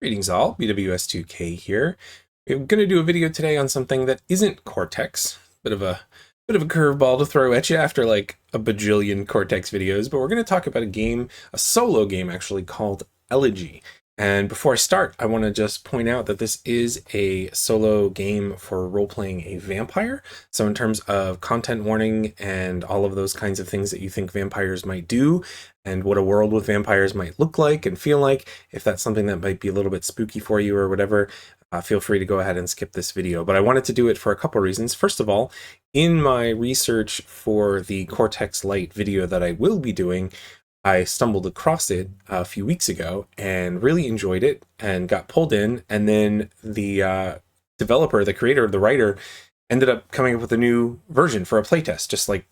Greetings all, BWS2K here. I'm going to do a video today on something that isn't Cortex. Bit of a curveball to throw at you after like a bajillion Cortex videos, but we're going to talk about a solo game actually called Elegy. And before I start, I want to just point out that this is a solo game for role-playing a vampire. So in terms of content warning and all of those kinds of things that you think vampires might do, and what a world with vampires might look like and feel like, if that's something that might be a little bit spooky for you or whatever, feel free to go ahead and skip this video. But I wanted to do it for a couple reasons. First of all, in my research for the Cortex Lite video that I will be doing, I stumbled across it a few weeks ago and really enjoyed it and got pulled in. And then the developer, the creator, the writer, ended up coming up with a new version for a playtest, just like,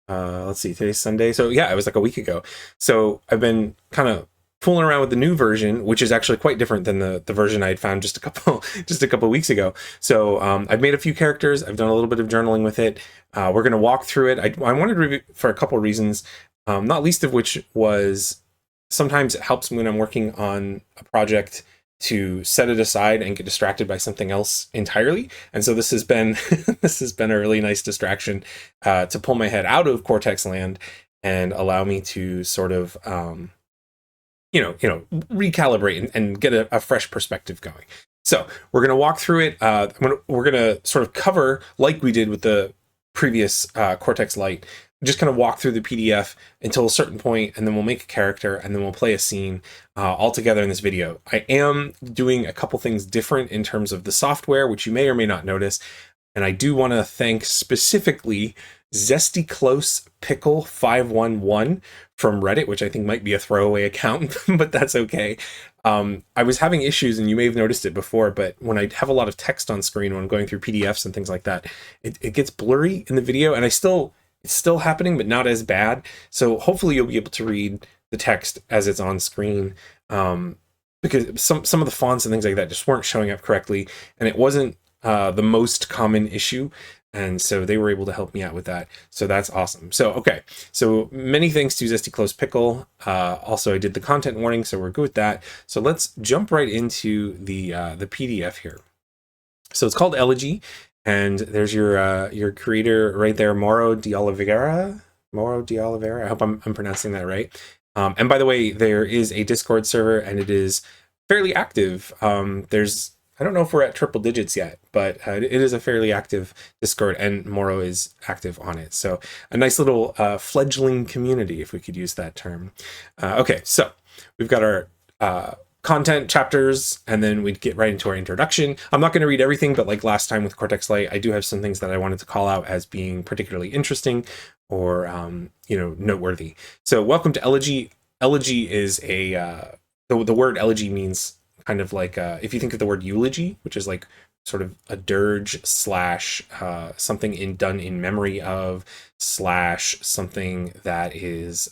let's see, today's Sunday. So yeah, it was like a week ago. So I've been kind of fooling around with the new version, which is actually quite different than the version I had found just a couple weeks ago. So I've made a few characters. I've done a little bit of journaling with it. We're going to walk through it. I wanted to review for a couple reasons. Not least of which was sometimes it helps me when I'm working on a project to set it aside and get distracted by something else entirely. And so this has been this has been a really nice distraction to pull my head out of Cortex land and allow me to sort of recalibrate and get a fresh perspective going. So we're going to walk through it. We're going to sort of cover, like we did with the previous Cortex Lite, just kind of walk through the PDF until a certain point, and then we'll make a character, and then we'll play a scene all together in this video. I am doing a couple things different in terms of the software, which you may or may not notice, and I do want to thank specifically Zesty Close Pickle 511 from Reddit, which I think might be a throwaway account, but that's okay. I was having issues, and you may have noticed it before, but when I have a lot of text on screen when I'm going through PDFs and things like that, it gets blurry in the video, and it's still happening, but not as bad. So hopefully you'll be able to read the text as it's on screen, because some of the fonts and things like that just weren't showing up correctly, and it wasn't the most common issue. And so they were able to help me out with that. So that's awesome. So, okay. So many thanks to Zesty Close Pickle. Also, I did the content warning, so we're good with that. So let's jump right into the PDF here. So it's called Elegy. And there's your creator right there, Mauro de Oliveira. I hope I'm pronouncing that right. And by the way, there is a Discord server, and it is fairly active. I don't know if we're at triple digits yet, but it is a fairly active Discord, and Mauro is active on it. So a nice little fledgling community, if we could use that term. Okay, so we've got our content chapters, and then we'd get right into our introduction. I'm not going to read everything, but like last time with Cortex Lite, I do have some things that I wanted to call out as being particularly interesting or noteworthy. So welcome to Elegy. Elegy is the word elegy means kind of like if you think of the word eulogy, which is like sort of a dirge slash something done in memory of slash something that is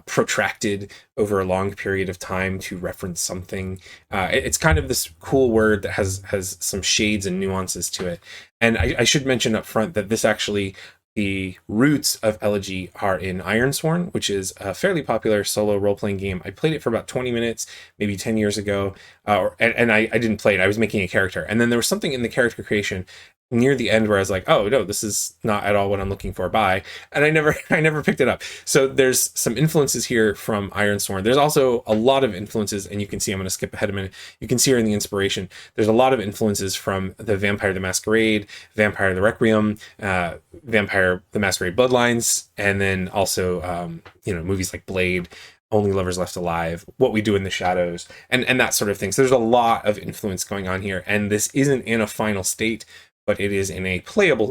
protracted over a long period of time to reference something. It's kind of this cool word that has some shades and nuances to it. And I should mention up front that this actually, the roots of Elegy are in Ironsworn, which is a fairly popular solo role-playing game. I played it for about 20 minutes, maybe 10 years ago, and I didn't play it. I was making a character. And then there was something in the character creation near the end where I was like, oh no, this is not at all what I'm looking for. Bye. And I never picked it up. So there's some influences here from Ironsworn. There's also a lot of influences, and you can see, I'm going to skip ahead a minute. You can see here in the inspiration, there's a lot of influences from the Vampire the Masquerade, Vampire the Requiem, Vampire the Masquerade Bloodlines, and then also, movies like Blade, Only Lovers Left Alive, What We Do in the Shadows, and that sort of thing. So there's a lot of influence going on here, and this isn't in a final state, but it is in a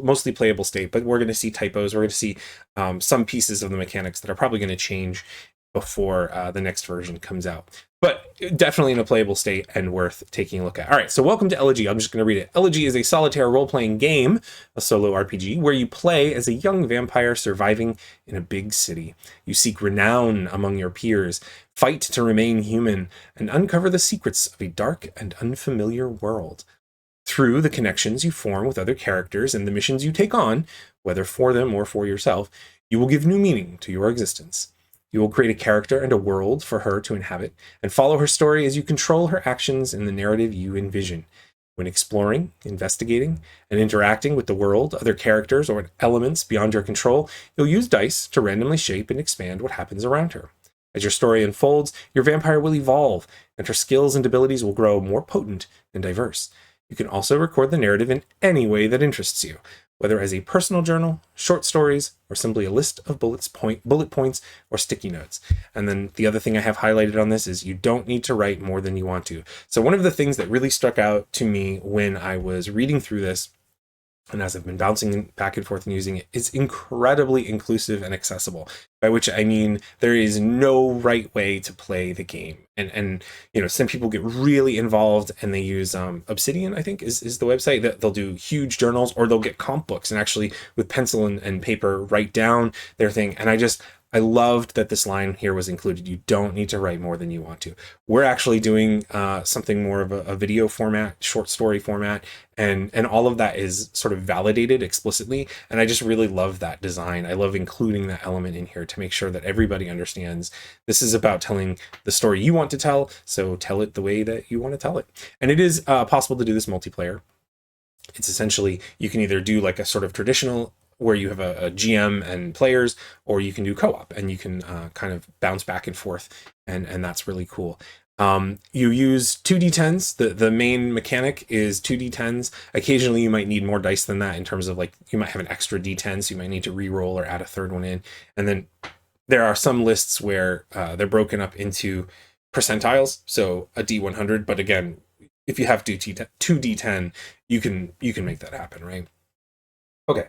mostly playable state. But we're going to see typos. We're going to see some pieces of the mechanics that are probably going to change before the next version comes out. But definitely in a playable state and worth taking a look at. All right, so welcome to Elegy. I'm just going to read it. Elegy is a solitaire role-playing game, a solo RPG, where you play as a young vampire surviving in a big city. You seek renown among your peers, fight to remain human, and uncover the secrets of a dark and unfamiliar world. Through the connections you form with other characters and the missions you take on, whether for them or for yourself, you will give new meaning to your existence. You will create a character and a world for her to inhabit, and follow her story as you control her actions in the narrative you envision. When exploring, investigating, and interacting with the world, other characters, or elements beyond your control, you'll use dice to randomly shape and expand what happens around her. As your story unfolds, your vampire will evolve, and her skills and abilities will grow more potent and diverse. You can also record the narrative in any way that interests you, whether as a personal journal, short stories, or simply a list of bullet points or sticky notes. And then the other thing I have highlighted on this is you don't need to write more than you want to. So one of the things that really struck out to me when I was reading through this, and as I've been bouncing back and forth and using it, it's incredibly inclusive and accessible. By which I mean there is no right way to play the game. And you know, some people get really involved and they use Obsidian, I think is the website, that they'll do huge journals, or they'll get comp books and actually with pencil and paper write down their thing. And I loved that this line here was included. You don't need to write more than you want to. We're actually doing something more of a video format, short story format, and all of that is sort of validated explicitly. And I just really love that design. I love including that element in here to make sure that everybody understands this is about telling the story you want to tell. So tell it the way that you want to tell it. And it is possible to do this multiplayer. It's essentially, you can either do like a sort of traditional where you have a GM and players, or you can do co-op and you can kind of bounce back and forth, and that's really cool. You use 2d10s. The main mechanic is 2d10s. Occasionally you might need more dice than that in terms of like, you might have an extra d10, so you might need to re-roll or add a third one in. And then there are some lists where they're broken up into percentiles, so a d100, but again, if you have 2d10, you can make that happen, right? Okay.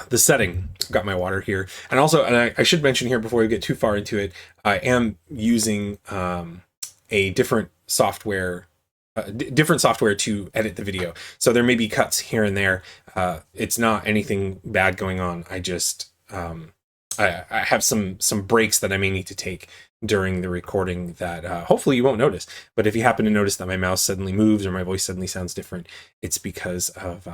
The setting, got my water here. And also, and I should mention here before we get too far into it, I am using a different software to edit the video. So there may be cuts here and there. It's not anything bad going on. I just, I have some breaks that I may need to take during the recording that hopefully you won't notice. But if you happen to notice that my mouse suddenly moves or my voice suddenly sounds different, it's because of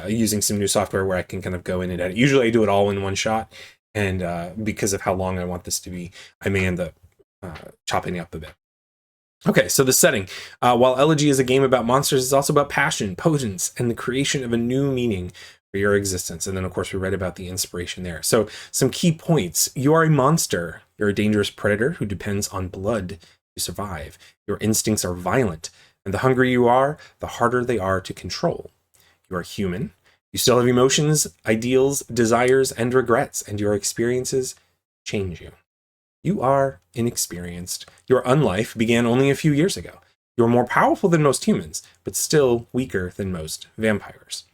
using some new software where I can kind of go in and edit. Usually I do it all in one shot, and because of how long I want this to be, I may end up chopping it up a bit. Okay, so the setting. While Elegy is a game about monsters, it's also about passion, potence, and the creation of a new meaning for your existence. And then, of course, we read about the inspiration there. So some key points. You are a monster. You're a dangerous predator who depends on blood to survive. Your instincts are violent, and the hungrier you are, the harder they are to control. You are human. You still have emotions, ideals, desires, and regrets, and your experiences change you. You are inexperienced. Your unlife began only a few years ago. You are more powerful than most humans, but still weaker than most vampires.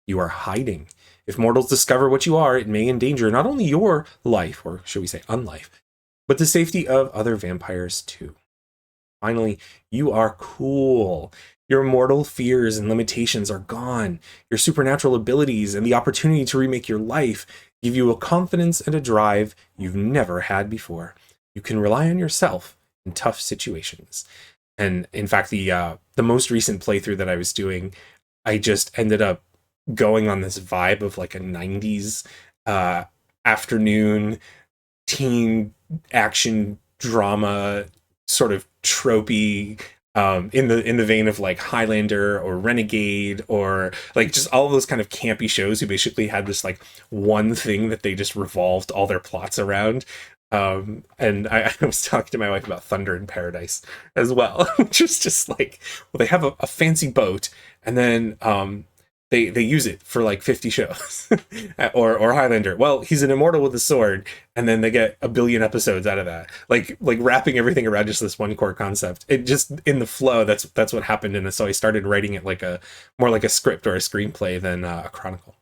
You are hiding. If mortals discover what you are, it may endanger not only your life, or should we say unlife, but the safety of other vampires too. Finally, you are cool. Your mortal fears and limitations are gone. Your supernatural abilities and the opportunity to remake your life give you a confidence and a drive you've never had before. You can rely on yourself in tough situations. And in fact, the most recent playthrough that I was doing, I just ended up going on this vibe of like a 90s afternoon teen action drama, sort of tropey, in the vein of like Highlander or Renegade, or like just all of those kind of campy shows who basically had this like one thing that they just revolved all their plots around. And I was talking to my wife about Thunder in Paradise as well, which is just like, well, they have a fancy boat, and then they use it for like 50 shows. or Highlander, well, he's an immortal with a sword, and then they get a billion episodes out of that, like wrapping everything around just this one core concept. It just, in the flow, that's what happened. And so I started writing it more like a script or a screenplay than a chronicle.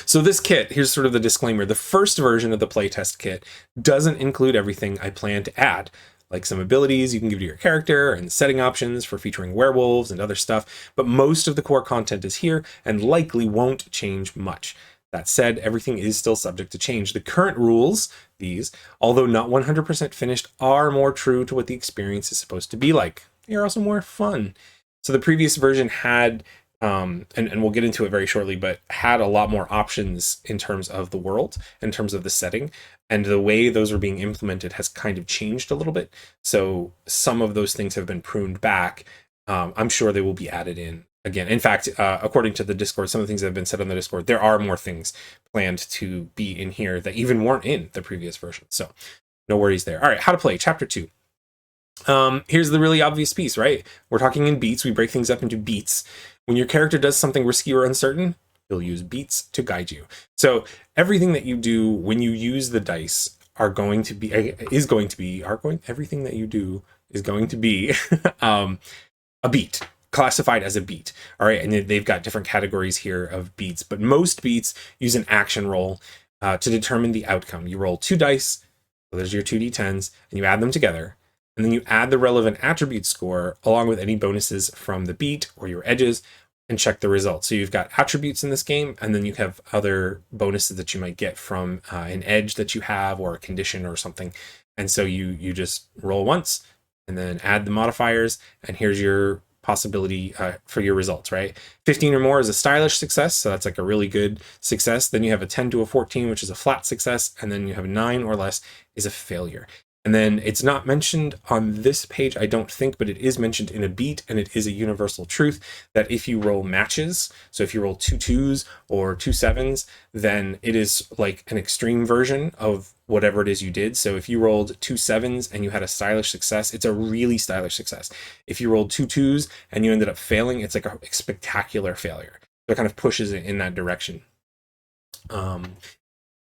So this kit, here's sort of the disclaimer. The first version of the playtest kit doesn't include everything I plan to add, like some abilities you can give to your character and setting options for featuring werewolves and other stuff, but most of the core content is here and likely won't change much. That said, everything is still subject to change. The current rules, these, although not 100% finished, are more true to what the experience is supposed to be like. They're also more fun. So the previous version had and we'll get into it very shortly, but had a lot more options in terms of the world, in terms of the setting, and the way those are being implemented has kind of changed a little bit. So some of those things have been pruned back. I'm sure they will be added in again. In fact, according to the Discord, some of the things that have been said on the Discord, there are more things planned to be in here that even weren't in the previous version. So no worries there. All right, how to play, chapter 2. Here's the really obvious piece, right? We're talking in beats. We break things up into beats. When your character does something risky or uncertain, you'll use beats to guide you. So everything that you do when you use the dice everything that you do is going to be a beat, classified as a beat. All right, and they've got different categories here of beats, but most beats use an action roll to determine the outcome. You roll 2 dice, so there's your 2d10s, and you add them together. And then you add the relevant attribute score along with any bonuses from the beat or your edges and check the results. So you've got attributes in this game, and then you have other bonuses that you might get from an edge that you have or a condition or something. And so you just roll once and then add the modifiers, and here's your possibility for your results, right? 15 or more is a stylish success, so that's like a really good success. Then you have a 10 to a 14, which is a flat success, and then you have a 9 or less is a failure. And then it's not mentioned on this page, I don't think, but it is mentioned in a beat, and it is a universal truth that if you roll matches, so if you roll 2 2s or 2 7s, then it is like an extreme version of whatever it is you did. So if you rolled 2 7s and you had a stylish success, it's a really stylish success. If you rolled 2 2s and you ended up failing, it's like a spectacular failure. So it kind of pushes it in that direction.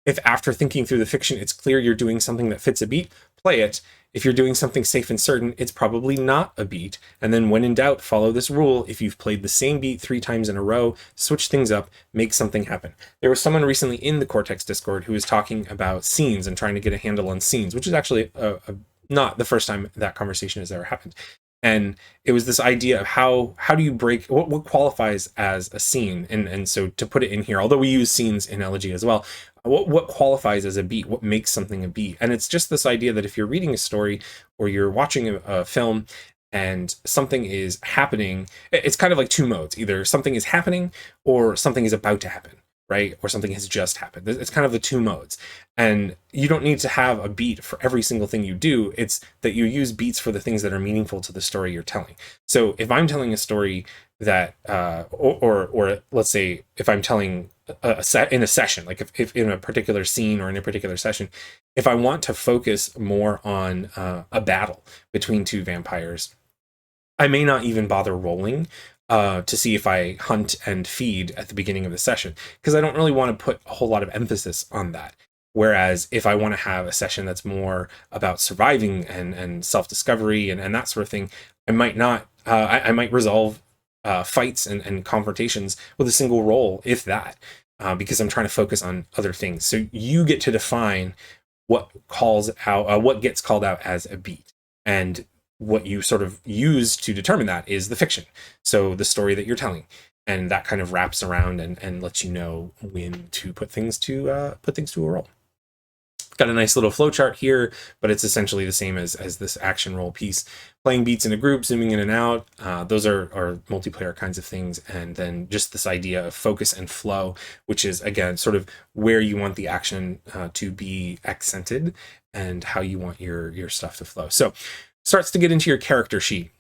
If after thinking through the fiction, it's clear you're doing something that fits a beat, play it. If you're doing something safe and certain, it's probably not a beat. And then when in doubt, follow this rule. If you've played the same beat 3 times in a row, switch things up, make something happen. There was someone recently in the Cortex Discord who was talking about scenes and trying to get a handle on scenes, which is actually not the first time that conversation has ever happened. And it was this idea of how do you break what qualifies as a scene, and so to put it in here, although we use scenes in Elegy as well, what qualifies as a beat, what makes something a beat. And it's just this idea that if you're reading a story or you're watching a film and something is happening, it's kind of like 2 modes. Either something is happening or something is about to happen, right? Or something has just happened. It's kind of the 2 modes. And you don't need to have a beat for every single thing you do. It's that you use beats for the things that are meaningful to the story you're telling. So if I'm telling a story that, or let's say if I'm telling in a session, like if in a particular scene or in a particular session, if I want to focus more on a battle between 2 vampires, I may not even bother rolling to see if I hunt and feed at the beginning of the session, because I don't really want to put a whole lot of emphasis on that. Whereas if I want to have a session that's more about surviving and self-discovery and that sort of thing, I might not, I might resolve fights and confrontations with a single roll, if that, because I'm trying to focus on other things. So you get to define what gets called out as a beat. And what you sort of use to determine that is the fiction. So the story that you're telling, and that kind of wraps around and lets you know when to put things to a roll. Got a nice little flowchart here, but it's essentially the same as this action roll piece. Playing beats in a group, zooming in and out, those are multiplayer kinds of things. And then just this idea of focus and flow, which is, again, sort of where you want the action to be accented and how you want your stuff to flow. So starts to get into your character sheet.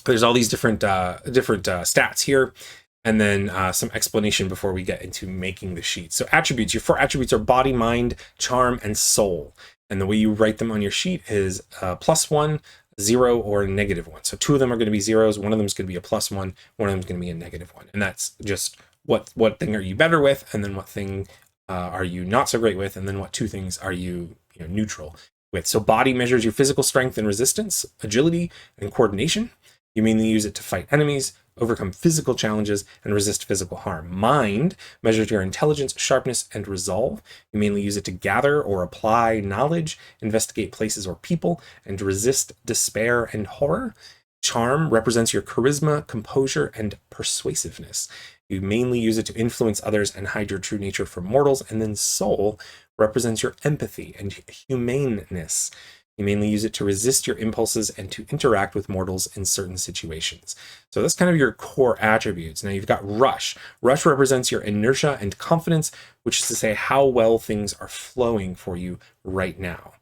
There's all these different stats here, and then some explanation before we get into making the sheet. So attributes, your 4 attributes are body, mind, charm, and soul. And the way you write them on your sheet is +1, 0, or -1. So 2 of them are going to be zeros, 1 of them is going to be a +1, 1 of them is going to be a -1. And that's just what thing are you better with, and then what thing are you not so great with, and then what 2 things are you neutral with. So body measures your physical strength and resistance, agility, and coordination. You mainly use it to fight enemies, overcome physical challenges, and resist physical harm. Mind measures your intelligence, sharpness, and resolve. You mainly use it to gather or apply knowledge, investigate places or people, and resist despair and horror. Charm represents your charisma, composure, and persuasiveness. You mainly use it to influence others and hide your true nature from mortals. And then soul represents your empathy and humaneness. You mainly use it to resist your impulses and to interact with mortals in certain situations. So that's kind of your core attributes. Now you've got Rush. Rush represents your inertia and confidence, which is to say how well things are flowing for you right now.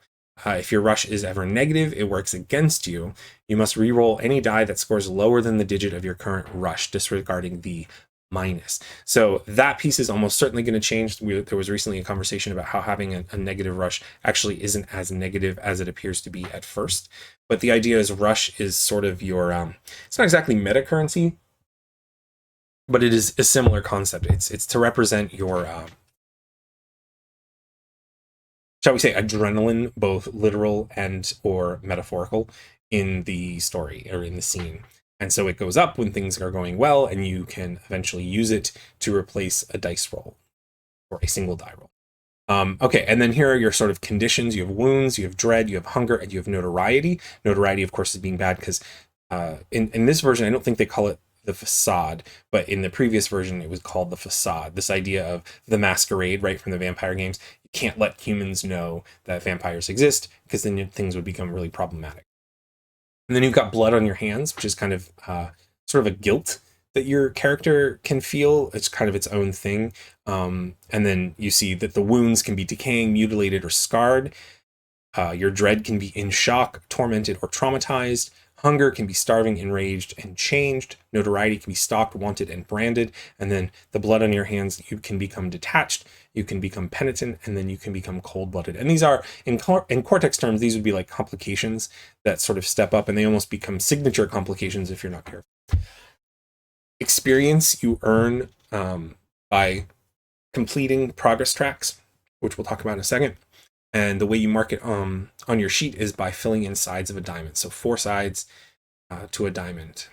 If your rush is ever negative, it works against you. You must re-roll any die that scores lower than the digit of your current rush, disregarding the minus. So that piece is almost certainly going to change. There was recently a conversation about how having a negative rush actually isn't as negative as it appears to be at first. But the idea is rush is sort of your, it's not exactly meta currency, but it is a similar concept. It's to represent your, shall we say, adrenaline, both literal and or metaphorical, in the story or in the scene. And so it goes up when things are going well, and you can eventually use it to replace a dice roll or a single die roll. Okay, and then here are your sort of conditions. You have wounds, you have dread, you have hunger, and you have notoriety. Notoriety, of course, is being bad because in this version, I don't think they call it the facade, but in the previous version, it was called the facade. This idea of the masquerade, right, from the vampire games. You can't let humans know that vampires exist because then things would become really problematic. And then you've got blood on your hands, which is kind of sort of a guilt that your character can feel. It's kind of its own thing. And then you see that the wounds can be decaying, mutilated, or scarred. Your dread can be in shock, tormented, or traumatized. Hunger can be starving, enraged, and changed. Notoriety can be stalked, wanted, and branded. And then the blood on your hands, you can become detached, you can become penitent, and then you can become cold-blooded. And these are, in Cortex terms, these would be like complications that sort of step up, and they almost become signature complications if you're not careful. Experience you earn by completing progress tracks, which we'll talk about in a second. And the way you mark it on your sheet is by filling in sides of a diamond. So 4 sides to a diamond.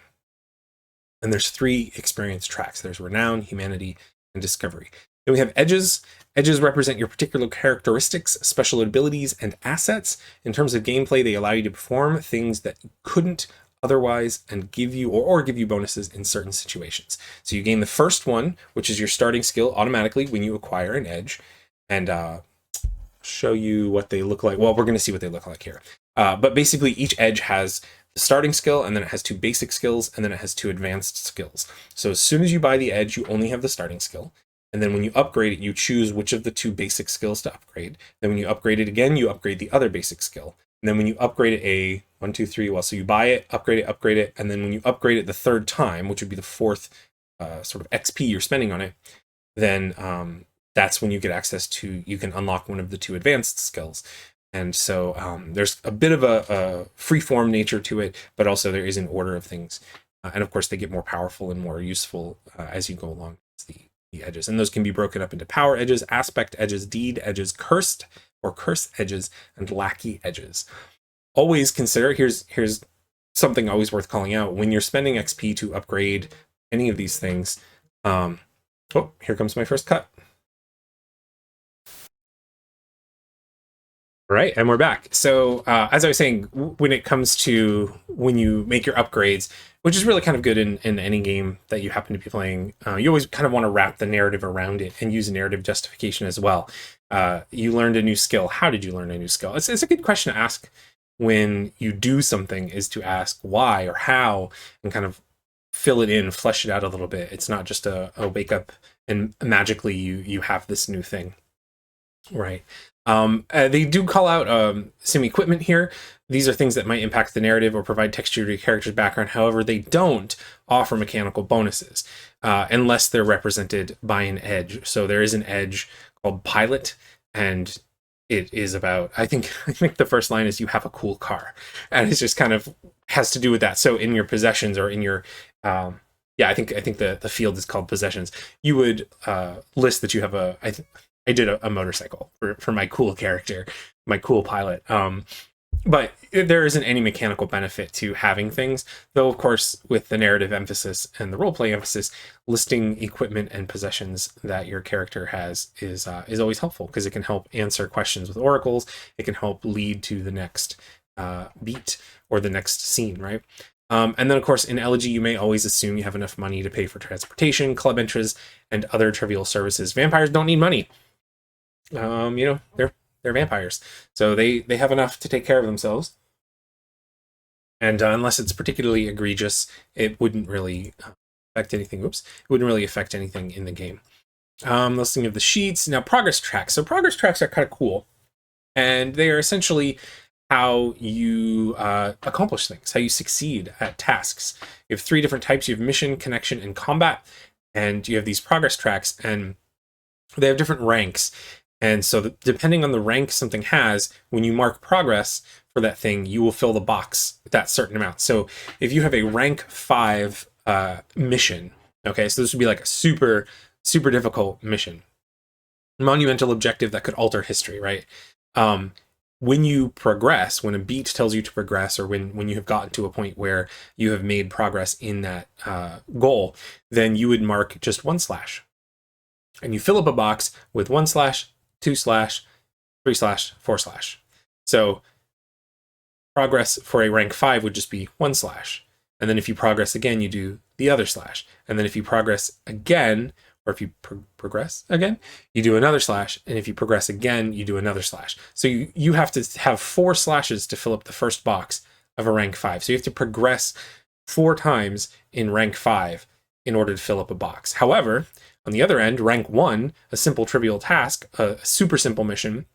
And there's 3 experience tracks. There's Renown, Humanity, and Discovery. Then we have edges. Edges represent your particular characteristics, special abilities, and assets. In terms of gameplay, they allow you to perform things that you couldn't otherwise and give you or give you bonuses in certain situations. So you gain the first one, which is your starting skill, automatically when you acquire an edge. And show you what they look like. Well, we're going to see what they look like here. But basically, each edge has the starting skill, and then it has 2 basic skills, and then it has 2 advanced skills. So as soon as you buy the edge, you only have the starting skill. And then when you upgrade it, you choose which of the 2 basic skills to upgrade. Then when you upgrade it again, you upgrade the other basic skill. And then when you upgrade it so you buy it, upgrade it, and then when you upgrade it the 3rd time, which would be the 4th sort of XP you're spending on it, then that's when you get access to, you can unlock one of the 2 advanced skills. And so there's a bit of a free-form nature to it, but also there is an order of things. And of course, they get more powerful and more useful as you go along the edges. And those can be broken up into power edges, aspect edges, deed edges, cursed or curse edges, and lackey edges. Always consider, here's something always worth calling out, when you're spending XP to upgrade any of these things. Oh, here comes my first cut. All right, and we're back. So as I was saying, when it comes to when you make your upgrades, which is really kind of good in any game that you happen to be playing, you always kind of want to wrap the narrative around it and use narrative justification as well. You learned a new skill. How did you learn a new skill? It's a good question to ask when you do something, is to ask why or how, and kind of fill it in, flesh it out a little bit. It's not just a wake up and magically you have this new thing. Right. They do call out some equipment here. These are things that might impact the narrative or provide texture to your character's background. However, they don't offer mechanical bonuses unless they're represented by an edge. So there is an edge called Pilot, and it is about, I think the first line is, you have a cool car. And it's just kind of has to do with that. So in your possessions or in your I think the field is called possessions. You would list that you have I did a motorcycle for my cool character, my cool pilot. But there isn't any mechanical benefit to having things, though, of course, with the narrative emphasis and the roleplay emphasis, listing equipment and possessions that your character has is always helpful, because it can help answer questions with oracles. It can help lead to the next beat or the next scene, right? And then, of course, in Elegy, you may always assume you have enough money to pay for transportation, club entries, and other trivial services. Vampires don't need money. They're they're vampires. So they have enough to take care of themselves. And unless it's particularly egregious, it wouldn't really affect anything. Oops, it wouldn't really affect anything in the game. Listing of the sheets. Now, progress tracks. So progress tracks are kind of cool. And they are essentially how you accomplish things, how you succeed at tasks. You have 3 different types. You have mission, connection, and combat. And you have these progress tracks, and they have different ranks. And so depending on the rank something has, when you mark progress for that thing, you will fill the box that certain amount. So if you have a rank 5 mission, okay, so this would be like a super, super difficult mission, monumental objective that could alter history, right? When you progress, when a beat tells you to progress, or when you have gotten to a point where you have made progress in that goal, then you would mark just 1 slash. And you fill up a box with 1 slash, 2 slash, 3 slash, 4 slash. So progress for a rank 5 would just be 1 slash. And then if you progress again, you do the other slash. And then if you progress again, or if you progress again, you do another slash. And if you progress again, you do another slash. So you have to have 4 slashes to fill up the first box of a rank 5. So you have to progress 4 times in rank 5 in order to fill up a box. However, on the other end, rank 1, a simple trivial task, a super simple mission,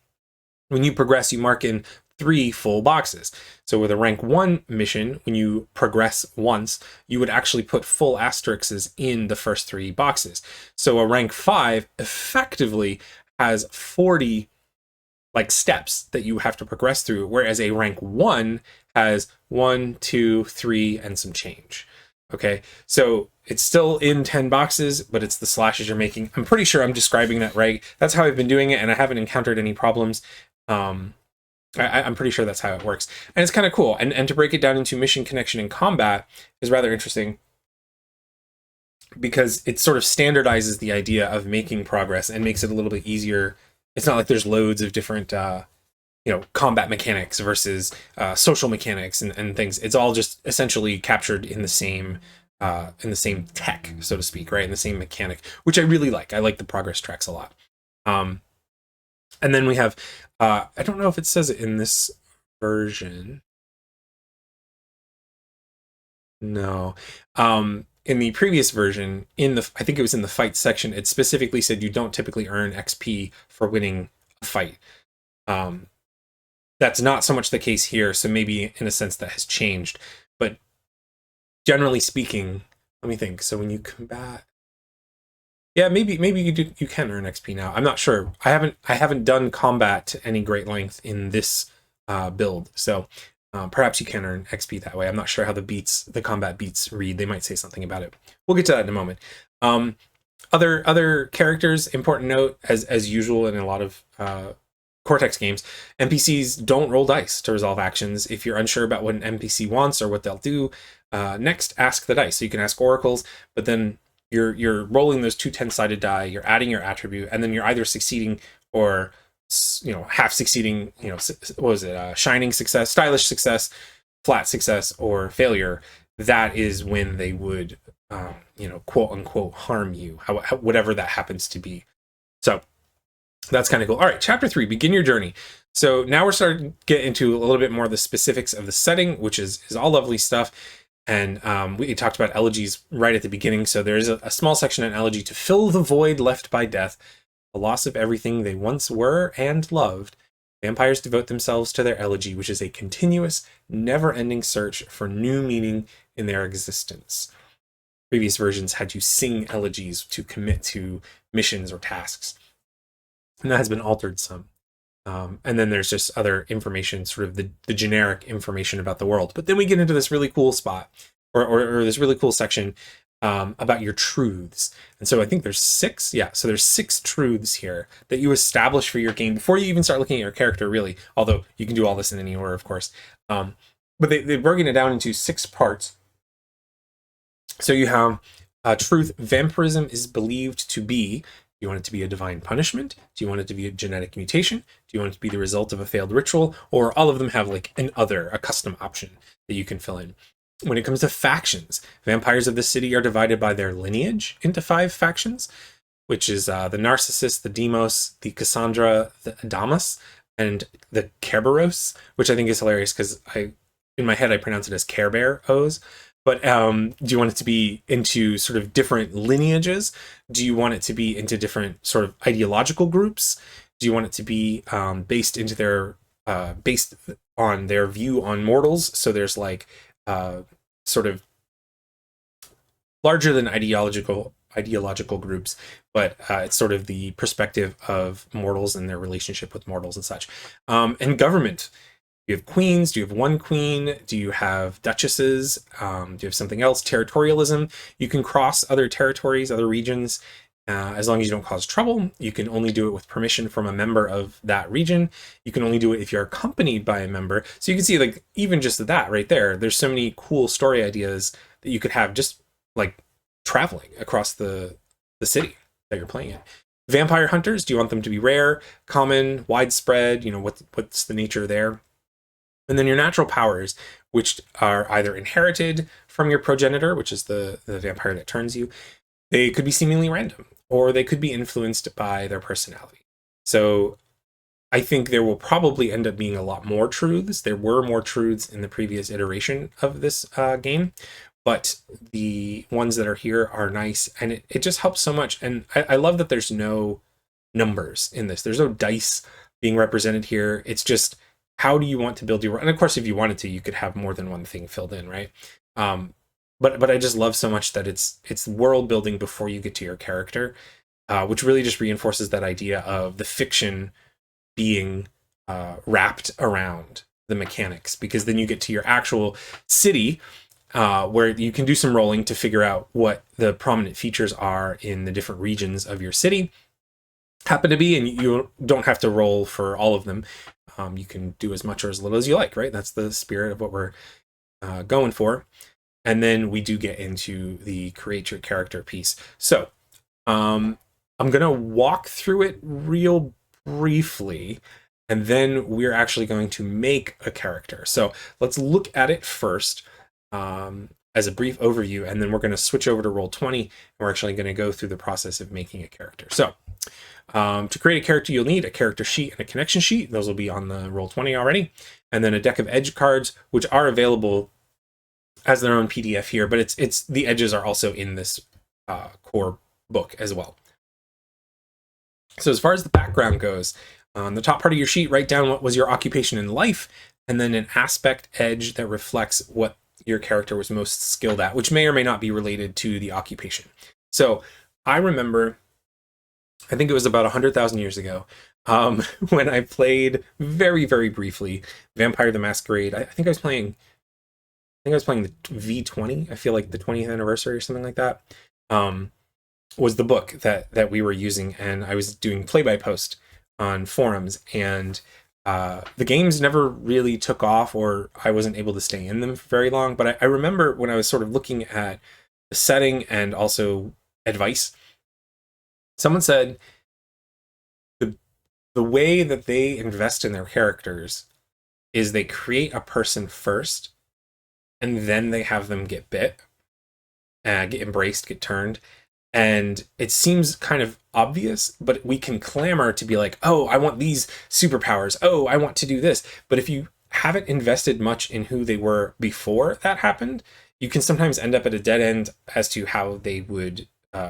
when you progress, you mark in 3 full boxes. So with a rank 1 mission, when you progress once, you would actually put full asterisks in the first 3 boxes. So a rank 5 effectively has 40 like steps that you have to progress through, whereas a rank 1 has 1, 2, 3, and some change. Okay, so it's still in 10 boxes, but it's the slashes you're making. I'm pretty sure I'm describing that right. That's how I've been doing it, and I haven't encountered any problems. I'm pretty sure that's how it works. And it's kind of cool. And to break it down into mission, connection, and combat is rather interesting, because it sort of standardizes the idea of making progress and makes it a little bit easier. It's not like there's loads of different combat mechanics versus social mechanics and things. It's all just essentially captured in the same tech, so to speak, right? In the same mechanic, which I really like. I like the progress tracks a lot. And then we have, I don't know if it says it in this version. No. In the previous version, I think it was in the fight section, it specifically said you don't typically earn XP for winning a fight. That's not so much the case here, so maybe in a sense that has changed. But generally speaking, let me think. So when you combat, yeah, maybe you can earn XP now. I'm not sure. I haven't done combat to any great length in this build, so perhaps you can earn XP that way. I'm not sure how the combat beats read. They might say something about it. We'll get to that in a moment. Other characters, important note, as usual in a lot of Cortex games, NPCs don't roll dice to resolve actions. If you're unsure about what an NPC wants or what they'll do, next ask the dice. So you can ask oracles, but then you're rolling those 2 10-sided die, you're adding your attribute, and then you're either succeeding or half succeeding, what was it, shining success, stylish success, flat success, or failure. That is when they would quote unquote harm you, whatever that happens to be. So that's kind of cool. All right, chapter 3, begin your journey. So now we're starting to get into a little bit more of the specifics of the setting, which is all lovely stuff. And we talked about elegies right at the beginning. So there's a small section in elegy: to fill the void left by death, the loss of everything they once were and loved. Vampires devote themselves to their elegy, which is a continuous, never-ending search for new meaning in their existence. Previous versions had you sing elegies to commit to missions or tasks, and that has been altered some. And then there's just other information, sort of the generic information about the world. But then we get into this really cool spot, or this really cool section about your truths. And so I think there's 6. Yeah, so there's 6 truths here that you establish for your game before you even start looking at your character, really. Although you can do all this in any order, of course. But they've broken it down into 6 parts. So you have truth: vampirism is believed to be. Do you want it to be a divine punishment? Do you want it to be a genetic mutation? Do you want it to be the result of a failed ritual? Or all of them have like a custom option that you can fill in. When it comes to factions, vampires of the city are divided by their lineage into 5 factions, which is the Narcissus, the Demos, the Cassandra, the Adamus, and the Kerberos, which I think is hilarious because in my head I pronounce it as Care Bear O's. But do you want it to be into sort of different lineages? Do you want it to be into different sort of ideological groups? Do you want it to be based on their view on mortals? So there's like sort of larger than ideological groups, but it's sort of the perspective of mortals and their relationship with mortals and such. And government. Do you have queens? Do you have one queen? Do you have duchesses? Do you have something else? Territorialism. You can cross other territories, other regions, as long as you don't cause trouble. You can only do it with permission from a member of that region. You can only do it if you're accompanied by a member. So you can see, like, even just that right there, there's so many cool story ideas that you could have just like traveling across the city that you're playing in. Vampire hunters, do you want them to be rare, common, widespread? You know, what's the nature there? And then your natural powers, which are either inherited from your progenitor, which is the vampire that turns you. They could be seemingly random, or they could be influenced by their personality. So I think there will probably end up being a lot more truths. There were more truths in the previous iteration of this game, but the ones that are here are nice, and it just helps so much. And I love that there's no numbers in this. There's no dice being represented here. It's just, how do you want to build your world? And of course, if you wanted to, you could have more than one thing filled in, right? But I just love so much that it's world building before you get to your character, which really just reinforces that idea of the fiction being wrapped around the mechanics, because then you get to your actual city, where you can do some rolling to figure out what the prominent features are in the different regions of your city happen to be, and you don't have to roll for all of them. You can do as much or as little as you like, right? That's the spirit of what we're going for. And then we do get into the create your character piece. So I'm going to walk through it real briefly, and then we're actually going to make a character. So let's look at it first as a brief overview, and then we're going to switch over to Roll20, and we're actually going to go through the process of making a character. So to create a character, you'll need a character sheet and a connection sheet. Those will be on the Roll20 already. And then a deck of edge cards, which are available as their own PDF here, but it's the edges are also in this core book as well. So as far as the background goes, on the top part of your sheet, write down what was your occupation in life, and then an aspect edge that reflects what your character was most skilled at, which may or may not be related to the occupation. So I remember, I think it was about 100,000 years ago, when I played very, very briefly Vampire the Masquerade. I think I was playing the V20. I feel like the 20th anniversary or something like that, was the book that we were using, and I was doing play-by-post on forums, and the games never really took off, or I wasn't able to stay in them for very long. But I remember when I was sort of looking at the setting and also advice, someone said the way that they invest in their characters is they create a person first, and then they have them get bit, get embraced, get turned. And it seems kind of obvious, but we can clamor to be like, oh, I want these superpowers. Oh, I want to do this. But if you haven't invested much in who they were before that happened, you can sometimes end up at a dead end as to how they would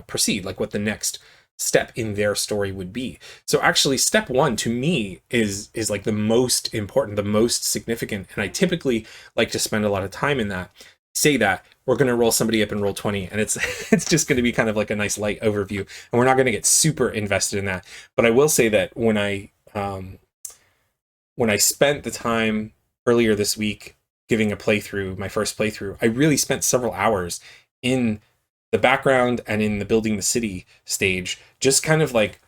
proceed, like what the next step in their story would be. So actually, step one to me is like the most important, the most significant. And I typically like to spend a lot of time in that. Say that we're going to roll somebody up in Roll20, and it's just going to be kind of like a nice light overview, and we're not going to get super invested in that. But I will say that when I spent the time earlier this week giving a playthrough, my first playthrough, I really spent several hours in the background and in the building the city stage, just kind of like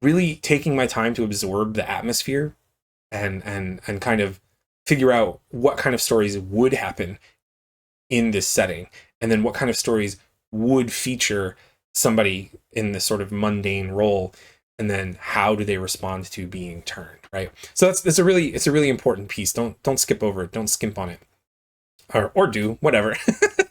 really taking my time to absorb the atmosphere and kind of figure out what kind of stories would happen in this setting, and then what kind of stories would feature somebody in this sort of mundane role, and then how do they respond to being turned, right? So it's a really important piece. Don't skip over it. Don't skimp on it, or do whatever.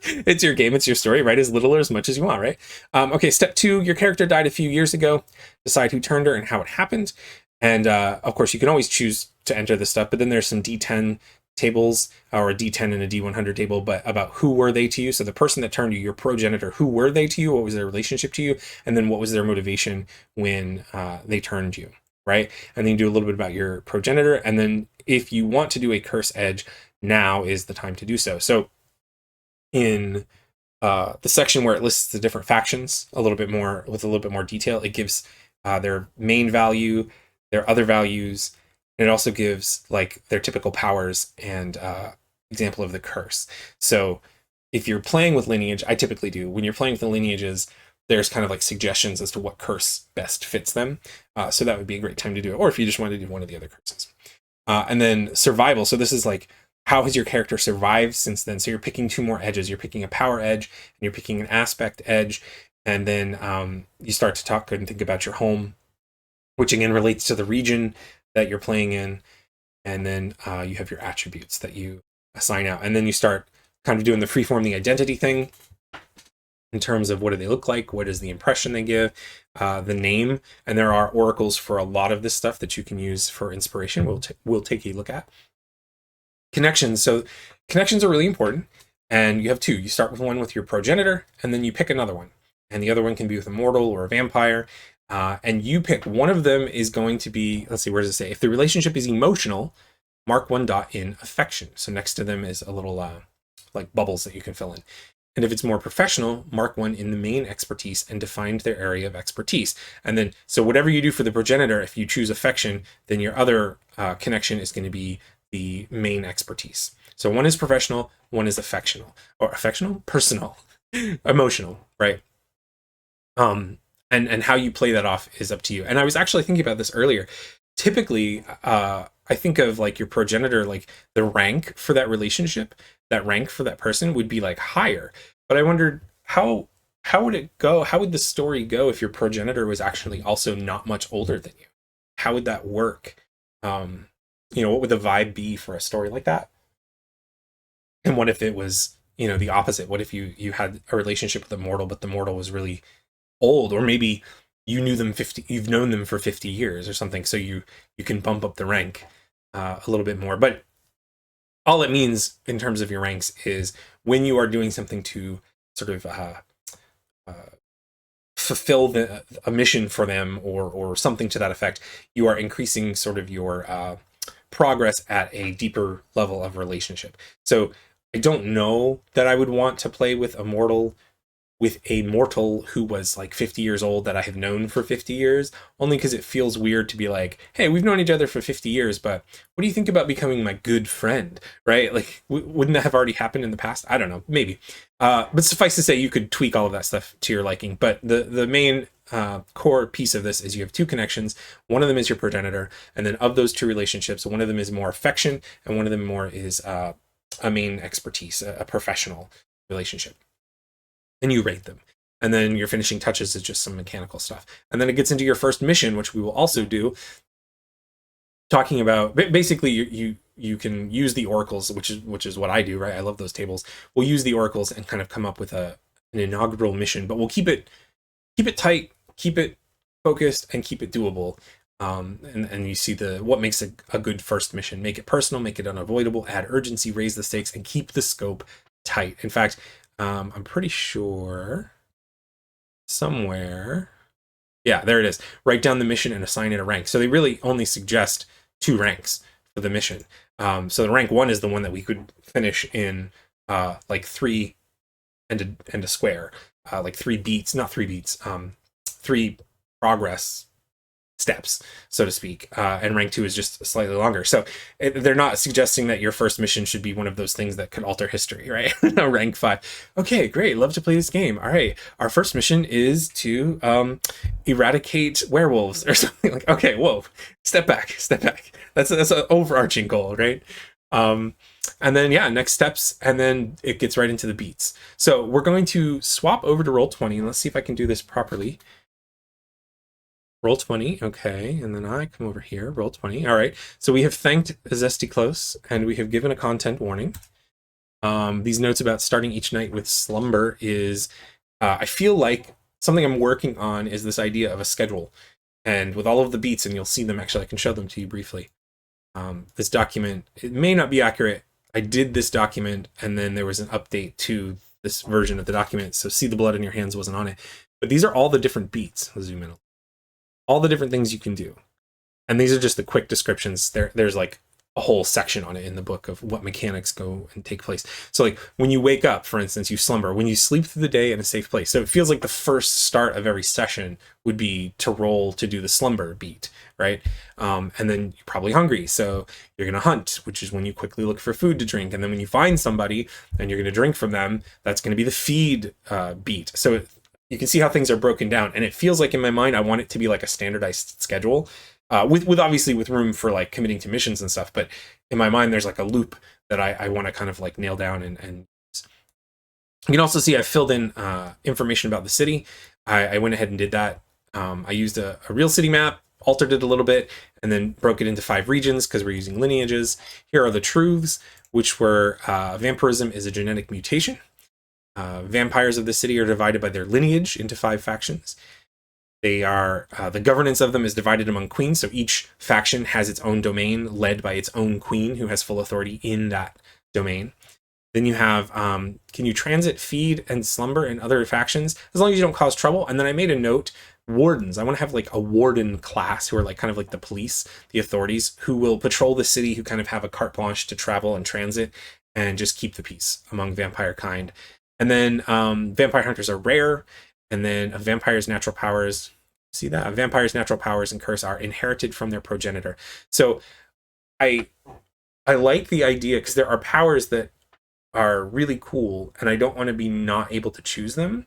It's your game. It's your story. Write as little or as much as you want, right? Okay. Step 2: your character died a few years ago. Decide who turned her and how it happened. And of course, you can always choose to enter this stuff, but then there's some D10 tables, or a D10 and a D100 table, but about who were they to you. So the person that turned you, your progenitor, who were they to you? What was their relationship to you? And then what was their motivation when they turned you, right? And then you do a little bit about your progenitor. And then if you want to do a curse edge, now is the time to do so. So in the section where it lists the different factions a little bit more, with a little bit more detail, it gives their main value, their other values, and it also gives like their typical powers and example of the curse. So if you're playing with lineage, I typically do, when you're playing with the lineages, there's kind of like suggestions as to what curse best fits them. So that would be a great time to do it. Or if you just want to do one of the other curses. And then survival. So this is like, how has your character survived since then? So you're picking 2 more edges. You're picking a power edge and you're picking an aspect edge. And then you start to talk and think about your home, which again relates to the region that you're playing in. And then you have your attributes that you assign out. And then you start kind of doing the freeform, the identity thing in terms of what do they look like? What is the impression they give? The name. And there are oracles for a lot of this stuff that you can use for inspiration. We'll take a look at. Connections. So connections are really important. And you have 2. You start with one with your progenitor, and then you pick another one. And the other one can be with a mortal or a vampire. And you pick one of them is going to be, let's see, where does it say? If the relationship is emotional, mark 1 dot in affection. So next to them is a little like bubbles that you can fill in. And if it's more professional, mark 1 in the main expertise and define their area of expertise. And then, so whatever you do for the progenitor, if you choose affection, then your other connection is going to be the main expertise. So one is professional, one is affectional, personal, emotional, right? And how you play that off is up to you. And I was actually thinking about this earlier. Typically, I think of like your progenitor, like the rank for that relationship, that rank for that person would be like higher. But I wondered how would it go? How would the story go if your progenitor was actually also not much older than you? How would that work? What would the vibe be for a story like that? And what if it was, the opposite? What if you had a relationship with a mortal, but the mortal was really old, or maybe you've known them for 50 years or something, so you can bump up the rank a little bit more. But all it means in terms of your ranks is when you are doing something to sort of fulfill a mission for them, or something to that effect, you are increasing sort of your progress at a deeper level of relationship. So I don't know that I would want to play with a mortal who was like 50 years old that I have known for 50 years, only because it feels weird to be like, hey, we've known each other for 50 years, but what do you think about becoming my good friend, right? Like, wouldn't that have already happened in the past? I don't know, maybe. But suffice to say, you could tweak all of that stuff to your liking. But the main core piece of this is you have 2 connections. One of them is your progenitor, and then of those 2 relationships, one of them is more affection, and one of them more is a main expertise, a professional relationship. And you rate them. And then your finishing touches is just some mechanical stuff. And then it gets into your first mission, which we will also do, talking about basically you can use the oracles, which is what I do, right? I love those tables. We'll use the oracles and kind of come up with an inaugural mission, but we'll keep it tight, keep it focused, and keep it doable. And you see what makes a good first mission. Make it personal, make it unavoidable, add urgency, raise the stakes, and keep the scope tight. In fact, I'm pretty sure somewhere, yeah, there it is. Write down the mission and assign it a rank. So they really only suggest 2 ranks for the mission. So the rank 1 is the one that we could finish in like 3 and a square, like 3 beats, not 3 beats, 3 progress steps, so to speak. And rank 2 is just slightly longer. So they're not suggesting that your first mission should be one of those things that could alter history, right? Rank 5. Okay, great. Love to play this game. All right. Our first mission is to eradicate werewolves or something like, okay, whoa, step back. That's an overarching goal, right? And then, yeah, next steps, and then it gets right into the beats. So we're going to swap over to Roll20, and let's see if I can do this properly. Roll20, okay, and then I come over here, Roll20. All right, so we have thanked Zesty Close, and we have given a content warning. These notes about starting each night with slumber is, I feel like something I'm working on is this idea of a schedule. and with all of the beats, and you'll see them. Actually, I can show them to you briefly. This document, it may not be accurate. I did this document, and then there was an update to this version of the document. So see the blood in your hands wasn't on it. But these are all the different beats. I'll zoom in. All the different things you can do. And these are just the quick descriptions. There's like a whole section on it in the book of what mechanics go and take place. So like when you wake up, for instance, you slumber. When you sleep through the day in a safe place. So it feels like the first start of every session would be to roll to do the slumber beat, right? And then you're probably hungry. So you're going to hunt, which is when you quickly look for food to drink. And then when you find somebody and you're going to drink from them, that's going to be the feed beat. So you can see how things are broken down. And it feels like in my mind, I want it to be like a standardized schedule. With obviously with room for like committing to missions and stuff, but in my mind there's like a loop that I want to kind of like nail down and you can also see I filled in information about the city. I went ahead and did that. I used a real city map, altered it a little bit, and then broke it into 5 regions because we're using lineages. Here are the truths, which were vampirism is a genetic mutation. Vampires of the city are divided by their lineage into 5 factions. They are, the governance of them is divided among queens, so each faction has its own domain led by its own queen who has full authority in that domain. Then you have, can you transit, feed, and slumber in other factions, as long as you don't cause trouble. And then I made a note, wardens. I want to have like a warden class who are like kind of like the police, the authorities, who will patrol the city, who kind of have a carte blanche to travel and transit and just keep the peace among vampire kind. And then vampire hunters are rare. And then a vampire's natural powers, see that? A vampire's natural powers and curse are inherited from their progenitor. So I like the idea because there are powers that are really cool and I don't want to be not able to choose them.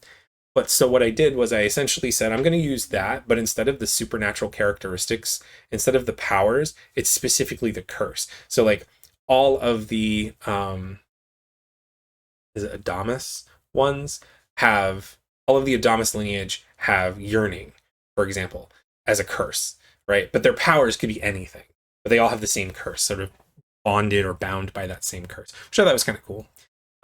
But so what I did was I essentially said, I'm going to use that, but instead of the supernatural characteristics, instead of the powers, it's specifically the curse. So like all of the, is it Adamus ones have, all of the Adamus lineage have yearning, for example, as a curse, right? But their powers could be anything, but they all have the same curse, sort of bonded or bound by that same curse. Which I thought was kind of cool.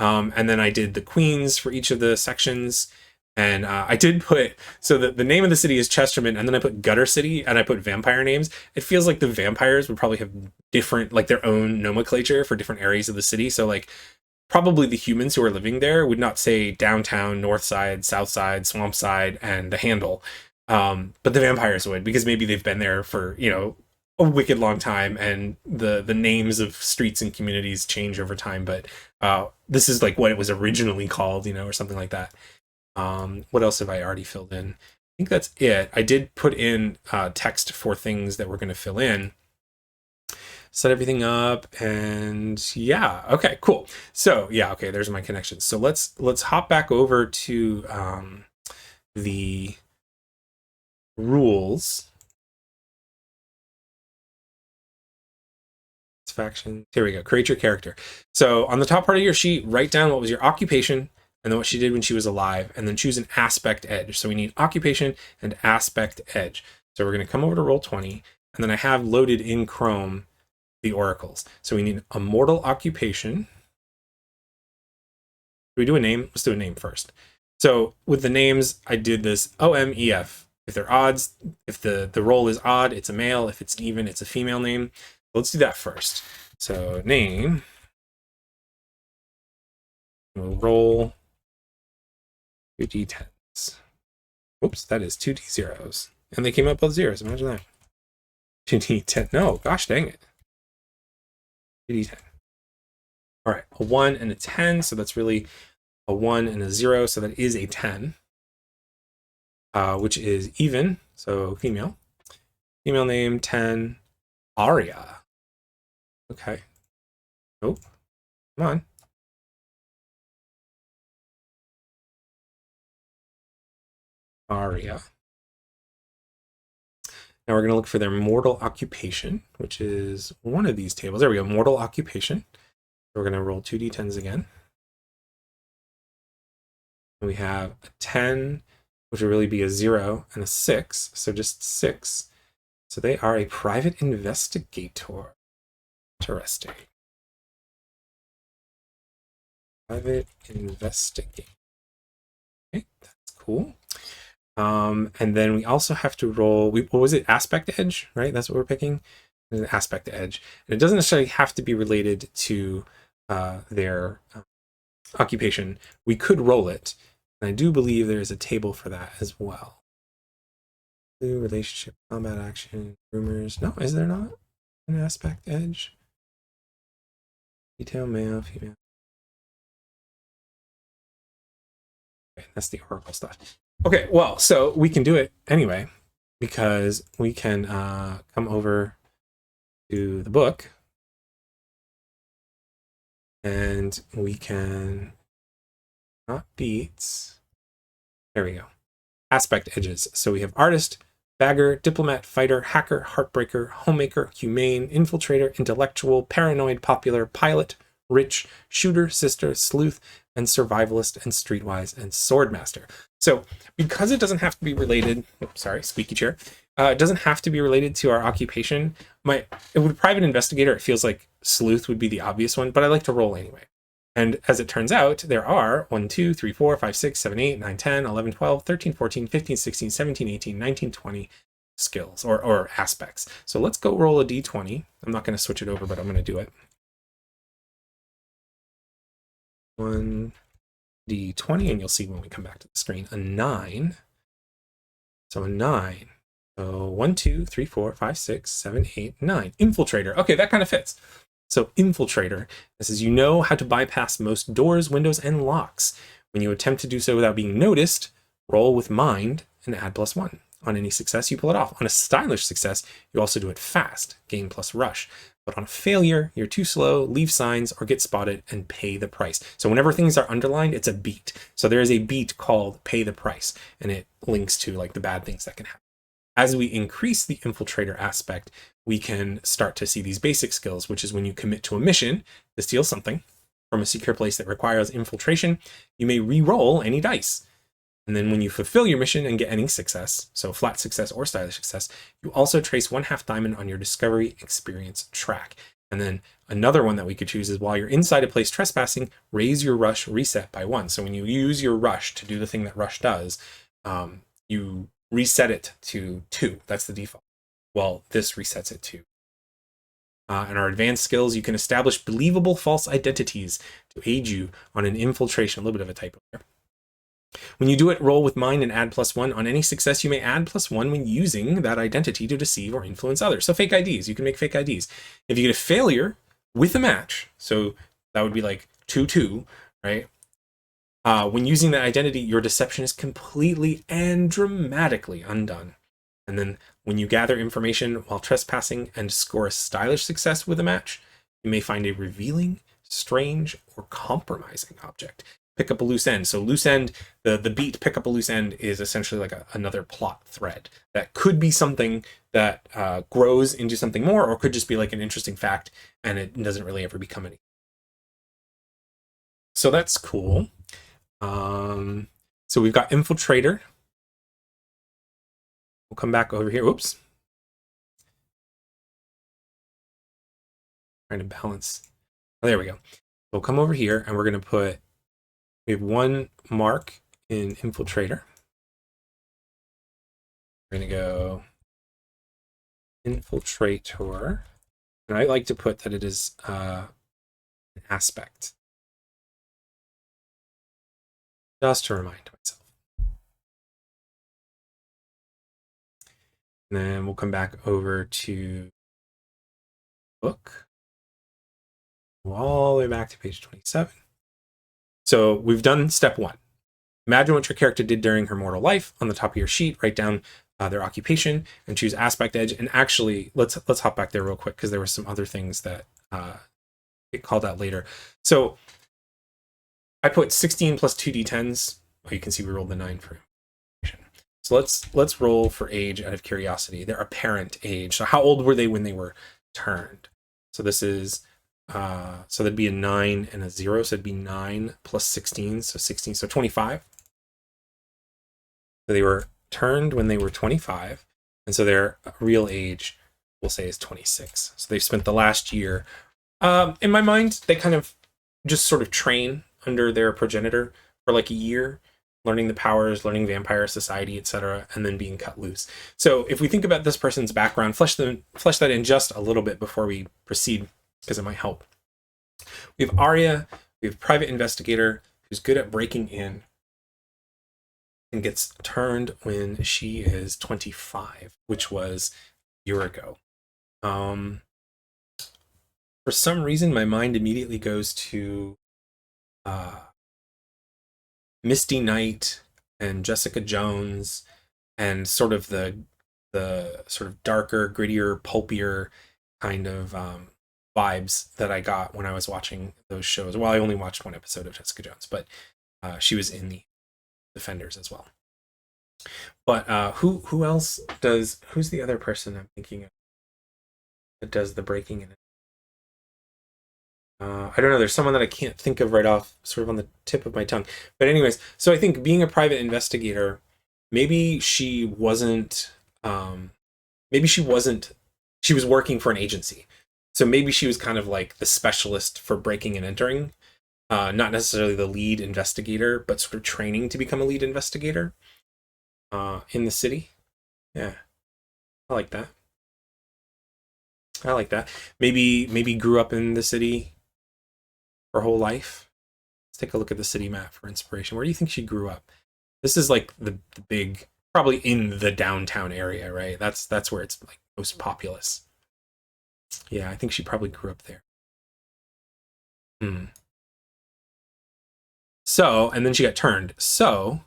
And then I did the queens for each of the sections. And I did put, so the name of the city is Chesterman, and then I put Gutter City, and I put vampire names. It feels like the vampires would probably have different, like their own nomenclature for different areas of the city. So like, probably the humans who are living there would not say downtown, north side, south side, swamp side, and the handle. But the vampires would, because maybe they've been there for, you know, a wicked long time, and the names of streets and communities change over time. But this is like what it was originally called, you know, or something like that. What else have I already filled in? I think that's it. I did put in text for things that we're going to fill in. Set everything up, and yeah, okay, cool. So yeah, okay, there's my connections. So let's hop back over to the rules. Faction. Here we go. Create your character. So on the top part of your sheet, write down what was your occupation and then what she did when she was alive, and then choose an aspect edge. So we need occupation and aspect edge. So we're going to come over to Roll20, and then I have loaded in Chrome the oracles. So we need a mortal occupation. Do we do a name? Let's do a name first. So with the names, I did this OMEF. If they're odds, if the roll is odd, it's a male. If it's even, it's a female name. Let's do that first. So name, we'll roll 2d10s. Oops, that is 2d0s. And they came up with zeros. Imagine that. 2d10. No, gosh dang it. 2d10. All right, a 1 and a 10. So that's really a 1 and a 0. So that is a 10, which is even. So female. Female name 10, Aria. Okay. Nope. Come on. Aria. Now we're going to look for their mortal occupation, which is one of these tables. There we go. Mortal occupation. We're going to roll 2d10s again. And we have a 10, which will really be a 0, and a 6. So just 6. So they are a private investigator. Interesting. Private investigator. Okay, that's cool. And then we also have to roll, what was it? Aspect edge, right? That's what we're picking. An aspect edge. And it doesn't necessarily have to be related to their occupation. We could roll it. And I do believe there's a table for that as well. Relationship, combat action, rumors. No, is there not an aspect edge? Detail, male, female. Okay, that's the Oracle stuff. Okay, well, so we can do it anyway, because we can come over to the book and we can not beats. There we go. Aspect edges. So we have artist, bagger, diplomat, fighter, hacker, heartbreaker, homemaker, humane, infiltrator, intellectual, paranoid, popular, pilot, rich, shooter, sister, sleuth, and survivalist, and streetwise, and swordmaster. So because it doesn't have to be related, sorry, squeaky chair, it doesn't have to be related to our occupation. With private investigator, it feels like sleuth would be the obvious one, but I like to roll anyway. And as it turns out, there are 1, 2, 3, 4, 5, 6, 7, 8, 9, 10, 11, 12, 13, 14, 15, 16, 17, 18, 19, 20 skills or aspects. So let's go roll a d20. I'm not going to switch it over, but I'm going to do it. 1 d20, and you'll see when we come back to the screen, a 9. So a 9. So 1, 2, 3, 4, 5, 6, 7, 8, 9. Infiltrator. Okay, that kind of fits. So infiltrator, this is, you know how to bypass most doors, windows, and locks. When you attempt to do so without being noticed, roll with mind and add +1. On any success, you pull it off. On a stylish success, you also do it fast, gain plus rush. But on a failure, you're too slow, leave signs, or get spotted and pay the price. So whenever things are underlined, it's a beat. So there is a beat called pay the price, and it links to like the bad things that can happen. As we increase the infiltrator aspect, we can start to see these basic skills, which is when you commit to a mission to steal something from a secure place that requires infiltration, you may re-roll any dice. And then when you fulfill your mission and get any success, so flat success or stylish success, you also trace 1/2 diamond on your discovery experience track. And then another one that we could choose is while you're inside a place trespassing, raise your rush reset by 1. So when you use your rush to do the thing that rush does, you reset it to 2. That's the default. Well, this resets it to. And our advanced skills, you can establish believable false identities to aid you on an infiltration. A little bit of a typo there. When you do it, roll with mind and add +1. On any success, you may add +1 when using that identity to deceive or influence others. So fake IDs, you can make fake IDs. If you get a failure with a match, so that would be like 2-2, right? When using that identity, your deception is completely and dramatically undone. And then when you gather information while trespassing and score a stylish success with a match, you may find a revealing, strange, or compromising object. Pick up a loose end. So loose end, the beat pick up a loose end is essentially like another plot thread that could be something that grows into something more, or could just be like an interesting fact and it doesn't really ever become any. So that's cool. So we've got infiltrator. We'll come back over here. Oops. Trying to balance. Oh, there we go. We'll come over here and we're going to put, we have 1 mark in infiltrator. We're going to go infiltrator. And I like to put that it is an aspect. Just to remind myself. And then we'll come back over to book. All the way back to page 27. So we've done step 1. Imagine what your character did during her mortal life. On the top of your sheet, write down their occupation and choose aspect edge. And actually, let's hop back there real quick because there were some other things that get called out later. So I put 16 plus 2d10s. Oh, you can see we rolled the 9 for him. So let's roll for age out of curiosity. Their apparent age. So how old were they when they were turned? So this is so that'd be a 9 and a 0. So it'd be 9 plus 16, so 16, so 25. So they were turned when they were 25, and so their real age, we'll say, is 26. So they've spent the last year. In my mind, they kind of just sort of train under their progenitor for like a year, learning the powers, learning vampire society, etc., and then being cut loose. So if we think about this person's background, flesh that in just a little bit before we proceed, because it might help. We have Arya, we have private investigator who's good at breaking in and gets turned when she is 25, which was a year ago. For some reason, my mind immediately goes to Misty Knight and Jessica Jones and sort of the sort of darker, grittier, pulpier kind of vibes that I got when I was watching those shows. Well, I only watched one episode of Jessica Jones, but she was in the Defenders as well. But who else does? Who's the other person I'm thinking of that does the breaking in? I don't know. There's someone that I can't think of right off, sort of on the tip of my tongue. But anyways, so I think being a private investigator, maybe she wasn't. Maybe she wasn't. She was working for an agency, so maybe she was kind of like the specialist for breaking and entering, not necessarily the lead investigator, but sort of training to become a lead investigator in the city. Yeah, I like that. I like that. Maybe grew up in the city her whole life. Let's take a look at the city map for inspiration. Where do you think she grew up? This is like the big, probably in the downtown area, right? That's where it's like most populous. Yeah, I think she probably grew up there. So, and then she got turned. So,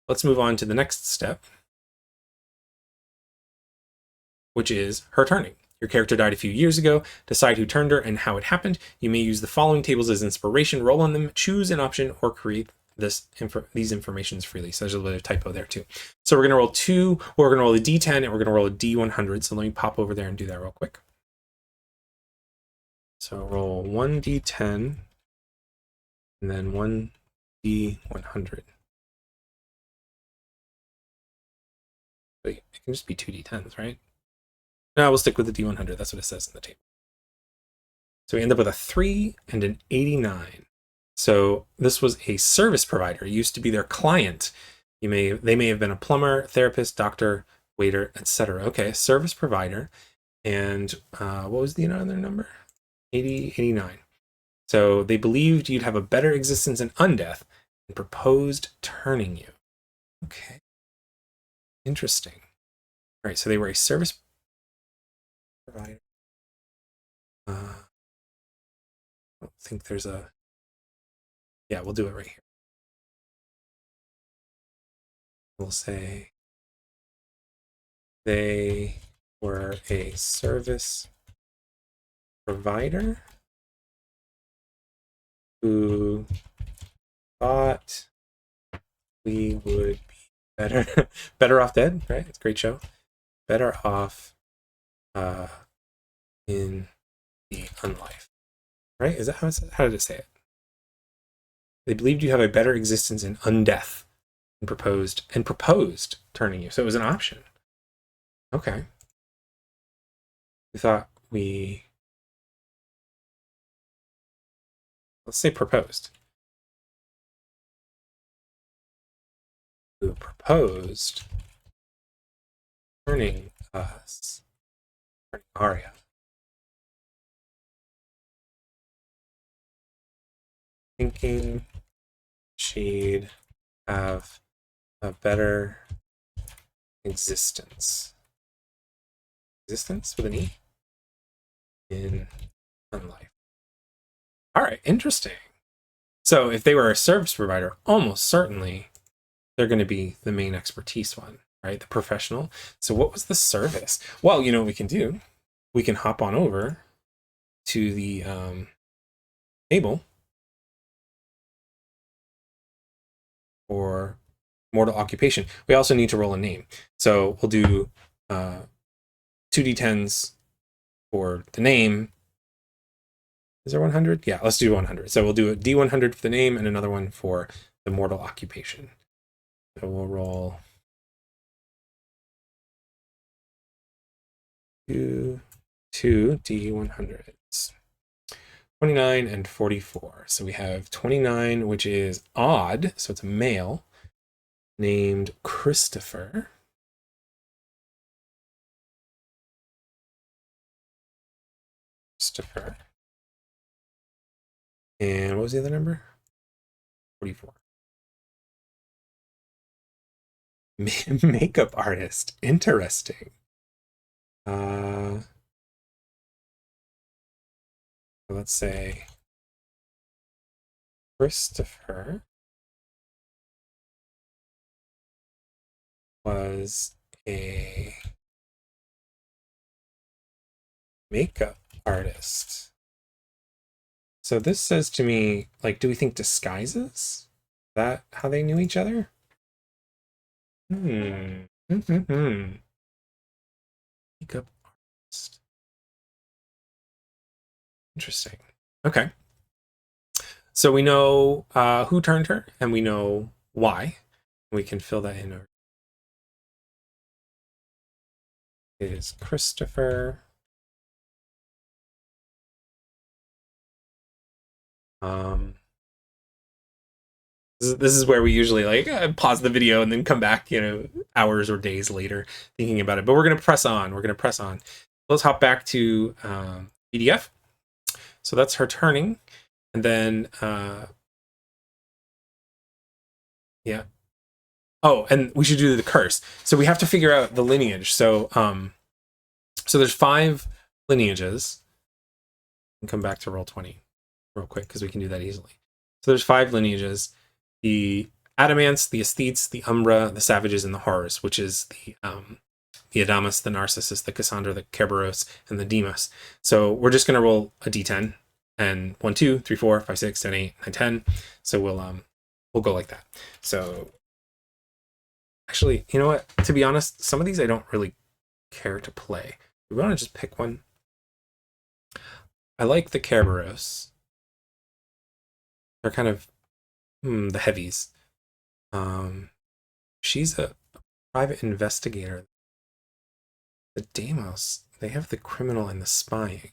let's move on to the next step, which is her turning. Your character died a few years ago. Decide who turned her and how it happened. You may use the following tables as inspiration. Roll on them, choose an option, or create these informations freely. So there's a little bit of typo there too. So we're going to roll two. We're going to roll a d10, and we're going to roll a d100. So let me pop over there and do that real quick. So roll 1d10, and then 1d100. Wait, it can just be 2d10s, right? No, we'll stick with the d100. That's what it says in the table. So we end up with a 3 and an 89. So this was a service provider. It used to be their client. They may have been a plumber, therapist, doctor, waiter, etc. Okay, service provider. And what was the other number? 89. So they believed you'd have a better existence in undeath and proposed turning you. Okay. Interesting. All right, so they were a service provider. I don't think there's a... Yeah, we'll do it right here. We'll say they were a service provider who thought we would be better off dead, right? It's a great show. Better off in the unlife, right? Is that how it says? How did it say it? They believed you have a better existence in undeath and proposed turning you. So it was an option. Okay. We thought let's say proposed. Who proposed turning us, turning Arya. Thinking she'd have a better existence. Existence with an E? In unlife. All right, interesting. So if they were a service provider, almost certainly they're going to be the main expertise one, right? The professional. So what was the service? Well, you know what we can do? We can hop on over to the table for mortal occupation. We also need to roll a name. So we'll do 2d10s for the name. Is there 100? Yeah, let's do 100. So we'll do a d100 for the name and another one for the mortal occupation. So we'll roll 2 d100s. 29 and 44. So we have 29, which is odd, so it's a male. named Christopher. And what was the other number? 44. Makeup artist. Interesting. Let's say Christopher was a makeup artist. So this says to me, like, do we think disguises? Is that how they knew each other? Mm-hmm. Makeup artist. Interesting. Okay. So we know who turned her, and we know why. We can fill that in. It is Christopher. This is where we usually like pause the video and then come back, hours or days later thinking about it. But we're going to press on. We're going to press on. Let's hop back to PDF. So that's her turning. And then, yeah. Oh, and we should do the curse. So we have to figure out the lineage. So, so there's 5 lineages. And come back to Roll20 real quick because we can do that easily. So there's 5 lineages. The Adamants, the Aesthetes, the Umbra, the Savages, and the Horrors, which is the Adamas, the Narcissus, the Cassandra, the Kerberos, and the Deimos. So we're just going to roll a d10, and 1, 2, 3, 4, 5, 6, 7, 8, 9, 10. So we'll go like that. So actually, you know what? To be honest, some of these I don't really care to play. We want to just pick one. I like the Kerberos. They're kind of the heavies. She's a private investigator. The Deimos, they have the criminal and the spying.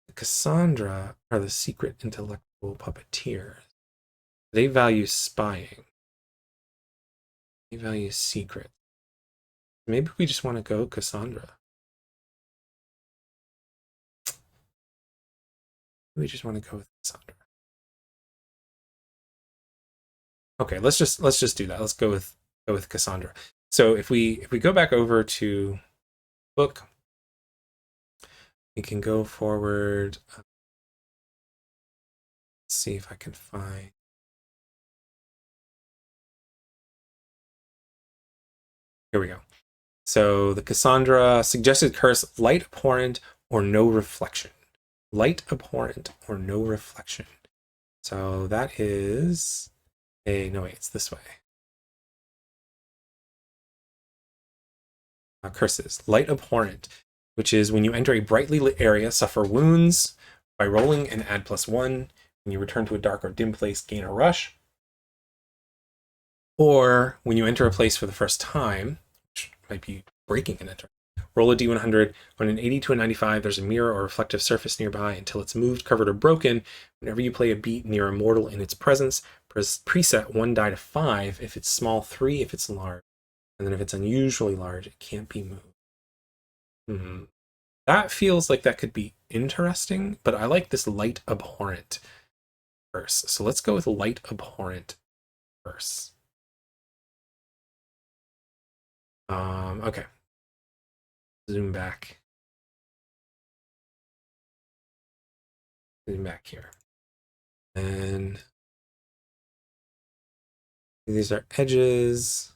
The Cassandra are the secret intellectual puppeteers. They value spying. They value secret. Maybe we just want to go Cassandra. We just want to go with Cassandra. Okay, let's just do that. Let's go with Cassandra. So if we go back over to book, we can go forward. Let's see if I can find. Here we go. So the Cassandra suggested curse: light abhorrent or no reflection. Light abhorrent or no reflection. So that is no wait, it's this way. Curses: light abhorrent, which is when you enter a brightly lit area, suffer wounds by rolling and add +1. When you return to a dark or dim place, gain a rush. Or when you enter a place for the first time, which might be breaking and entering, roll a d100. On an 80 to a 95, there's a mirror or reflective surface nearby until it's moved, covered, or broken. Whenever you play a beat near a mortal in its presence, preset 1 die to 5 if it's small, 3 if it's large. And then if it's unusually large, it can't be moved. That feels like that could be interesting, but I like this light abhorrent curse. So let's go with light abhorrent curse. Okay. Zoom back. Zoom back here. And these are edges.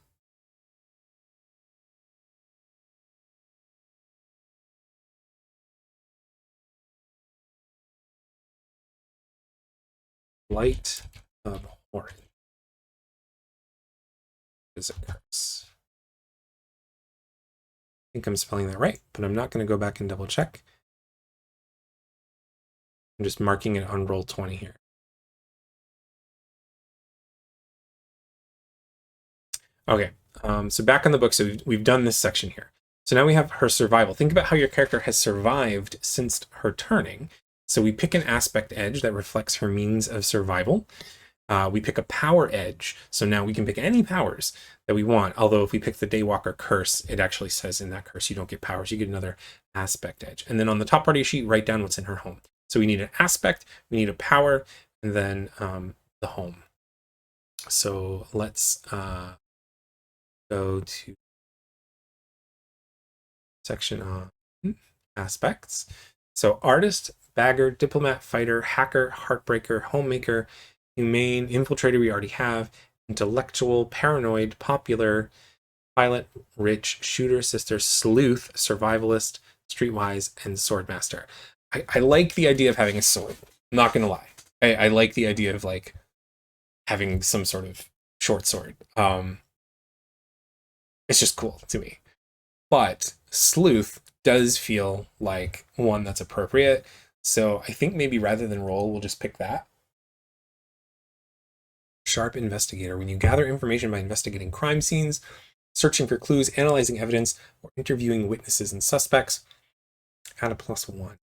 Light abhorrent is a curse. I think I'm spelling that right, but I'm not going to go back and double check. I'm just marking it on Roll20 here. Okay, so back on the book, so we've done this section here. So now we have her survival. Think about how your character has survived since her turning. So we pick an aspect edge that reflects her means of survival. we pick a power edge. So now we can pick any powers that we want. Although if we pick the Daywalker curse, it actually says in that curse you don't get powers, you get another aspect edge. And then on the top part of your sheet, write down what's in her home. So we need an aspect, we need a power, and then the home. So let's go to section on aspects. So artist, bagger, diplomat, fighter, hacker, heartbreaker, homemaker, humane, infiltrator we already have, intellectual, paranoid, popular, pilot, rich, shooter, sister, sleuth, survivalist, streetwise, and swordmaster. I like the idea of having a sword. I'm not gonna lie. I like the idea of like having some sort of short sword. It's just cool to me. But sleuth does feel like one that's appropriate. So I think maybe rather than roll, we'll just pick that. Sharp investigator. When you gather information by investigating crime scenes, searching for clues, analyzing evidence, or interviewing witnesses and suspects, add a +1.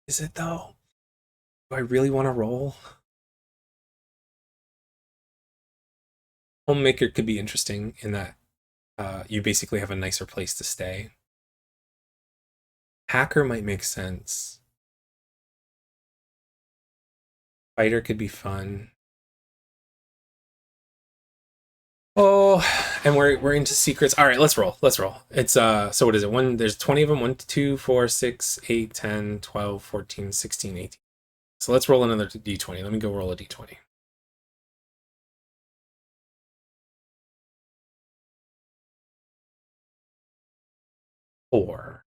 Is it though? Do I really want to roll? Homemaker could be interesting in that you basically have a nicer place to stay. Hacker might make sense. Fighter could be fun. Oh, and we're into secrets. All right, let's roll. Let's roll. It's so what is it? There's 20 of them. 1, 2, 4, 6, 8, 10, 12, 14, 16, 18. So let's roll another d20. Let me go roll a d20. 4.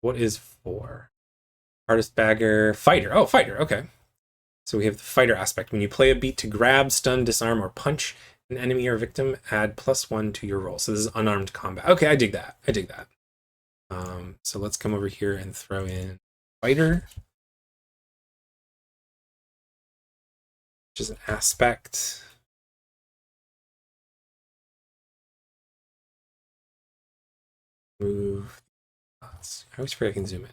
What is 4? Artist, bagger, fighter. Oh, fighter. Okay. So we have the fighter aspect. When you play a beat to grab, stun, disarm, or punch an enemy or victim, add +1 to your roll. So this is unarmed combat. Okay, I dig that. I dig that. So let's come over here and throw in fighter, which is an aspect. Move. I always forget I can zoom in.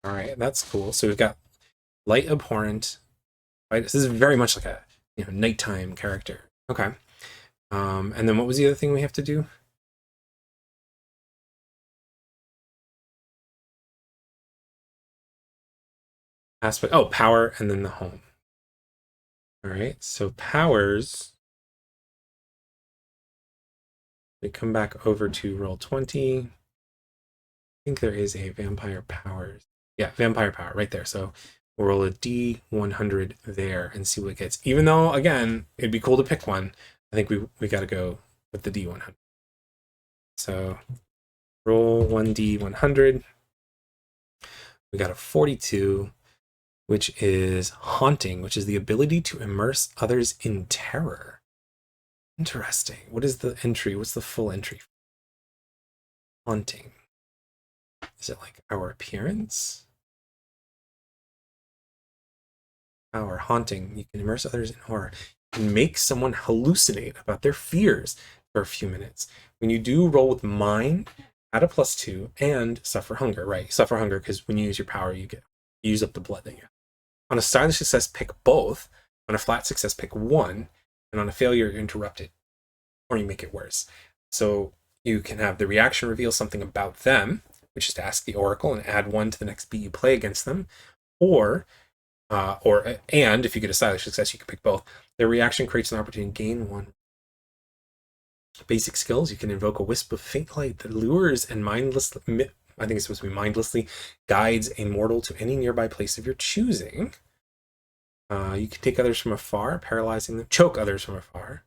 All right, that's cool. So we've got light abhorrent. Right, this is very much like a nighttime character. Okay. And then what was the other thing we have to do? Aspect. Oh, power, and then the home. All right. So powers. We come back over to roll 20. I think there is a vampire powers. Yeah, vampire power right there. So we'll roll a D100 there and see what it gets. Even though, again, it'd be cool to pick one, I think we got to go with the D100. So roll 1D100. We got a 42, which is haunting, which is the ability to immerse others in terror. Interesting. What is the entry? What's the full entry? Haunting. Is it like our appearance? Our haunting. You can immerse others in horror. You can make someone hallucinate about their fears for a few minutes. When you do roll with mind, add a +2 and suffer hunger, right? Suffer hunger because when you use your power, you use up the blood that you have. On a stylish success, pick both. On a flat success, pick one. And on a failure, you're interrupted, or you make it worse. So you can have the reaction reveal something about them, which is to ask the oracle and add 1 to the next beat you play against them, and if you get a stylish success, you can pick both. Their reaction creates an opportunity to gain 1. Basic skills: you can invoke a wisp of faint light that lures and mindlessly, I think it's supposed to be mindlessly, guides a mortal to any nearby place of your choosing. You can take others from afar, paralyzing them. Choke others from afar,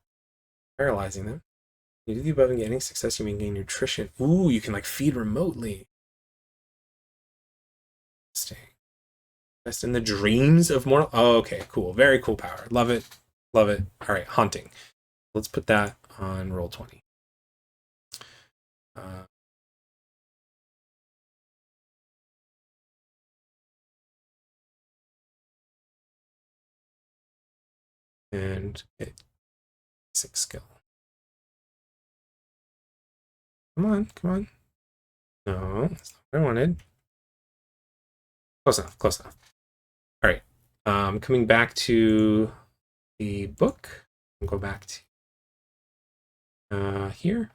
paralyzing them. You do the above and get any success, you may gain nutrition. Ooh, you can like feed remotely. Interesting. Best in the dreams of mortal. Oh, okay, cool. Very cool power. Love it. Love it. All right, haunting. Let's put that on roll 20. And it 6 skill. Come on, come on. No, that's not what I wanted. Close enough, close enough. All right. Coming back to the book, we'll go back to here.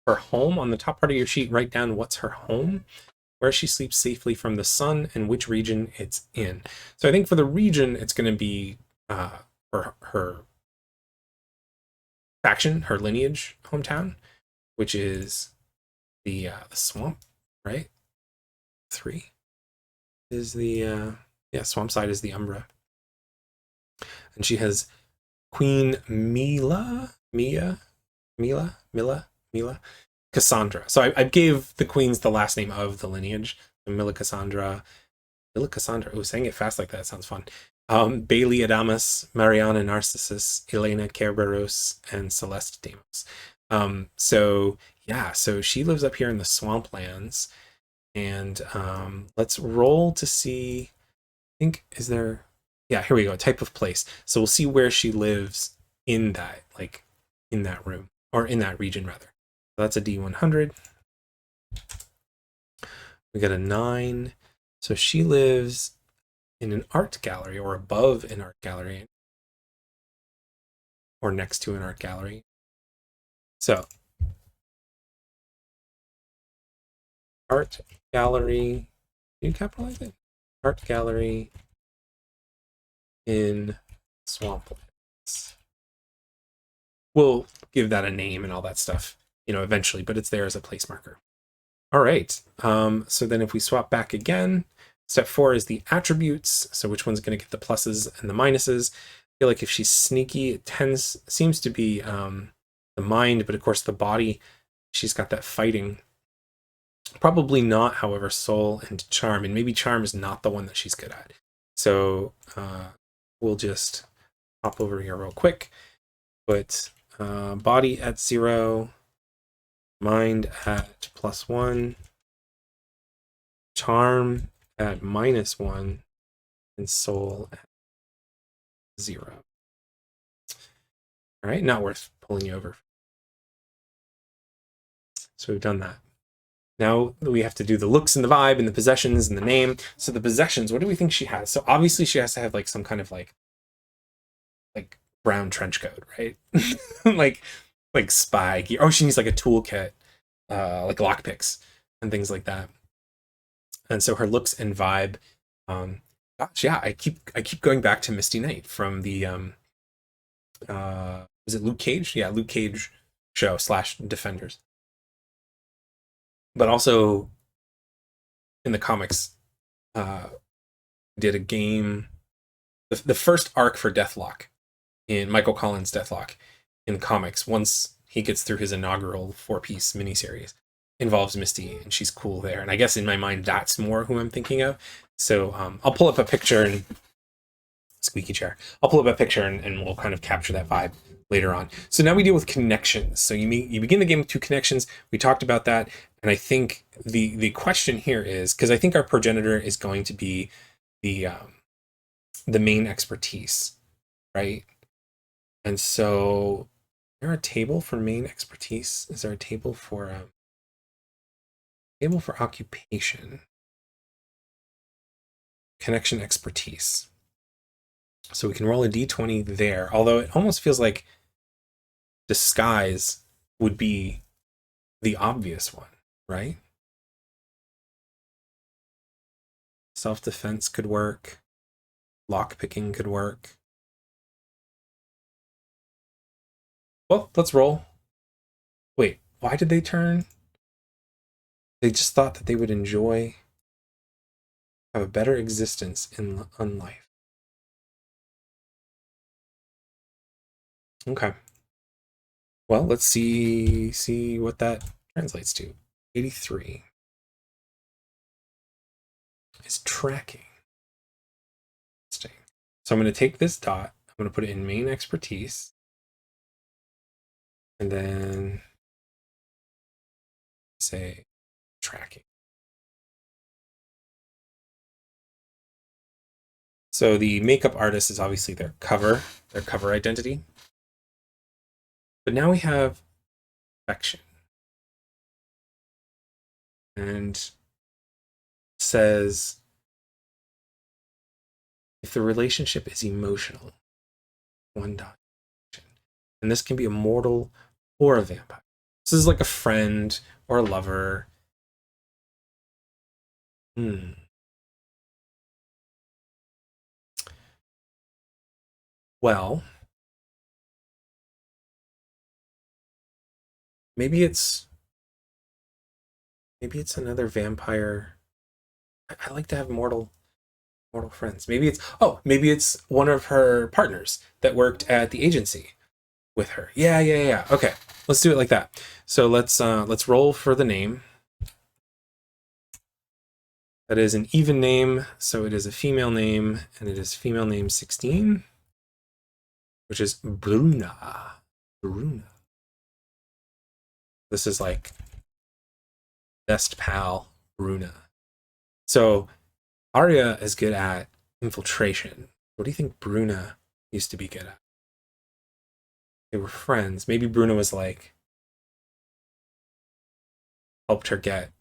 Her home, on the top part of your sheet, write down what's her home, where she sleeps safely from the sun, and which region it's in. So I think for the region, it's going to be her faction, her lineage hometown, which is the swamp, right? 3 is the swamp side is the Umbra, and she has Queen Mila Cassandra. So I gave the queens the last name of the lineage. Mila Cassandra. Oh, saying it fast like that sounds fun. Bailey Adamus, Mariana Narcissus, Elena Kerberos, and Celeste Deimos. So she lives up here in the swamplands, and let's roll to see. I think is there. Yeah, here we go. Type of place. So we'll see where she lives in that, like in that room or in that region rather. So that's a D100. We got a 9. So she lives in an art gallery or above an art gallery or next to an art gallery. So art gallery, do you capitalize it? Art gallery in swamplands. We'll give that a name and all that stuff, eventually, but it's there as a place marker. All right. So then if we swap back again, step 4 is the attributes. So which one's going to get the pluses and the minuses? I feel like if she's sneaky, it seems to be the mind, but of course the body, she's got that fighting. Probably not, however, soul and charm, and maybe charm is not the one that she's good at. So we'll just hop over here real quick. Put body at 0, mind at +1, charm at -1, and soul at 0. All right, not worth pulling you over. So we've done that. Now we have to do the looks and the vibe and the possessions and the name. So the possessions, what do we think she has? So obviously she has to have like some kind of like brown trench coat, right? like spy gear. Oh, she needs like a toolkit, like lockpicks and things like that. And so her looks and vibe, gosh, yeah, I keep going back to Misty Knight from the is it Luke Cage? Yeah, Luke Cage show / Defenders. But also in the comics, did a game, the first arc for Deathlock in Michael Collins' Deathlock in the comics, once he gets through his inaugural 4-piece miniseries, involves Misty, and she's cool there. And I guess in my mind, that's more who I'm thinking of. So I'll pull up a picture and squeaky chair. I'll pull up a picture and we'll kind of capture that vibe later on. So now we deal with connections. So you begin the game with 2 connections. We talked about that. And I think the question here is, because I think our progenitor is going to be the main expertise, right? And so is there a table for main expertise? Is there a table for occupation? Connection expertise. So we can roll a d20 there, although it almost feels like disguise would be the obvious one, right? Self-defense could work. Lockpicking could work. Well, let's roll. Wait, why did they turn? They just thought that they would have a better existence in life. Okay. Well, let's see what that translates to. 83 is tracking. Interesting. So I'm going to take this dot, I'm going to put it in main expertise, and then say tracking. So the makeup artist is obviously their cover identity. But now we have affection and says, if the relationship is emotional, one die. And this can be a mortal or a vampire. This is like a friend or a lover. Well, maybe it's another vampire. I like to have mortal friends. Maybe it's one of her partners that worked at the agency with her. Yeah. Okay, let's do it like that. So let's roll for the name. That is an even name, so it is a female name, and it is female name 16, which is Bruna. This is like best pal Bruna. So Arya is good at infiltration. What do you think Bruna used to be good at? They were friends. Maybe Bruna was like helped her get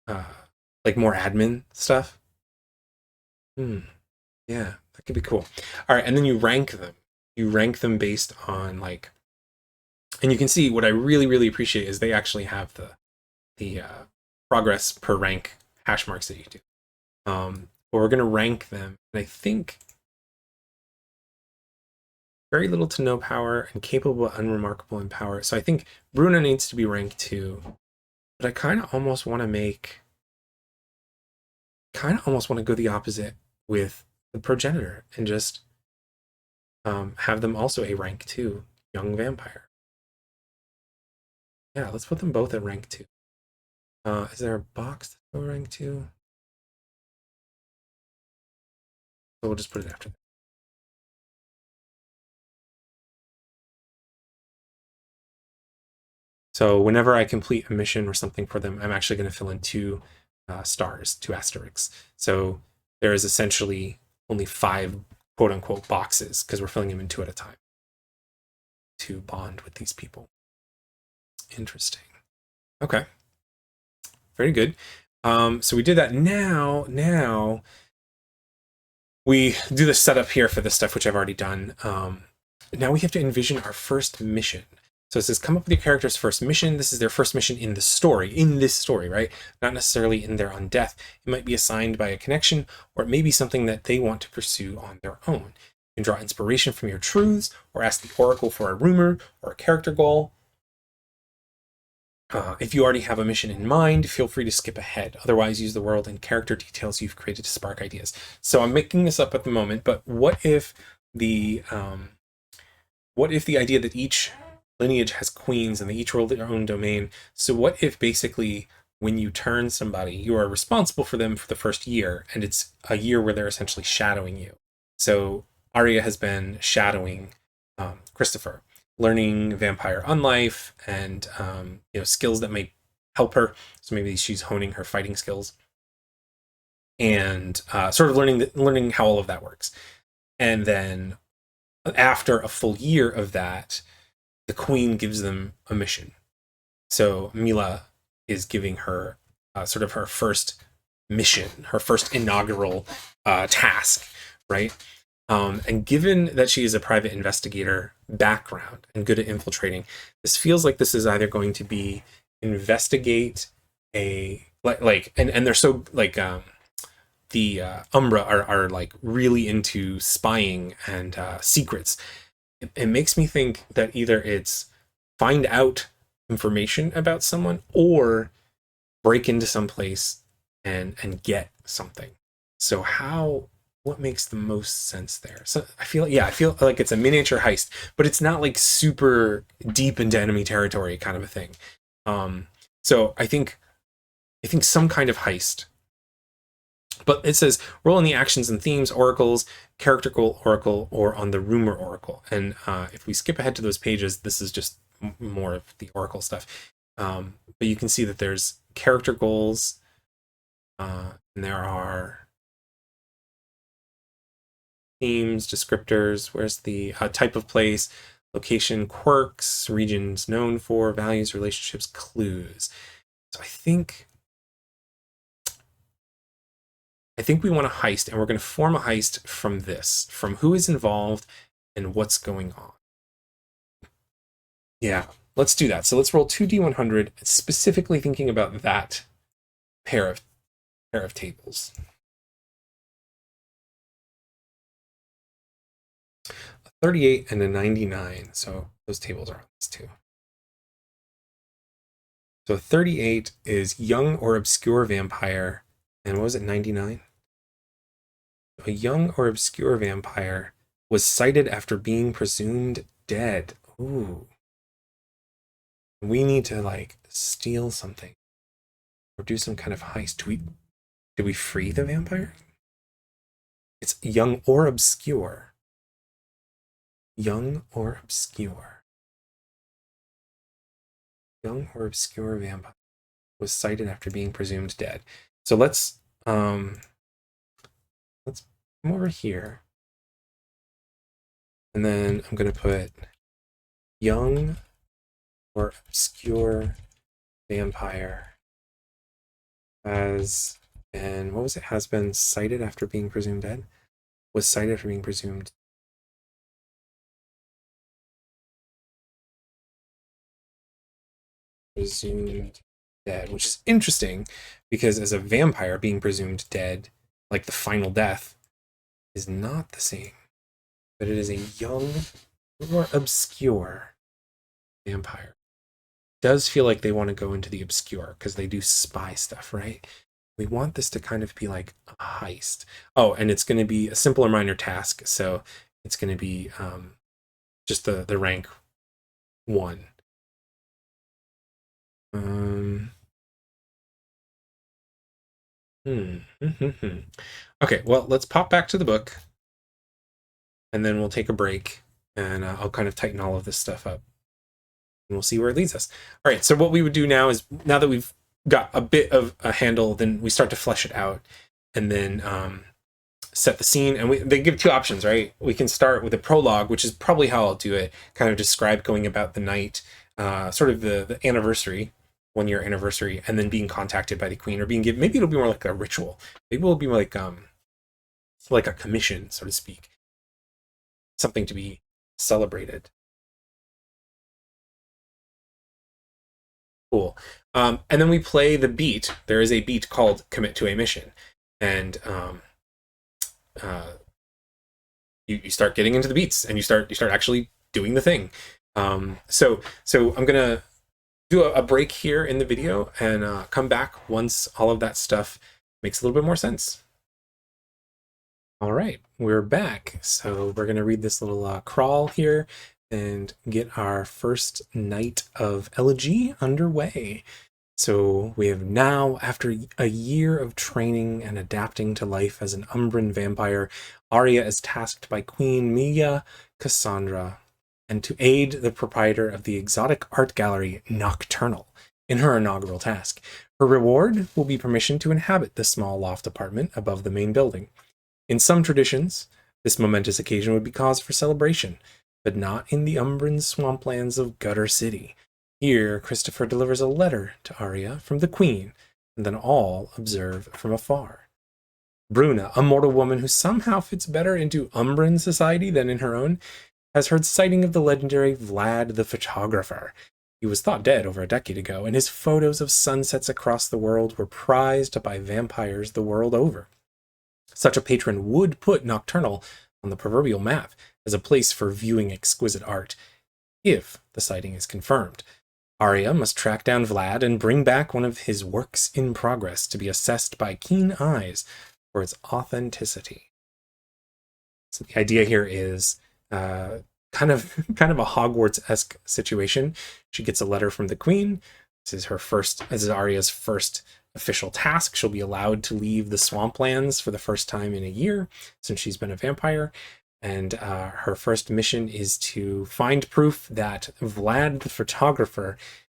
uh like more admin stuff. Yeah, that could be cool. All right, and then you rank them. You rank them based on like, and you can see what I really appreciate is they actually have the progress per rank hash marks that you do. But we're gonna rank them, and I think very little to no power and capable but unremarkable in power. So I think Bruna needs to be ranked 2, but I kind of almost want to go the opposite with the progenitor and just have them also a rank 2 young vampire. Yeah, let's put them both at rank 2. Is there a box to go rank 2? So we'll just put it after that. So whenever I complete a mission or something for them, I'm actually going to fill in 2 stars, 2 asterisks. So there is essentially only 5 quote unquote boxes because we're filling them in 2 at a time to bond with these people. Interesting. Okay. Very good. So we did that. Now we do the setup here for this stuff, which I've already done. Now we have to envision our first mission. So it says, come up with your character's first mission. This is their first mission in this story, right? Not necessarily in their own death. It might be assigned by a connection, or it may be something that they want to pursue on their own. You can draw inspiration from your truths, or ask the Oracle for a rumor or a character goal. If you already have a mission in mind, feel free to skip ahead. Otherwise, use the world and character details you've created to spark ideas. So I'm making this up at the moment, but what if the idea that each lineage has queens and they each rule their own domain? So what if basically when you turn somebody, you are responsible for them for the first year, and it's a year where they're essentially shadowing you. So Arya has been shadowing Christopher, learning vampire unlife and skills that may help her. So maybe she's honing her fighting skills and sort of learning how all of that works. And then after a full year of that, the queen gives them a mission. So Mila is giving her sort of her first mission, her first inaugural task, right? And given that she is a private investigator background and good at infiltrating, this feels like this is either going to be investigate and they're so like the Umbra are like really into spying and secrets. It makes me think that either it's find out information about someone or break into some place and get something. So what makes the most sense there? So I feel like it's a miniature heist, but it's not like super deep into enemy territory kind of a thing. So I think some kind of heist. But it says roll on the actions and themes, oracles, character goal oracle, or on the rumor oracle. And if we skip ahead to those pages, this is just more of the oracle stuff. But you can see that there's character goals, and there are themes, descriptors. Where's the type of place, location, quirks, regions known for, values, relationships, clues. So I think I think we want a heist, and we're going to form a heist from this, from who is involved and what's going on. Yeah, let's do that. So let's roll 2d100, specifically thinking about that pair of tables. A 38 and a 99. So those tables are on this too. So 38 is young or obscure vampire. And what was it, 99? A young or obscure vampire was sighted after being presumed dead. Ooh. We need to like steal something or do some kind of heist. Do we free the vampire? It's young or obscure. Young or obscure. Young or obscure vampire was sighted after being presumed dead. So let's come over here. And then I'm going to put young or obscure vampire has been, what was it? Has been sighted after being presumed dead? Was sighted after being presumed dead, which is interesting because as a vampire, being presumed dead, like the final death, is not the same. But it is a young or obscure vampire. Does feel like they want to go into the obscure because they do spy stuff, right? We want this to kind of be like a heist. Oh, and it's going to be a simple or minor task, so it's going to be just the rank 1. Okay, well, let's pop back to the book, and then we'll take a break, and I'll kind of tighten all of this stuff up. And we'll see where it leads us. All right, so what we would do now is, now that we've got a bit of a handle, then we start to flesh it out, and then set the scene. And they give 2 options, right? We can start with a prologue, which is probably how I'll do it, kind of describe going about the night, sort of the anniversary, 1-year anniversary, and then being contacted by the queen, or being given, maybe it'll be more like a ritual. Maybe it'll be like a commission, so to speak. Something to be celebrated. Cool. And then we play the beat. There is a beat called Commit to a Mission. And you start getting into the beats, and you start actually doing the thing. So I'm gonna do a break here in the video and come back once all of that stuff makes a little bit more sense. All right, we're back. So we're gonna read this little crawl here and get our first night of Elegy underway. So we have now, after a year of training and adapting to life as an Umbran vampire, Arya is tasked by Queen Mia Cassandra and to aid the proprietor of the exotic art gallery Nocturnal in her inaugural task. Her reward will be permission to inhabit the small loft apartment above the main building. In some traditions, this momentous occasion would be cause for celebration, but not in the Umbran swamplands of Gutter City. Here, Christopher delivers a letter to Arya from the Queen, and then all observe from afar. Bruna, a mortal woman who somehow fits better into Umbran society than in her own, has heard sighting of the legendary Vlad the photographer. He was thought dead over a decade ago, and his photos of sunsets across the world were prized by vampires the world over. Such a patron would put Nocturnal on the proverbial map as a place for viewing exquisite art, if the sighting is confirmed. Arya must track down Vlad and bring back one of his works in progress to be assessed by keen eyes for its authenticity. So the idea here is kind of a Hogwarts-esque situation. She gets a letter from the Queen. This is Arya's first official task. She'll be allowed to leave the swamplands for the first time in a year since she's been a vampire. And her first mission is to find proof that Vlad the photographer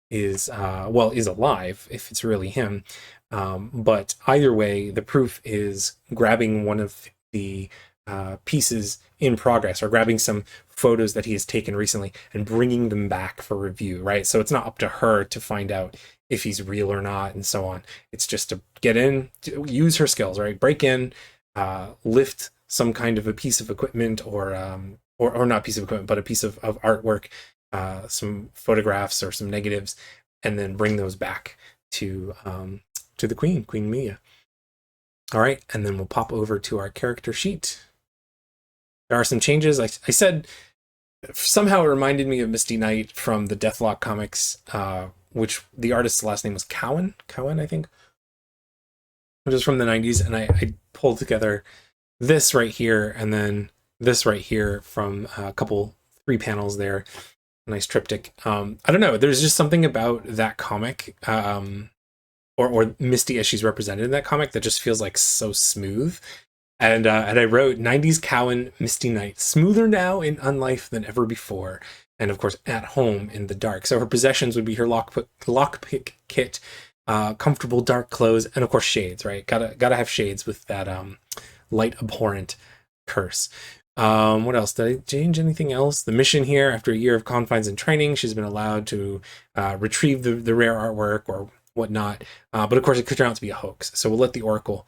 is alive, if it's really him. But either way, the proof is grabbing one of the pieces in progress, or grabbing some photos that he has taken recently and bringing them back for review, right? So it's not up to her to find out if he's real or not and so on. It's just to get in, to use her skills, right? Break in, lift some kind of a piece of equipment or not piece of equipment, but a piece of artwork, some photographs or some negatives, and then bring those back to the Queen Mia. All right, and then we'll pop over to our character sheet. There are some changes. I said somehow it reminded me of Misty Knight from the Deathlock comics, which the artist's last name was Cowan, I think, which is from the 90s. And I pulled together this right here and then this right here from a couple 3 panels there. Nice triptych. I don't know. There's just something about that comic, or Misty as she's represented in that comic, that just feels like so smooth. And I wrote 90s Cowan, Misty Knight, smoother now in unlife than ever before. And of course, at home in the dark. So her possessions would be her lockpick kit, comfortable dark clothes, and of course shades, right? Gotta have shades with that light abhorrent curse. What else? Did I change anything else? The mission here, after a year of confines and training, she's been allowed to retrieve the rare artwork or whatnot. But of course, it could turn out to be a hoax. So we'll let the Oracle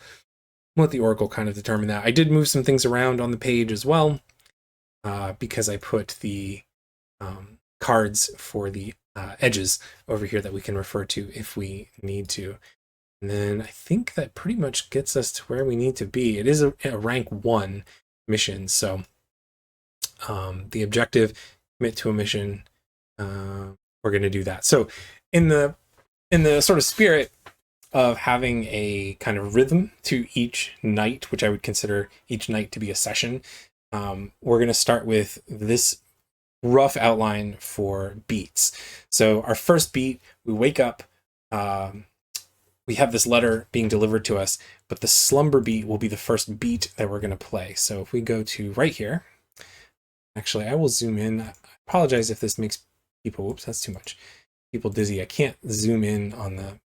kind of determine that. I did move some things around on the page as well, because I put the cards for the edges over here that we can refer to if we need to. And then I think that pretty much gets us to where we need to be. It is a rank 1 mission, so the objective, commit to a mission, we're going to do that. So in the sort of spirit of having a kind of rhythm to each night, which I would consider each night to be a session, we're going to start with this rough outline for beats. So our first beat, we wake up, we have this letter being delivered to us, but the slumber beat will be the first beat that we're going to play. So if we go to right here, actually, I will zoom in. I apologize if this makes people, whoops, that's too much, people dizzy. I can't zoom in on the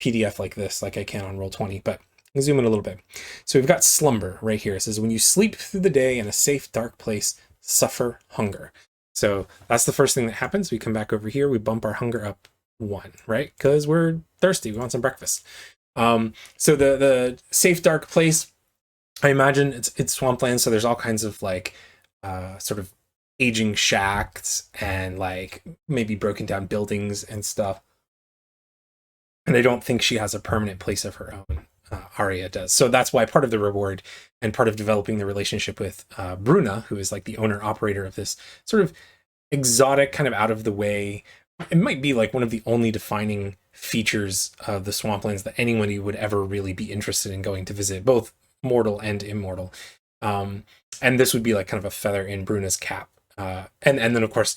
PDF like this, like I can on Roll20, but I'll zoom in a little bit. So we've got slumber right here. It says, when you sleep through the day in a safe, dark place, suffer hunger. So that's the first thing that happens. We come back over here, we bump our hunger up 1, right? Because we're thirsty, we want some breakfast. So the safe, dark place, I imagine it's swampland, so there's all kinds of like sort of aging shacks and like maybe broken down buildings and stuff. And I don't think she has a permanent place of her own. Arya does. So that's why part of the reward and part of developing the relationship with Bruna, who is like the owner operator of this sort of exotic, kind of out of the way. It might be like one of the only defining features of the swamplands that anybody would ever really be interested in going to visit, both mortal and immortal. And this would be like kind of a feather in Bruna's cap. And then of course,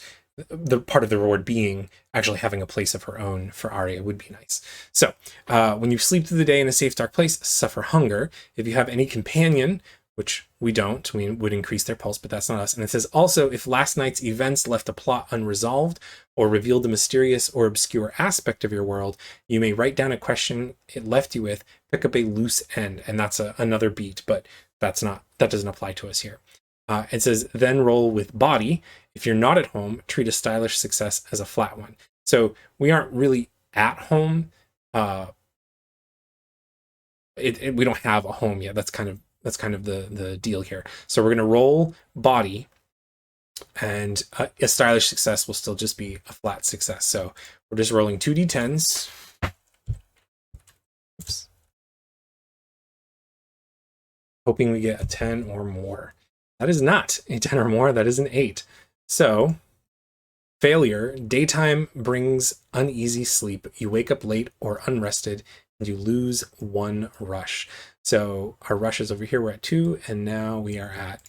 the part of the reward being actually having a place of her own for Arya would be nice. So when you sleep through the day in a safe, dark place, suffer hunger. If you have any companion, which we don't, we would increase their pulse, but that's not us. And it says also, if last night's events left a plot unresolved or revealed a mysterious or obscure aspect of your world, you may write down a question it left you with, pick up a loose end. And that's another beat, but that doesn't apply to us here. It says, then roll with body. If you're not at home, treat a stylish success as a flat one. So we aren't really at home. We don't have a home yet. That's kind of the deal here. So we're going to roll body, and a stylish success will still just be a flat success. So we're just rolling 2d10s. Oops. Hoping we get a 10 or more. That is not a 10 or more. That is an 8. So failure, daytime brings uneasy sleep. You wake up late or unrested, and you lose 1 rush. So our rush is over here. We're at 2, and now we are at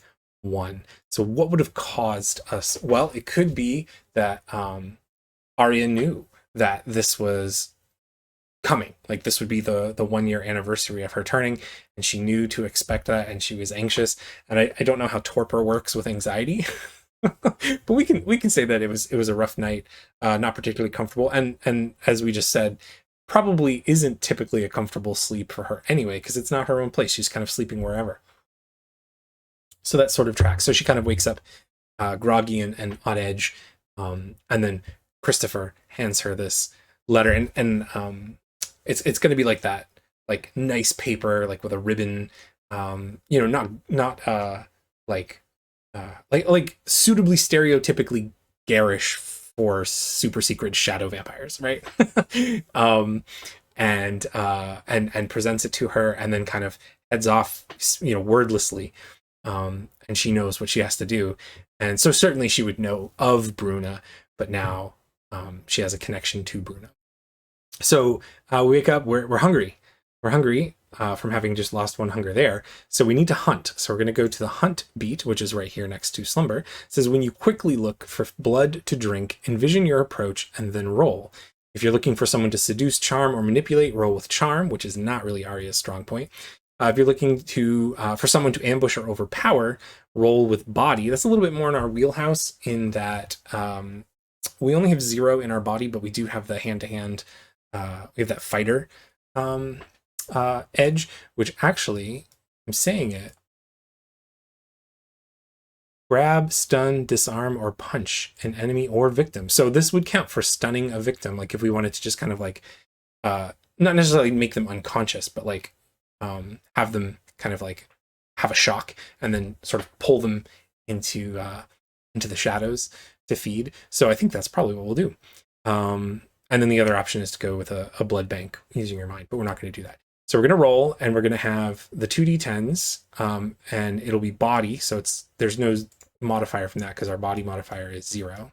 1. So what would have caused us? Well, it could be that Arya knew that this was coming. Like this would be the 1-year anniversary of her turning, and she knew to expect that, and she was anxious. And I don't know how torpor works with anxiety. But we can say that it was a rough night, not particularly comfortable, and as we just said, probably isn't typically a comfortable sleep for her anyway, because it's not her own place. She's kind of sleeping wherever. So that sort of tracks. So she kind of wakes up groggy and on edge. And then Christopher hands her this letter, and it's going to be like that, like nice paper, like with a ribbon, not like suitably stereotypically garish for super secret shadow vampires, right? um, and presents it to her, and then kind of heads off, wordlessly. And she knows what she has to do, and so certainly she would know of Bruna, but now she has a connection to Bruna. So we wake up, we're hungry. We're hungry from having just lost one hunger there. So we need to hunt. So we're going to go to the hunt beat, which is right here next to slumber. It says, when you quickly look for blood to drink, envision your approach and then roll. If you're looking for someone to seduce, charm, or manipulate, roll with charm, which is not really Arya's strong point. If you're looking for someone to ambush or overpower, roll with body. That's a little bit more in our wheelhouse, in that we only have 0 in our body, but we do have the hand-to-hand. We have that fighter edge, which actually, I'm saying it, grab, stun, disarm, or punch an enemy or victim. So this would count for stunning a victim. Like if we wanted to just kind of like, not necessarily make them unconscious, but like have them kind of like have a shock and then sort of pull them into the shadows to feed. So I think that's probably what we'll do. And then the other option is to go with a blood bank using your mind, but we're not going to do that. So we're going to roll, and we're going to have the 2d10s, and it'll be body. So there's no modifier from that because our body modifier is 0.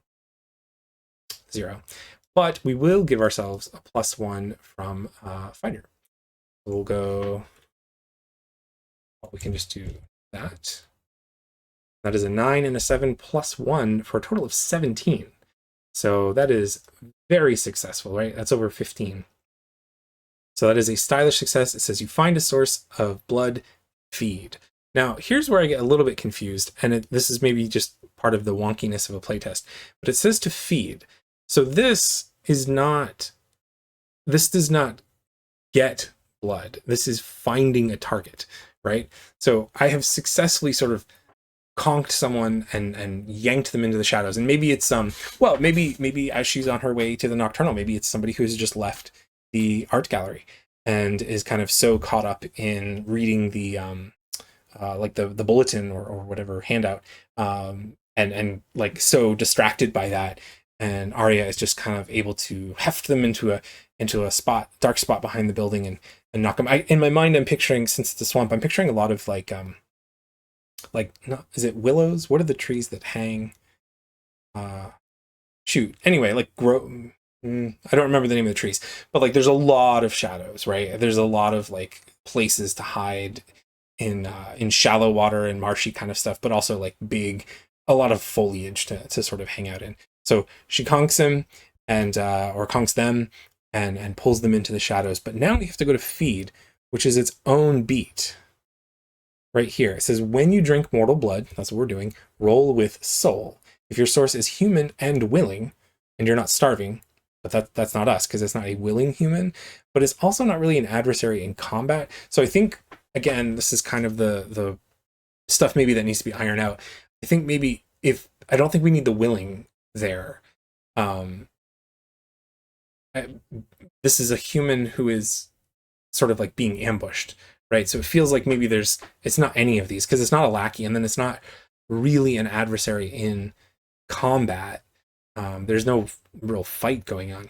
But we will give ourselves a +1 from fighter. We'll go, we can just do that. That is a 9 and a 7 +1 for a total of 17. So that is very successful, right? That's over 15. So that is a stylish success. It says you find a source of blood, feed. Now, here's where I get a little bit confused, and this is maybe just part of the wonkiness of a playtest, but it says to feed. So this does not get blood. This is finding a target, right? So I have successfully sort of conked someone and yanked them into the shadows. And maybe it's maybe as she's on her way to the Nocturnal, maybe it's somebody who's just left the art gallery and is kind of so caught up in reading the like the bulletin or whatever handout, and like so distracted by that, and Arya is just kind of able to heft them into a dark spot behind the building and knock them. In my mind, I'm picturing, since it's a swamp, I'm picturing a lot of is it willows? What are the trees that hang? Anyway, like I don't remember the name of the trees, but like there's a lot of shadows, right? There's a lot of like places to hide in shallow water and marshy kind of stuff, but also like a lot of foliage to sort of hang out in. So she conks him or conks them and pulls them into the shadows. But now we have to go to feed, which is its own beat. Right here, it says, when you drink mortal blood, that's what we're doing, roll with soul. If your source is human and willing, and you're not starving, but that's not us, because it's not a willing human, but it's also not really an adversary in combat. So I think, again, this is kind of the stuff maybe that needs to be ironed out. I think maybe I don't think we need the willing there. This is a human who is sort of like being ambushed, right? So it feels like maybe it's not any of these, because it's not a lackey, and then it's not really an adversary in combat. There's no real fight going on,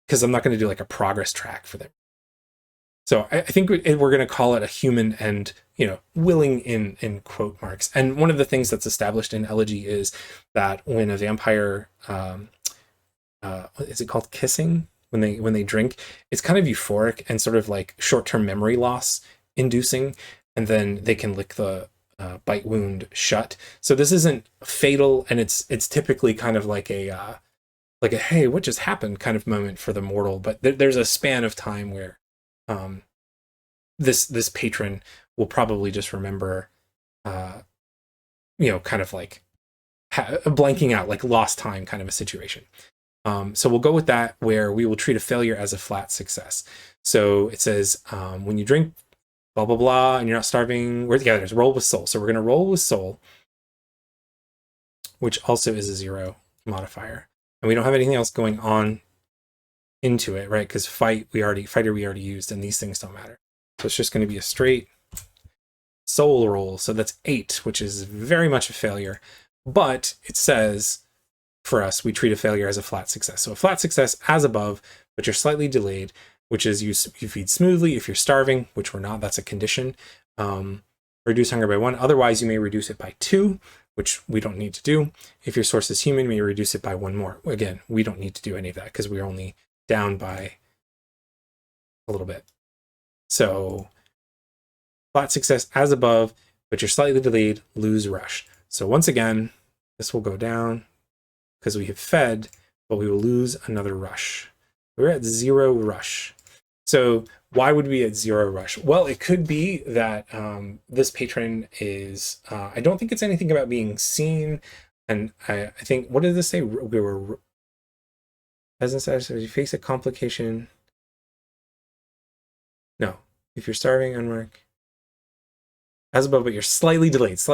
because I'm not going to do like a progress track for them. So I think we're going to call it a human and, willing in quote marks. And one of the things that's established in Elegy is that when a vampire, is it called kissing? When they drink, it's kind of euphoric and sort of like short-term memory loss inducing, and then they can lick the bite wound shut. So this isn't fatal, and it's typically kind of like a hey, what just happened kind of moment for the mortal. But there's a span of time where this patron will probably just remember, kind of like blanking out, like lost time kind of a situation. So we'll go with that, where we will treat a failure as a flat success. So it says, when you drink blah, blah, blah, and you're not starving, we're together, roll with soul. So we're going to roll with soul. which also is a 0 modifier. And we don't have anything else going on into it, right? Because fighter we already used, and these things don't matter. So it's just going to be a straight soul roll. So that's 8, which is very much a failure. But it says, for us, we treat a failure as a flat success. So a flat success as above, but you're slightly delayed, which is you feed smoothly. If you're starving, which we're not, that's a condition. Reduce hunger by 1. Otherwise, you may reduce it by 2, which we don't need to do. If your source is human, you may reduce it by 1 more. Again, we don't need to do any of that because we're only down by a little bit. So flat success as above, but you're slightly delayed, lose rush. So once again, this will go down because we have fed, but we will lose another rush. We're at 0 rush. So why would we be at 0 rush? Well, it could be that this patron is, I don't think it's anything about being seen. And I think, what did this say? We were, as you face a complication. No, if you're starving, unmarked. As above, but you're slightly delayed. So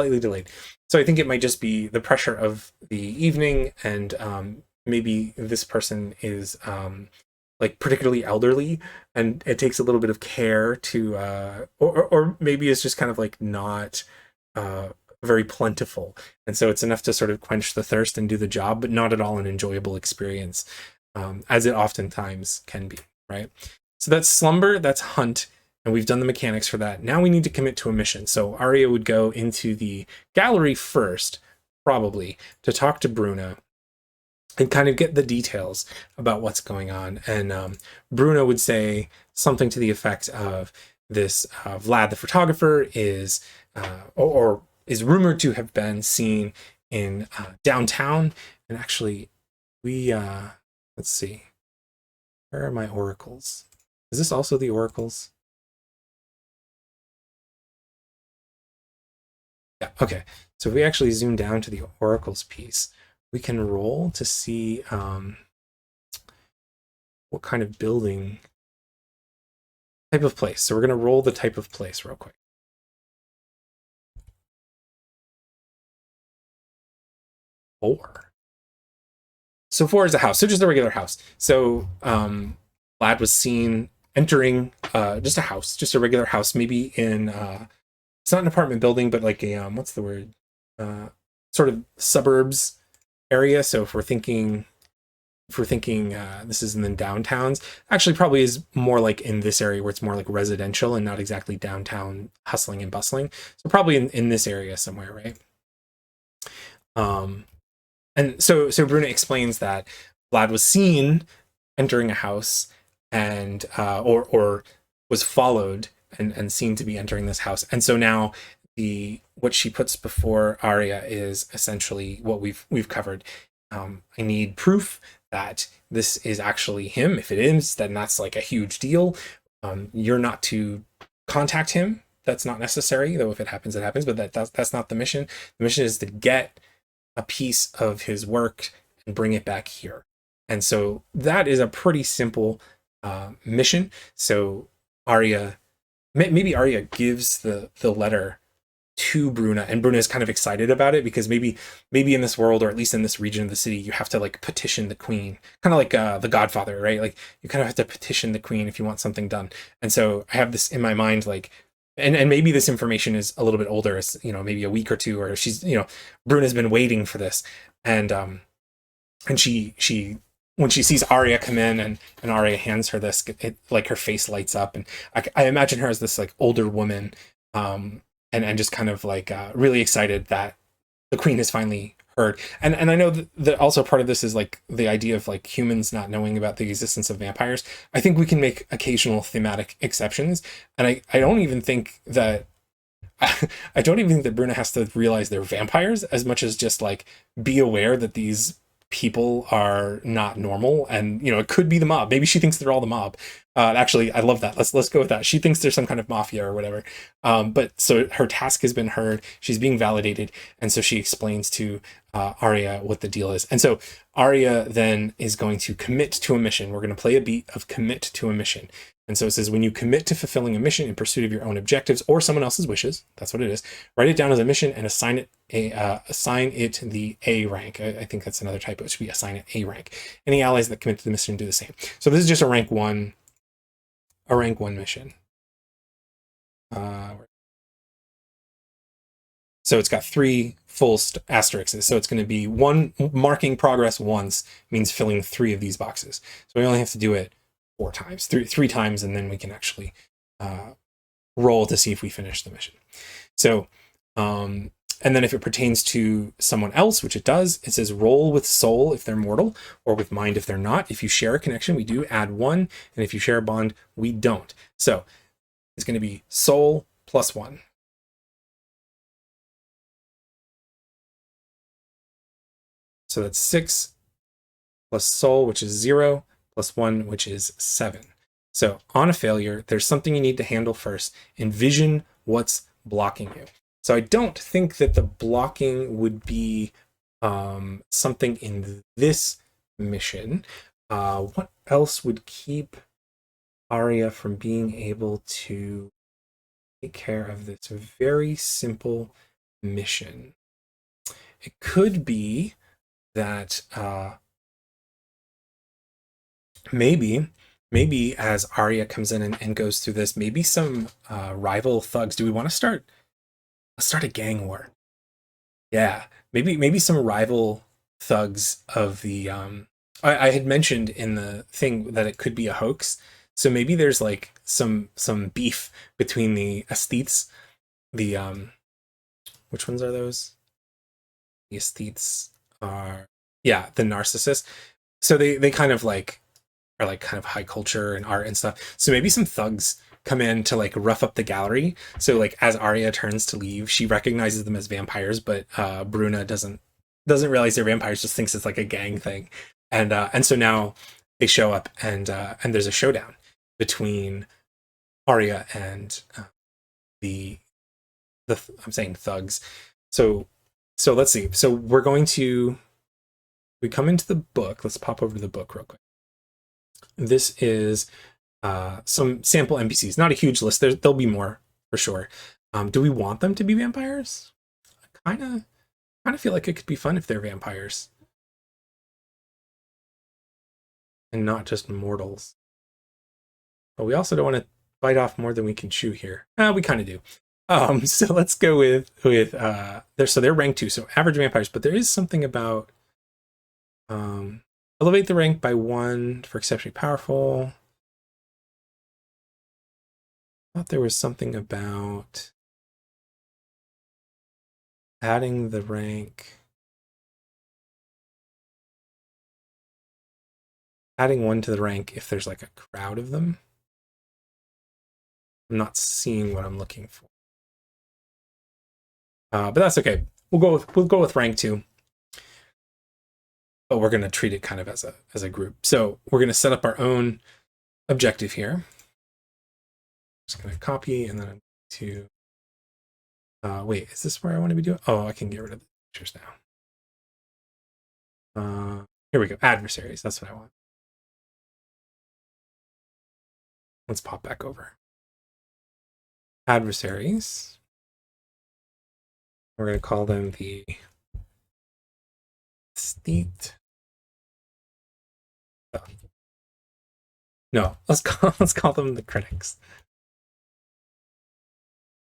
I think it might just be the pressure of the evening, and maybe this person is like particularly elderly, and it takes a little bit of care to, or maybe it's just kind of like not very plentiful, and so it's enough to sort of quench the thirst and do the job, but not at all an enjoyable experience, as it oftentimes can be, right? So that's slumber, that's hunt. And we've done the mechanics for that. Now we need to commit to a mission. So Arya would go into the gallery first, probably, to talk to Bruna and kind of get the details about what's going on. And Bruna would say something to the effect of this Vlad the photographer is, or is rumored to have been seen in downtown. And actually, we, let's see, where are my oracles? Is this also the oracles? Yeah, okay. So if we actually zoom down to the oracles piece, we can roll to see what kind of building, type of place. So we're going to roll the type of place real quick. 4. So 4 is a house. So just a regular house. So Vlad was seen entering just a house, just a regular house, maybe in it's not an apartment building, but like a what's the word? Sort of suburbs area. So if we're thinking this is in the downtowns, actually probably is more like in this area where it's more like residential and not exactly downtown hustling and bustling. So probably in this area somewhere, right? And so Bruna explains that Vlad was seen entering a house and or was followed and seen to be entering this house. And so now what she puts before Arya is essentially what we've covered. I need proof that this is actually him. If it is, then that's like a huge deal. You're not to contact him. That's not necessary, though if it happens, it happens, but that's not the mission. The mission is to get a piece of his work and bring it back here. And so that is a pretty simple mission. So maybe Arya gives the letter to Bruna, and Bruna is kind of excited about it because maybe in this world, or at least in this region of the city, you have to like petition the queen, kind of like The Godfather, right? Like you kind of have to petition the queen if you want something done. And so I have this in my mind, like, and maybe this information is a little bit older, it's, maybe a week or two, or she's, Bruna's been waiting for this, and she when she sees Arya come in and Arya hands her this, like her face lights up, and I imagine her as this like older woman, and just kind of like really excited that the queen has finally heard. And I know that also part of this is like the idea of like humans not knowing about the existence of vampires. I think we can make occasional thematic exceptions, and I don't even think that I don't even think that Bruna has to realize they're vampires as much as just like be aware that these people are not normal, and it could be the mob. Maybe she thinks they're all the mob, Actually, I love that. Let's go with that. She thinks there's some kind of mafia or whatever. But so her task has been heard. She's being validated, and so she explains to Arya what the deal is. And so Arya then is going to commit to a mission. We're going to play a beat of commit to a mission. And so it says, when you commit to fulfilling a mission in pursuit of your own objectives or someone else's wishes, that's what it is. Write it down as a mission and assign it the A rank. I think that's another typo. It should be assign it A rank. Any allies that commit to the mission do the same. So this is just a rank one mission. So it's got 3 full asterisks. So it's going to be one marking progress once means filling 3 of these boxes. So we only have to do it 4 times, three times, and then we can actually roll to see if we finish the mission. So, and then if it pertains to someone else, which it does, it says roll with soul if they're mortal, or with mind if they're not. If you share a connection, we do add 1, and if you share a bond, we don't. So it's going to be soul plus 1. So that's 6 plus soul, which is 0, plus 1, which is 7. So on a failure, there's something you need to handle first. Envision what's blocking you. So I don't think that the blocking would be something in this mission. What else would keep Arya from being able to take care of this very simple mission? It could be that maybe as Arya comes in and goes through this, maybe some rival thugs. Do we want to start a gang war? Yeah, maybe some rival thugs of the I had mentioned in the thing that it could be a hoax. So maybe there's like some beef between the aesthetes, the which ones are those? The aesthetes are, yeah, the narcissists. So they kind of like are like kind of high culture and art and stuff. So maybe some thugs come in to like rough up the gallery. So like as Arya turns to leave, she recognizes them as vampires, but Bruna doesn't realize they're vampires, just thinks it's like a gang thing. And so now they show up and there's a showdown between Arya and the I'm saying thugs. So let's see. So we come into the book. Let's pop over to the book real quick. This is some sample NPCs. Not a huge list. There'll be more for sure. Do we want them to be vampires? I kind of feel like it could be fun if they're vampires and not just mortals. But we also don't want to bite off more than we can chew here. We kind of do. So let's go with they're rank 2, so average vampires. But there is something about elevate the rank by 1 for exceptionally powerful. I thought there was something about adding the rank, adding 1 to the rank if there's like a crowd of them. I'm not seeing what I'm looking for. But that's okay. We'll go with rank 2. But we're going to treat it kind of as a group. So we're going to set up our own objective here. Just going to copy and then I'm to wait, is this where I want to be doing? Oh, I can get rid of the pictures now. Here we go. Adversaries. That's what I want. Let's pop back over. Adversaries. We're going to call them the Steet. Oh. No, let's call them the critics.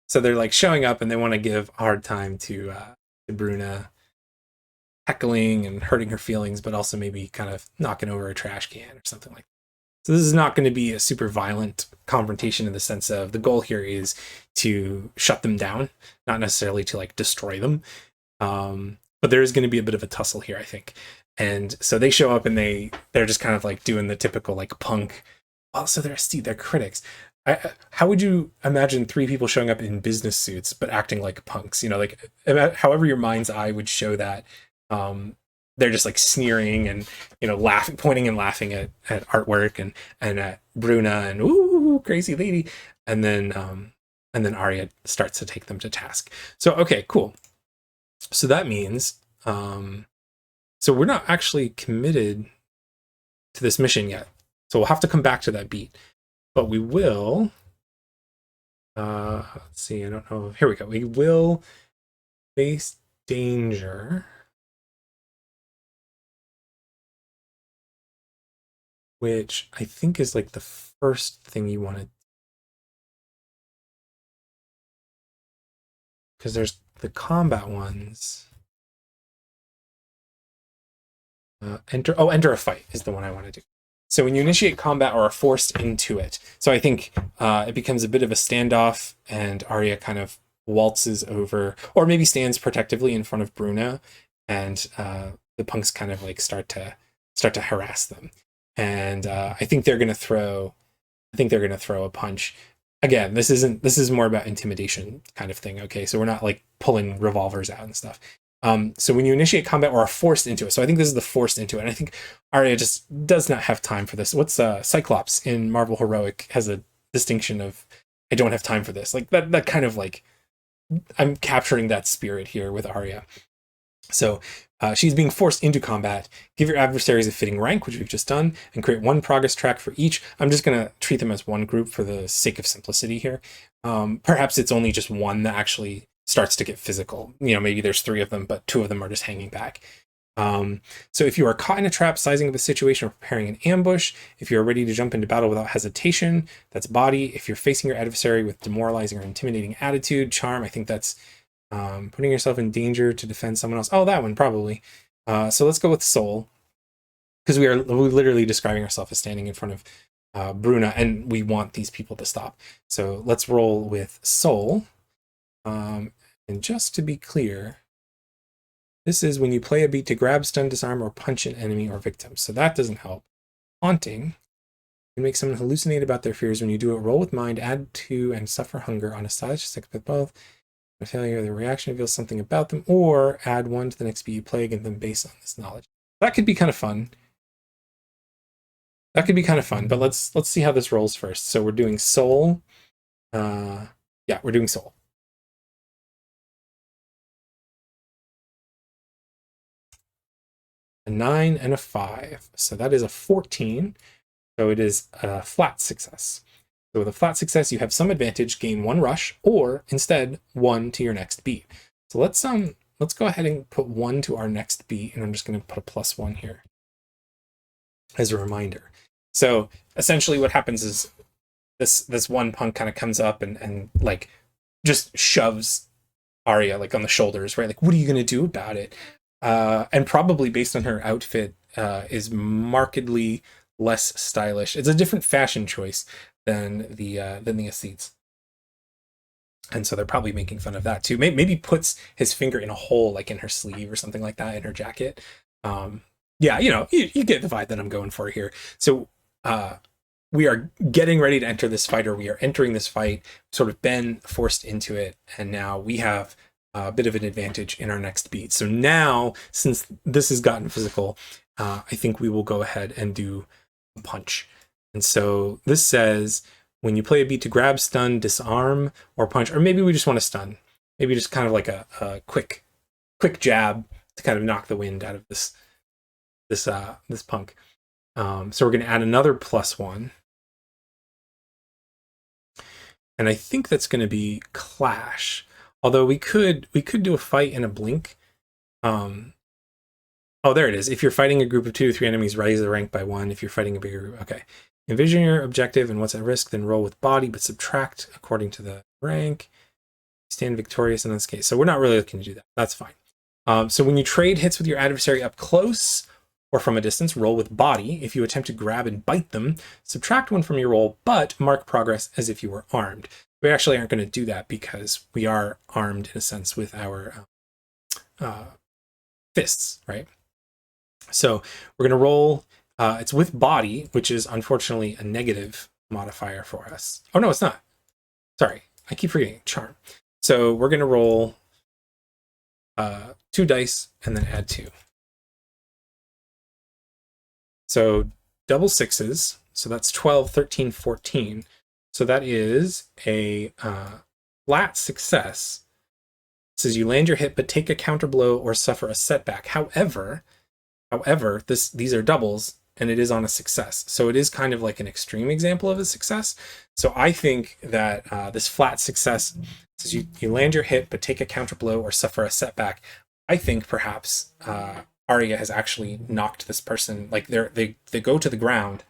So they're like showing up and they want to give a hard time to Bruna, heckling and hurting her feelings, but also maybe kind of knocking over a trash can or something like that. So this is not going to be a super violent confrontation in the sense of the goal here is to shut them down, not necessarily to like destroy them. But there is going to be a bit of a tussle here, I think. And so they show up and they're just kind of like doing the typical like punk. Oh, so they're critics. How would you imagine 3 people showing up in business suits but acting like punks? You know, like however your mind's eye would show that. they're just like sneering and, you know, laughing, pointing and laughing at artwork and at Bruna and ooh, crazy lady. And then Arya starts to take them to task. So, okay, cool. So that means, so we're not actually committed to this mission yet. So we'll have to come back to that beat, but we will, let's see, I don't know. Here we go. We will face danger, which I think is like the first thing you want to, because there's the combat ones. Enter a fight is the one I want to do. So when you initiate combat or are forced into it, so I think it becomes a bit of a standoff, and Arya kind of waltzes over, or maybe stands protectively in front of Bruna, and the punks kind of like start to harass them. And I think they're gonna throw a punch. Again, this is more about intimidation kind of thing. Okay, so we're not like pulling revolvers out and stuff. So when you initiate combat or are forced into it, so I think this is the forced into it, and I think Arya just does not have time for this. What's Cyclops in Marvel Heroic has a distinction of I don't have time for this. Like that kind of like I'm capturing that spirit here with Arya. So she's being forced into combat. Give your adversaries a fitting rank, which we've just done, and create one progress track for each. I'm just going to treat them as one group for the sake of simplicity here. Perhaps it's only just one that actually starts to get physical. You know, maybe there's 3 of them, but 2 of them are just hanging back. So if you are caught in a trap, sizing up a situation, or preparing an ambush, if you're ready to jump into battle without hesitation, that's body. If you're facing your adversary with demoralizing or intimidating attitude, charm, I think that's putting yourself in danger to defend someone else. Oh, that one probably. So let's go with soul, because we're literally describing ourselves as standing in front of Bruna, and we want these people to stop. So let's roll with soul. And just to be clear, this is when you play a beat to grab, stun, disarm, or punch an enemy or victim. So that doesn't help. Haunting can make someone hallucinate about their fears. When you do it, roll with mind, add to, and suffer hunger on a stylish stick with both. A failure, the reaction reveals something about them, or add 1 to the next beat you play against them based on this knowledge. That could be kind of fun. But let's see how this rolls first. So we're doing soul. Yeah, we're doing soul. A 9 and a 5. So that is a 14. So it is a flat success. So with a flat success, you have some advantage, gain 1 rush, or instead 1 to your next beat. So let's go ahead and put 1 to our next beat, and I'm just going to put a +1 here as a reminder. So essentially what happens is this one punk kind of comes up and like just shoves Arya like on the shoulders, right? Like, what are you going to do about it? And probably based on her outfit, is markedly less stylish. It's a different fashion choice than the Ascetes. And so they're probably making fun of that too. Maybe puts his finger in a hole, like in her sleeve or something like that in her jacket. Yeah, you know, you get the vibe that I'm going for here. So we are getting ready to enter this fight, or we are entering this fight, sort of been forced into it, and now we have a bit of an advantage in our next beat. So now, since this has gotten physical, I think we will go ahead and do a punch. And so this says, when you play a beat to grab, stun, disarm, or punch, or maybe we just want to stun. Maybe just kind of like a quick jab to kind of knock the wind out of this punk. So we're going to add another +1. And I think that's going to be clash. Although we could do a fight in a blink. Oh, there it is. If you're fighting a group of 2 to 3 enemies, raise the rank by 1. If you're fighting a bigger group, okay. Envision your objective and what's at risk, then roll with body, but subtract according to the rank. Stand victorious in this case. So we're not really looking to do that. That's fine. So when you trade hits with your adversary up close or from a distance, roll with body. If you attempt to grab and bite them, subtract 1 from your roll, but mark progress as if you were armed. We actually aren't going to do that because we are armed in a sense with our fists, right? So we're going to roll. It's with body, which is unfortunately a negative modifier for us. Oh, no, it's not. Sorry, I keep forgetting. Charm. So we're going to roll 2 dice and then add 2. So double sixes. So that's 12, 13, 14. So that is a flat success. It says you land your hit, but take a counter blow or suffer a setback. However, these are doubles, and it is on a success. So it is kind of like an extreme example of a success. So I think that this flat success says you land your hit, but take a counter blow or suffer a setback. I think perhaps Arya has actually knocked this person. Like they go to the ground.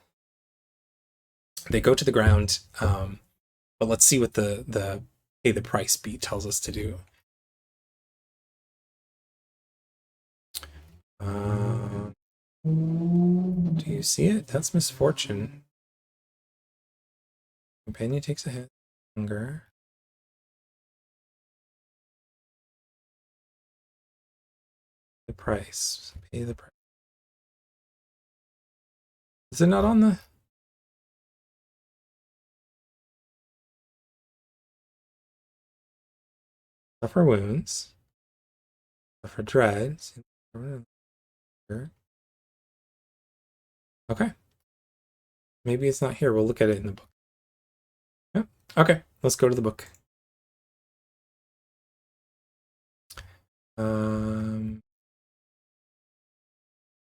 They go to the ground. But let's see what the pay the price beat tells us to do. Do you see it? That's misfortune. Companion takes a hit. Hunger. The price. Pay the price. Is it not on the? Suffer wounds. Suffer dread. Okay. Maybe it's not here. We'll look at it in the book. Yep. Okay. Let's go to the book.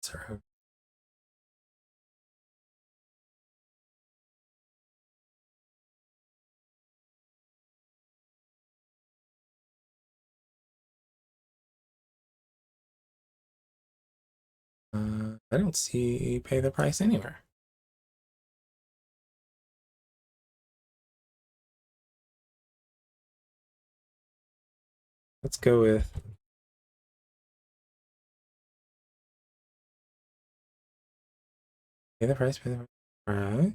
Sorry. I don't see pay the price anywhere. Let's go with pay the price, pay the price. All right.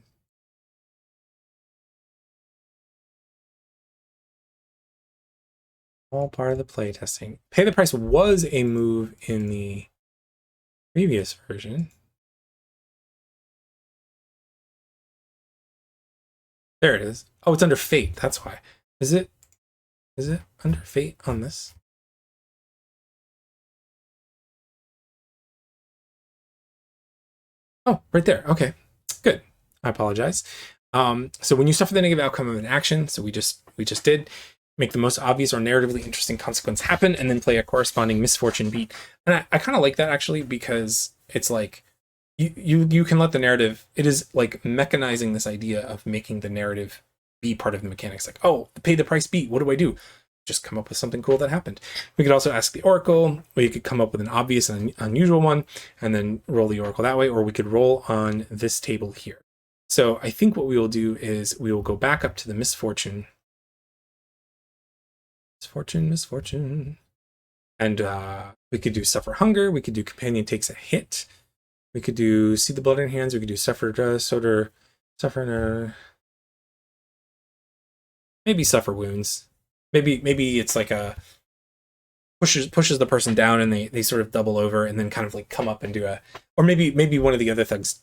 All part of the playtesting. Pay the price was a move in the previous version. There it is. Oh, it's under fate. That's why. Is it under fate on this? Oh, right there. Okay, good. I apologize. So when you suffer the negative outcome of an action, so we just did, make the most obvious or narratively interesting consequence happen, and then play a corresponding misfortune beat. And I kind of like that actually, because it's like you can let the narrative. It is like mechanizing this idea of making the narrative be part of the mechanics. Like, oh, pay the price beat. What do I do? Just come up with something cool that happened. We could also ask the Oracle, or you could come up with an obvious and unusual one, and then roll the Oracle that way, or we could roll on this table here. So I think what we will do is we will go back up to the misfortune. Misfortune. And we could do suffer hunger. We could do companion takes a hit. We could do see the blood in hands. We could do suffer maybe suffer wounds. Maybe it's like a pushes the person down, and they sort of double over and then kind of like come up and do a, or maybe one of the other thugs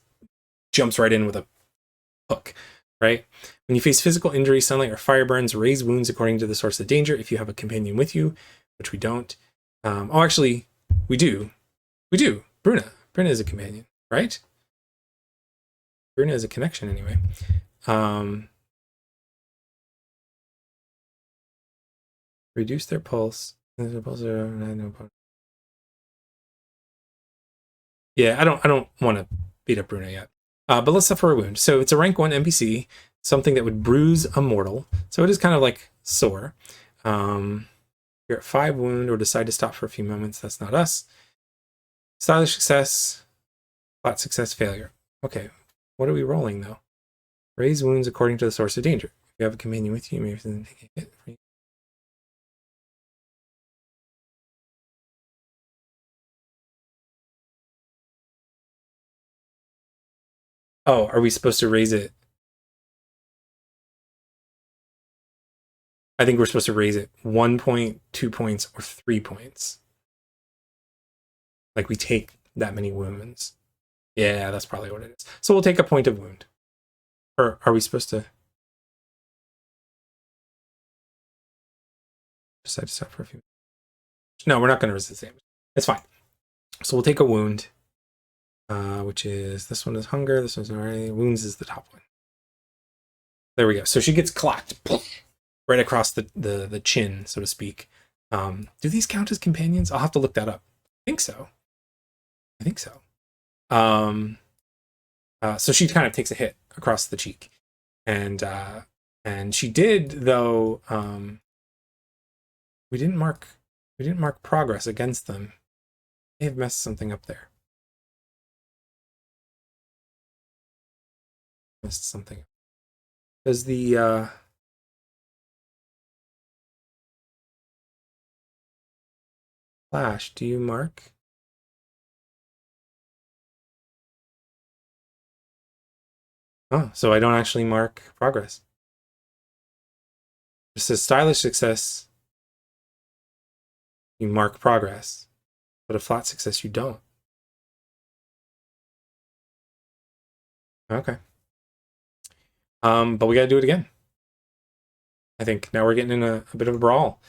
jumps right in with a hook, right? When you face physical injury, sunlight, or fire burns, raise wounds according to the source of danger. If you have a companion with you, which we don't. Oh, actually, we do. Bruna is a companion, right? Bruna is a connection anyway. Reduce their pulse. Yeah, I don't want to beat up Bruna yet. But let's suffer a wound. So it's a rank 1 NPC, something that would bruise a mortal. So it is kind of like sore. You're at 5 wound or decide to stop for a few moments. That's not us. Stylish success, flat success, failure. Okay, what are we rolling though? Raise wounds according to the source of danger. If you have a companion with you, maybe take a hit. Oh, are we supposed to raise it? I think we're supposed to raise it 1 point, 2 points, or 3 points. Like we take that many wounds. Yeah, that's probably what it is. So we'll take a point of wound. Or are we supposed to decide to stop for a few minutes? No, we're not going to resist damage. It's fine. So we'll take a wound. which is, this one is hunger, this one's already, wounds is the top one. There we go. So she gets clocked right across the chin, so to speak. Do these count as companions? I'll have to look that up. I think so. I think so. So she kind of takes a hit across the cheek, and she did, though. We didn't mark progress against them. They have messed something up there. Missed something. Does the Flash, do you mark? Oh, so I don't actually mark progress. It says stylish success, you mark progress, but a flat success you don't. Okay. But we gotta do it again. I think now we're getting in a bit of a brawl.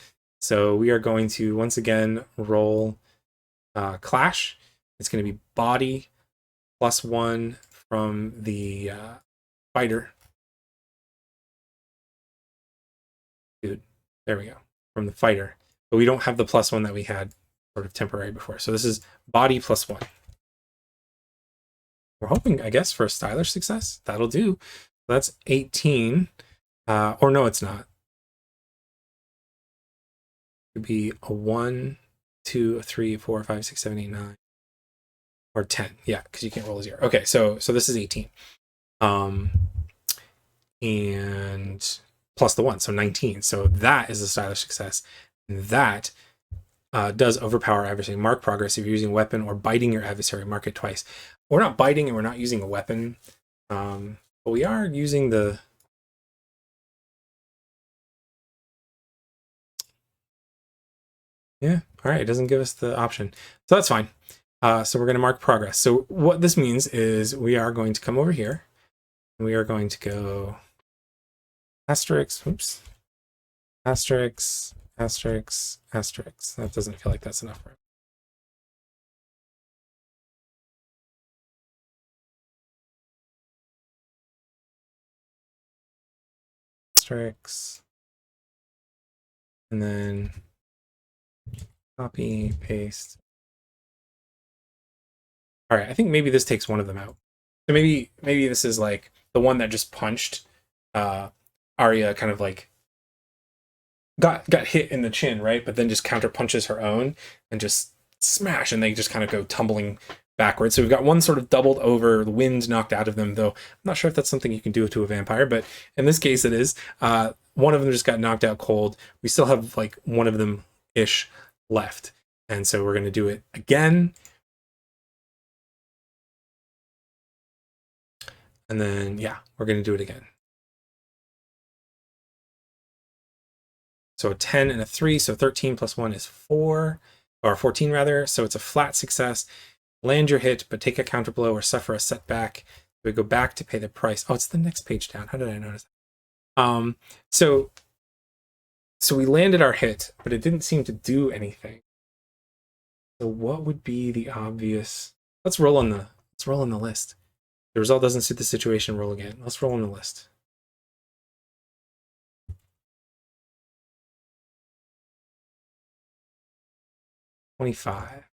So we are going to once again roll Clash. It's going to be body +1 from the fighter. Dude, there we go. From the fighter. But we don't have the +1 that we had sort of temporary before. So this is body +1. We're hoping, I guess, for a stylish success. That'll do. That's 18. Or no, it's not. It could be a 1, 2, 3, 4, 5, 6, 7, 8, 9. Or 10. Yeah, because you can't roll a 0. Okay, so this is 18. And plus the 1, so 19. So that is a stylish success. And that does overpower adversary. Mark progress if you're using a weapon or biting your adversary. Mark it twice. We're not biting and we're not using a weapon. But we are using the... Yeah, all right, it doesn't give us the option. So that's fine. So we're going to mark progress. So what this means is we are going to come over here. And we are going to go asterisk, oops, asterisk, asterisk, asterisk. That doesn't feel like that's enough. Asterisk. And then copy, paste. All right, I think maybe this takes one of them out. So maybe this is like the one that just punched Arya, kind of like got hit in the chin, right? But then just counter punches her own and just smash, and they just kind of go tumbling backwards. So we've got one sort of doubled over, the wind knocked out of them, though I'm not sure if that's something you can do to a vampire, but in this case it is. One of them just got knocked out cold. We still have like one of them ish left. And so we're going to do it again. And then, yeah, we're going to do it again. So a 10 and a 3, so 13 plus 1 is 4, or 14 rather. So it's a flat success. Land your hit, but take a counter blow or suffer a setback. We go back to pay the price. Oh, it's the next page down. How did I notice that? So we landed our hit, but it didn't seem to do anything. So what would be the obvious? Let's roll on the list. The result doesn't suit the situation, roll again. Let's roll on the list. $25.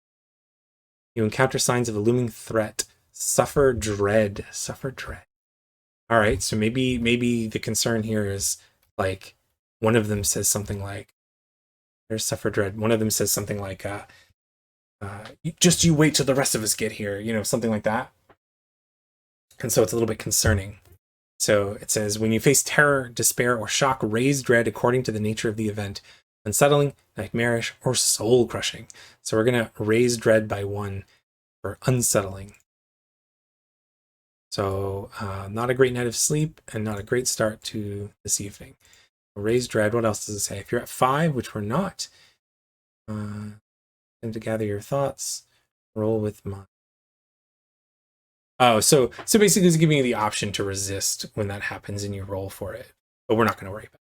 You encounter signs of a looming threat. Suffer dread. Suffer dread. All right, so maybe the concern here is like one of them says something like, there's suffer dread. One of them says something like, just you wait till the rest of us get here, you know, something like that. And so it's a little bit concerning. So it says, when you face terror, despair, or shock, raise dread according to the nature of the event. Unsettling, nightmarish, or soul-crushing. So we're going to raise dread by 1 for unsettling. So not a great night of sleep and not a great start to this evening. Raise dread. What else does it say? If you're at 5, which we're not, and to gather your thoughts, roll with mine. Oh, so basically it's giving you the option to resist when that happens and you roll for it, but we're not going to worry about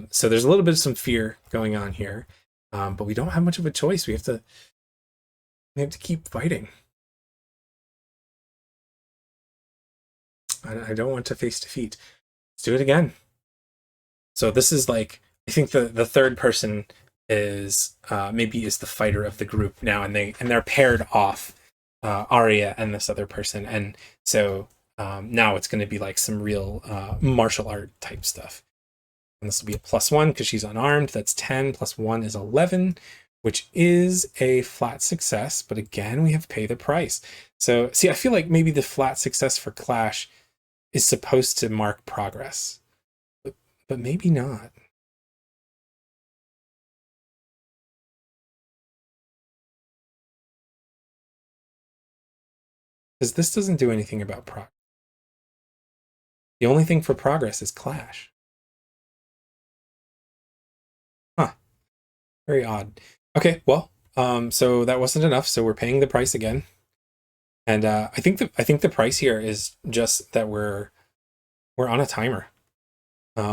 it. So there's a little bit of some fear going on here, but we don't have much of a choice. We have to keep fighting. I don't want to face defeat. Let's do it again. So this is like, I think the third person is maybe is the fighter of the group now, and they're paired off, Arya and this other person, and so now it's going to be like some real martial art type stuff. And this will be a +1 because she's unarmed. That's 10 plus 1 is 11, which is a flat success. But again, we have to pay the price. So see, I feel like maybe the flat success for Clash is supposed to mark progress, but maybe not. Because this doesn't do anything about progress. The only thing for progress is Clash. Huh. Very odd. Okay, well, so that wasn't enough, so we're paying the price again. And I think the price here is just that we're on a timer. Yeah,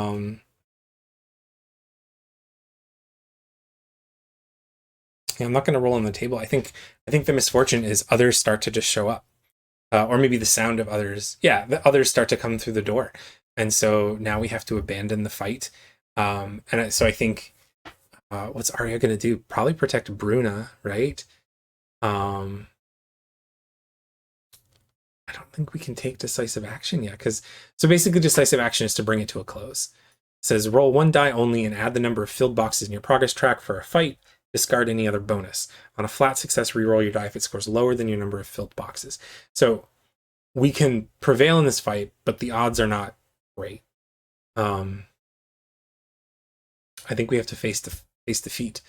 I'm not going to roll on the table. I think the misfortune is others start to just show up, or maybe the sound of others. Yeah, the others start to come through the door, and so now we have to abandon the fight. So I think what's Arya going to do? Probably protect Bruna, right? I don't think we can take decisive action yet, because so basically decisive action is to bring it to a close. It says roll 1 die only and add the number of filled boxes in your progress track for a fight. Discard any other bonus. On a flat success, reroll your die if it scores lower than your number of filled boxes. So we can prevail in this fight, but the odds are not great. I think we have to face defeat.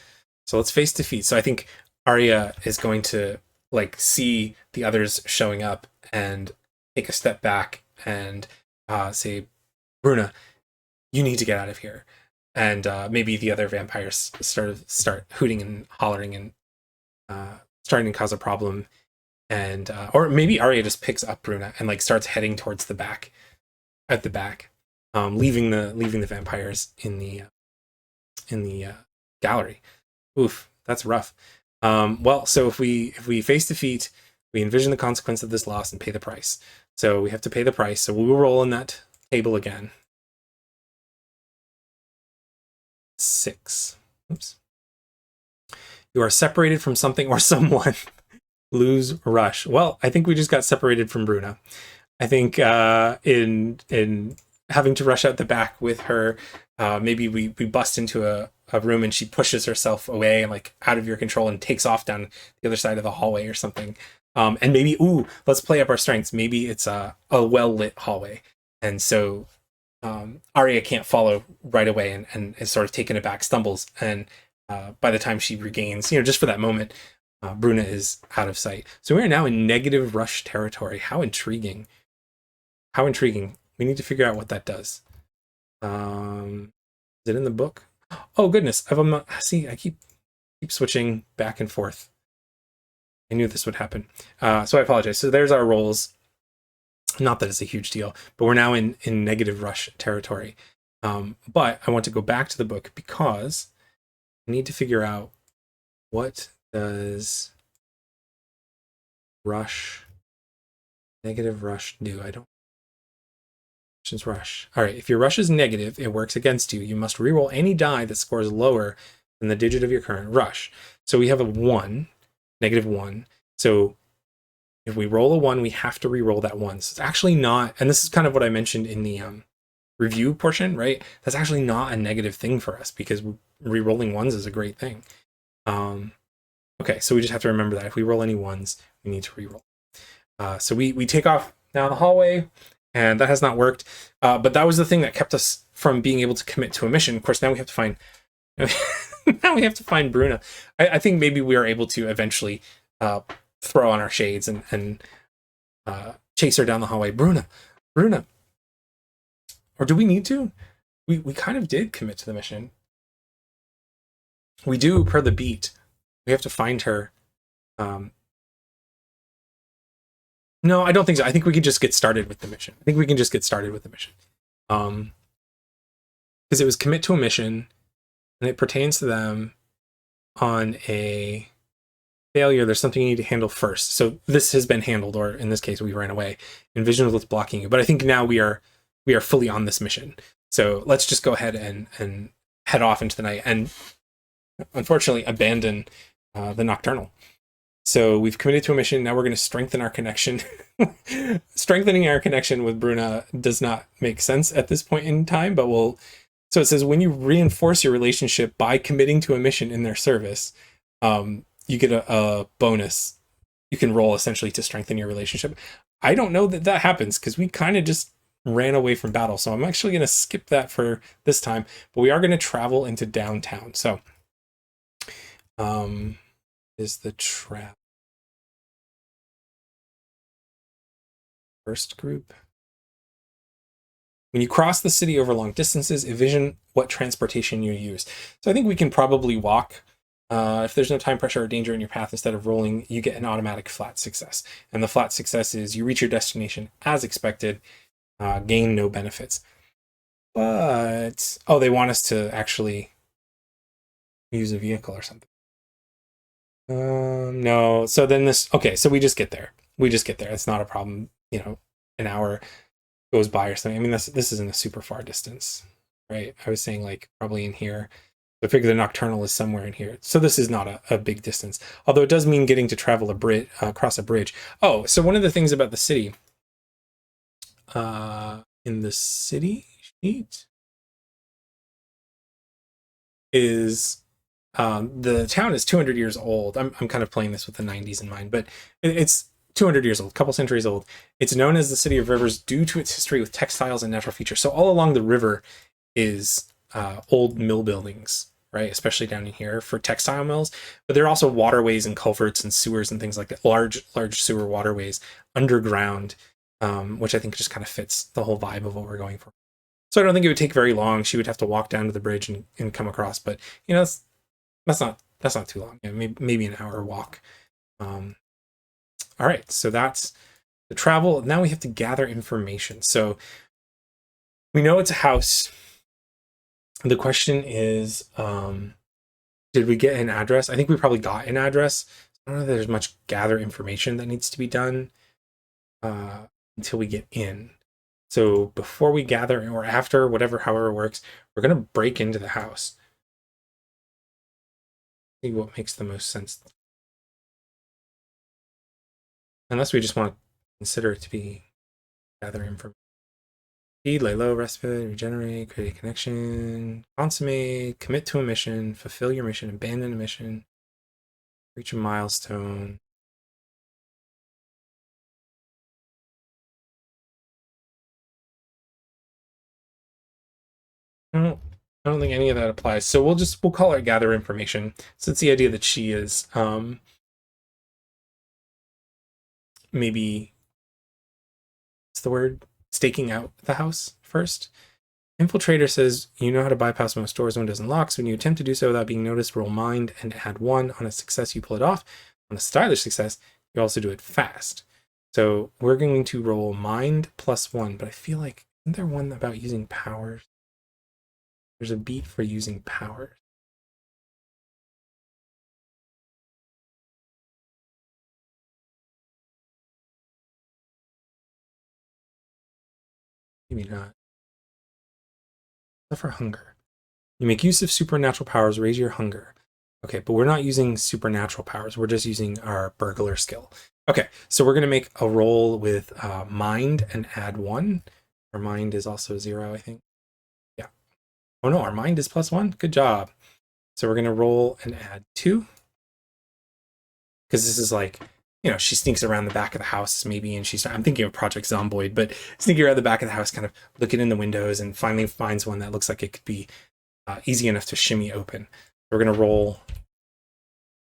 So let's face defeat. So I think Arya is going to like see the others showing up and take a step back and say, Bruna, you need to get out of here. And maybe the other vampires start hooting and hollering and starting to cause a problem. And or maybe Arya just picks up Bruna and like starts heading towards the back, leaving the vampires in the gallery. Oof, that's rough. Well, so if we face defeat, we envision the consequence of this loss and pay the price. So we have to pay the price. So we'll roll on that table again. 6. Oops. You are separated from something or someone. Lose rush. Well, I think we just got separated from Bruna. I think in having to rush out the back with her, maybe we bust into a room and she pushes herself away and like out of your control and takes off down the other side of the hallway or something. And maybe, let's play up our strengths. Maybe it's a well-lit hallway. And so Arya can't follow right away and is sort of taken aback, stumbles. And by the time she regains, just for that moment, Bruna is out of sight. So we are now in negative rush territory. How intriguing. How intriguing. We need to figure out what that does. Is it in the book? Oh, goodness. See, I keep switching back and forth. I knew this would happen. So I apologize. So there's our rolls. Not that it's a huge deal, but we're now in negative rush territory. But I want to go back to the book because I need to figure out what does negative rush do? I don't. Rush. All right, if your rush is negative, it works against you. You must reroll any die that scores lower than the digit of your current rush. So we have a 1, -1. So if we roll a 1, we have to reroll that 1. So it's actually not, and this is kind of what I mentioned in the review portion, right? That's actually not a negative thing for us because rerolling 1s is a great thing. Okay, so we just have to remember that if we roll any 1s, we need to reroll. So we take off down the hallway, and that has not worked. But that was the thing that kept us from being able to commit to a mission. Of course, now we have to find Bruna. I think maybe we are able to eventually throw on our shades and chase her down the hallway. Bruna. Or do we need to? We kind of did commit to the mission. We do per the beat. We have to find her. No, I don't think so. I think we can just get started with the mission. Because it was commit to a mission, and it pertains to them on a failure, there's something you need to handle first. So this has been handled, or in this case, we ran away. Envision what's blocking you. But I think now we are fully on this mission. So let's just go ahead and head off into the night and unfortunately abandon the Nocturnal. So we've committed to a mission. Now we're going to strengthen our connection. Strengthening our connection with Bruna does not make sense at this point in time, but we'll. So it says when you reinforce your relationship by committing to a mission in their service, you get a bonus. You can roll essentially to strengthen your relationship. I don't know that happens because we kind of just ran away from battle. So I'm actually going to skip that for this time, but we are going to travel into downtown. So is the trap first group? When you cross the city over long distances, envision what transportation you use. So I think we can probably walk. If there's no time pressure or danger in your path, instead of rolling, you get an automatic flat success. And the flat success is you reach your destination as expected, gain no benefits. But, oh, they want us to actually use a vehicle or something. No. So then this, okay, so we just get there. It's not a problem. You know, an hour goes by or something. I mean, this isn't a super far distance, right? I was saying like probably in here. I figure the Nocturnal is somewhere in here. So this is not a big distance. Although it does mean getting to travel across a bridge. Oh, so one of the things about the city, in the city sheet, is the town is 200 years old. I'm kind of playing this with the 90s in mind, but it's 200 years old, a couple centuries old. It's known as the City of Rivers due to its history with textiles and natural features. So all along the river is old mill buildings, right? Especially down in here for textile mills. But there are also waterways and culverts and sewers and things like that. Large sewer waterways underground, which I think just kind of fits the whole vibe of what we're going for. So I don't think it would take very long. She would have to walk down to the bridge and come across. But you know, that's not too long. Yeah, maybe an hour walk. All right, so that's the travel. Now we have to gather information. So we know it's a house. The question is, did we get an address? I think we probably got an address. I don't know if there's much gather information that needs to be done until we get in. So before we gather or after, however it works, we're going to break into the house. See what makes the most sense. Unless we just want to consider it to be gather information. Feed, lay low, respite, regenerate, create a connection, consummate, commit to a mission, fulfill your mission, abandon a mission, reach a milestone. I don't think any of that applies. So we'll call it gather information. So it's the idea that she is maybe what's the word? Staking out the house first. Infiltrator says you know how to bypass most doors, windows, and locks. When you attempt to do so without being noticed, roll mind and add 1. On a success, you pull it off. On a stylish success, you also do it fast. So we're going to roll mind +1, but I feel like, isn't there one about using powers? There's a beat for using powers. Maybe not. For hunger. You make use of supernatural powers, raise your hunger. Okay, but we're not using supernatural powers. We're just using our burglar skill. Okay, so we're going to make a roll with mind and add 1. Our mind is also 0, I think. Yeah. Oh no, our mind is +1. Good job. So we're going to roll and add 2. Because this is like, you know, she sneaks around the back of the house maybe, and I'm thinking of Project Zomboid, but sneaking around the back of the house, kind of looking in the windows, and finally finds one that looks like it could be easy enough to shimmy open. We're going to roll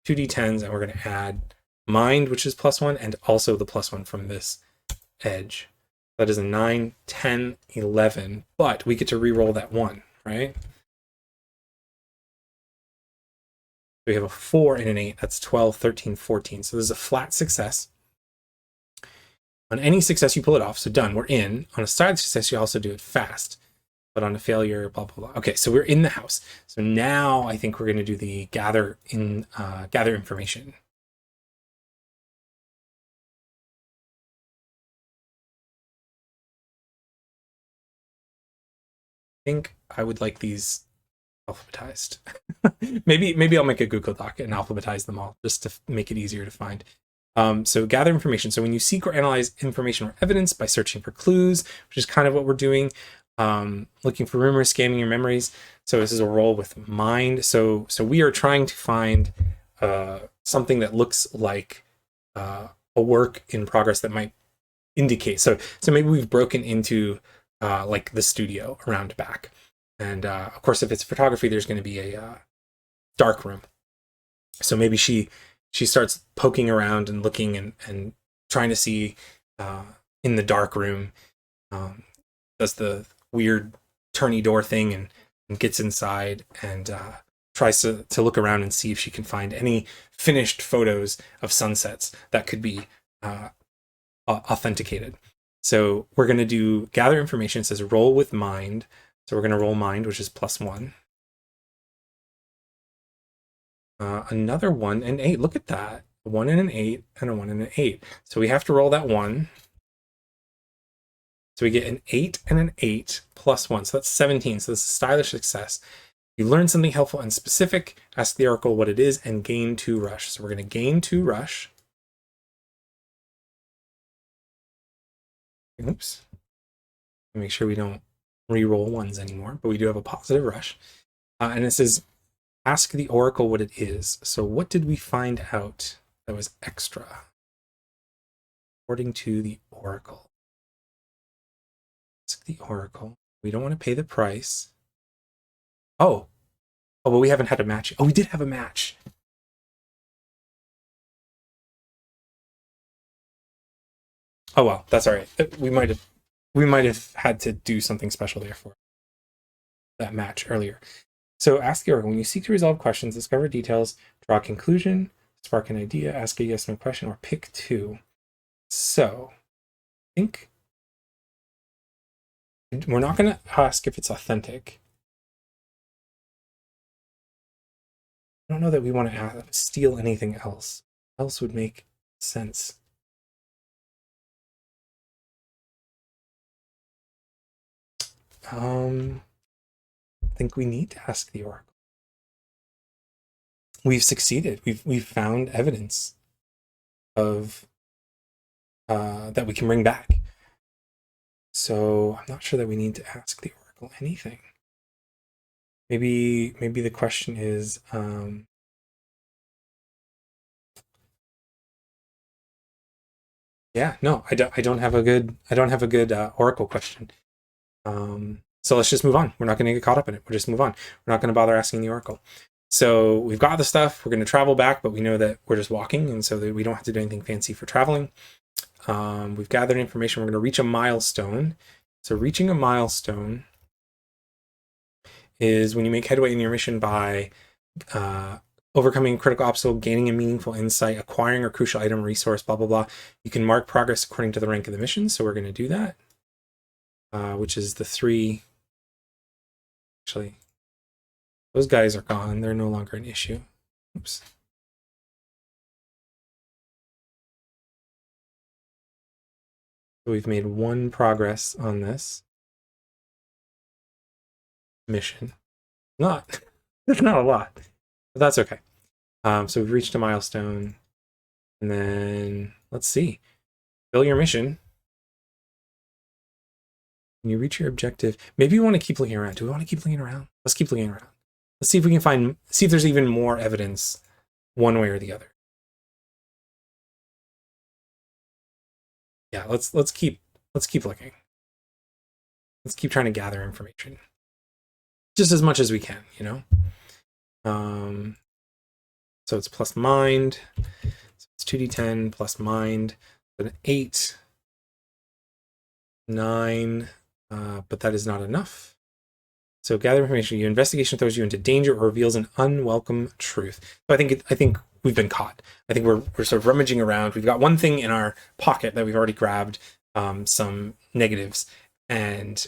2d10s, and we're going to add mind, which is +1, and also the +1 from this edge. That is a 9, 10, 11, but we get to re-roll that 1, right? We have a 4 and an 8. That's 12, 13, 14. So there's a flat success. On any success, you pull it off. So done. We're in. On a side success, you also do it fast. But on a failure, blah, blah, blah. Okay, so we're in the house. So now I think we're going to do the gather information. think I would like these alphabetized. maybe I'll make a Google Doc and alphabetize them all just to make it easier to find. So gather information. So when you seek or analyze information or evidence by searching for clues, which is kind of what we're doing, looking for rumors, scanning your memories. So this is a role with mind. So we are trying to find something that looks like a work in progress that might indicate. So maybe we've broken into like the studio around back. And of course, if it's photography, there's going to be a dark room. So maybe she starts poking around and looking and trying to see in the dark room, does the weird turny door thing and gets inside and tries to look around and see if she can find any finished photos of sunsets that could be authenticated. So we're going to do gather information. It says roll with mind. So we're going to roll mind, which is +1. Another 1 and 8. Look at that. A 1 and an 8 and a 1 and an 8. So we have to roll that 1. So we get an 8 and an 8 +1. So that's 17. So this is a stylish success. You learn something helpful and specific, ask the oracle what it is, and gain 2 rush. So we're going to gain 2 rush. Oops. Make sure we don't re-roll 1s anymore, but we do have a positive rush. And it says, ask the oracle what it is. So what did we find out that was extra? According to the oracle. Ask the oracle. We don't want to pay the price. Oh, but we haven't had a match. Oh, we did have a match. Oh well, that's all right. We might have had to do something special there for that match earlier. So ask the oracle. When you seek to resolve questions, discover details, draw a conclusion, spark an idea, ask a yes/no question, or pick 2. So I think we're not going to ask if it's authentic. I don't know that we want to steal anything else. Else would make sense. I think we need to ask the oracle. We've succeeded. We've found evidence of that we can bring back. So I'm not sure that we need to ask the oracle anything. Maybe the question is yeah, no, I don't have a good oracle question. So let's just move on. We're not going to get caught up in it. We'll just move on. We're not going to bother asking the oracle. So we've got the stuff. We're going to travel back, but we know that we're just walking, and so that we don't have to do anything fancy for traveling. We've gathered information. We're going to reach a milestone. So reaching a milestone is when you make headway in your mission by overcoming a critical obstacle, gaining a meaningful insight, acquiring a crucial item, resource, blah, blah, blah. You can mark progress according to the rank of the mission. So we're going to do that, which is the 3. Actually, those guys are gone. They're no longer an issue. Oops. So we've made 1 progress on this mission. It's not a lot, but that's okay. So we've reached a milestone, and then let's see. Fill your mission. When you reach your objective, maybe we want to keep looking around. Do we want to keep looking around? Let's keep looking around. Let's see if we can see if there's even more evidence one way or the other. Yeah, let's keep looking. Let's keep trying to gather information. Just as much as we can, you know? So it's plus mind. So it's 2d10 plus mind. An 8. 9. But that is not enough. So gather information. Your investigation throws you into danger or reveals an unwelcome truth. So I think we've been caught. I think we're sort of rummaging around. We've got one thing in our pocket that we've already grabbed, some negatives, and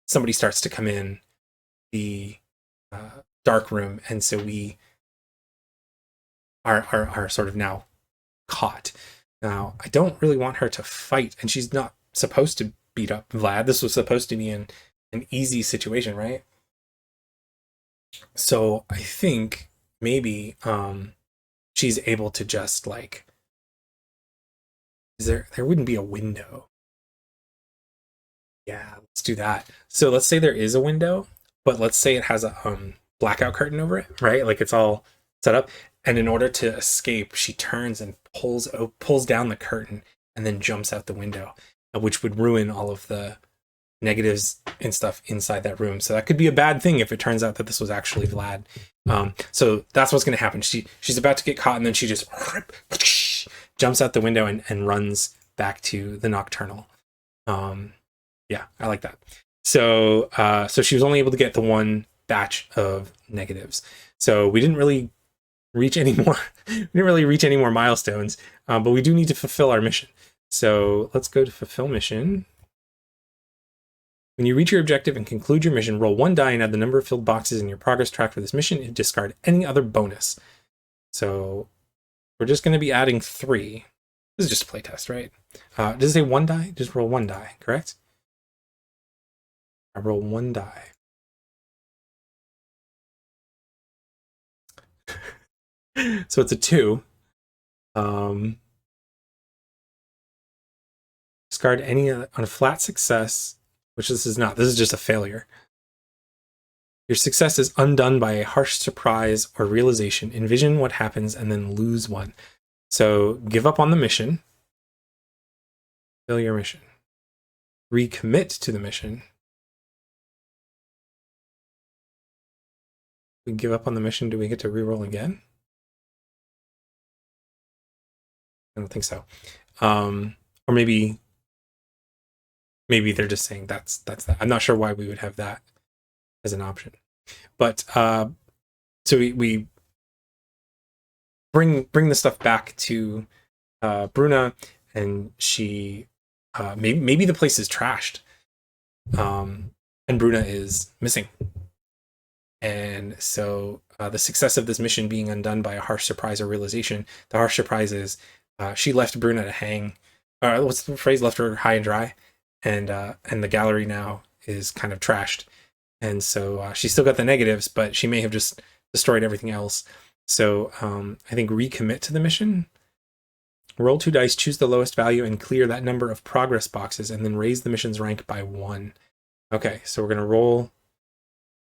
somebody starts to come in the dark room, and so we are sort of now caught. Now, I don't really want her to fight, and she's not supposed to beat up Vlad. This was supposed to be an an easy situation, right? So I think maybe she's able to just like, there wouldn't be a window. Yeah, let's do that. So let's say there is a window, but let's say it has a blackout curtain over it, right? Like it's all set up. And in order to escape, she turns and pulls down the curtain and then jumps out the window, which would ruin all of the negatives and stuff inside that room. So that could be a bad thing if it turns out that this was actually Vlad. So that's what's going to happen. She's about to get caught, and then she just jumps out the window and runs back to the Nocturnal. Yeah, I like that. So so she was only able to get the one batch of negatives. So we didn't really reach any more. We didn't really reach any more milestones, but we do need to fulfill our mission. So let's go to fulfill mission. When you reach your objective and conclude your mission, roll 1 die and add the number of filled boxes in your progress track for this mission and discard any other bonus. So we're just going to be adding 3. This is just a playtest, right? Does it say 1 die? Just roll 1 die, correct? I roll 1 die. So it's a 2. Discard any on a flat success, which this is not. This is just a failure. Your success is undone by a harsh surprise or realization. Envision what happens and then lose 1. So give up on the mission. Fail your mission. Recommit to the mission. We give up on the mission. Do we get to reroll again? I don't think so. Or maybe they're just saying that's that. I'm not sure why we would have that as an option. But so we bring the stuff back to Bruna, and she maybe the place is trashed, and Bruna is missing. And so the success of this mission being undone by a harsh surprise or realization. The harsh surprise is she left Bruna to hang. What's the phrase? Left her high and dry, and the gallery now is kind of trashed. And so she still got the negatives, but she may have just destroyed everything else. So I think recommit to the mission. Roll 2 dice, choose the lowest value, and clear that number of progress boxes, and then raise the mission's rank by 1. Okay, so we're going to roll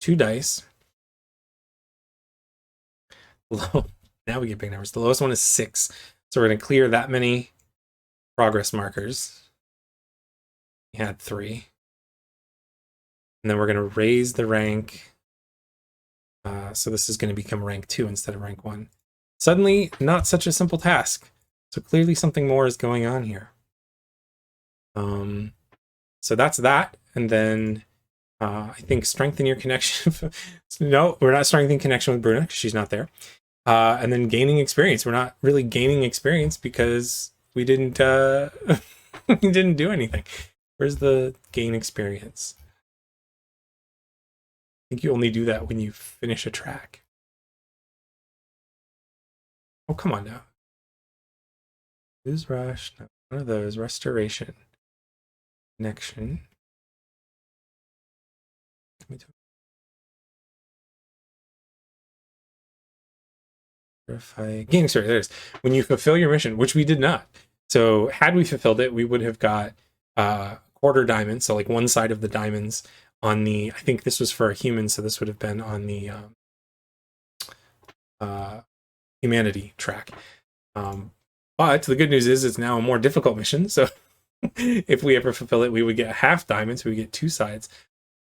2 dice. Now we get big numbers. The lowest one is 6. So we're going to clear that many progress markers. We had 3. And then we're going to raise the rank. So this is going to become rank 2 instead of rank 1. Suddenly, not such a simple task. So clearly something more is going on here. So that's that. And then I think strengthen your connection. No, we're not strengthening connection with Bruna because she's not there. And then gaining experience. We're not really gaining experience because we didn't we didn't do anything. Where's the gain experience? I think you only do that when you finish a track. Oh, come on now. Lose rush. No, one of those. Restoration. Connection. Verify. Gain experience. There it is. When you fulfill your mission, which we did not. So had we fulfilled it, we would have got quarter diamonds. So like one side of the diamonds on the, I think this was for a human, so this would have been on the humanity track. But the good news is it's now a more difficult mission. So if we ever fulfill it, we would get half diamonds. We would get 2 sides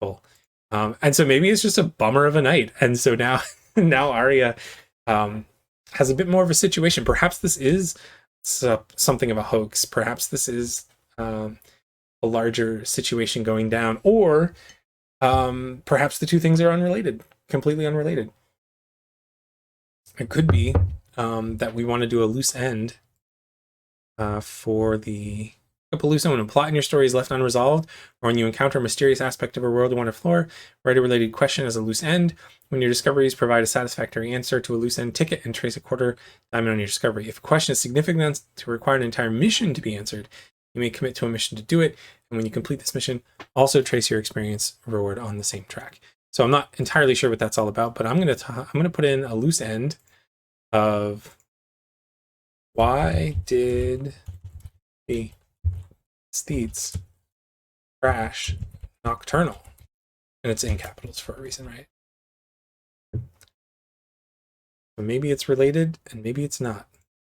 full. And so maybe it's just a bummer of a night. And so now Arya has a bit more of a situation. Perhaps this is something of a hoax. Perhaps this is a larger situation going down. Or perhaps the two things are unrelated, completely unrelated. It could be that we want to do a loose end for the loose end when a plot in your story is left unresolved, or when you encounter a mysterious aspect of a world you want to explore, write a related question as a loose end. When your discoveries provide a satisfactory answer to a loose end, ticket and trace a quarter diamond on your discovery. If a question is significant enough to require an entire mission to be answered, you may commit to a mission to do it. And when you complete this mission, also trace your experience reward on the same track. So I'm not entirely sure what that's all about, but I'm gonna put in a loose end of why did the steeds crash nocturnal? And it's in capitals for a reason, right? So maybe it's related and maybe it's not.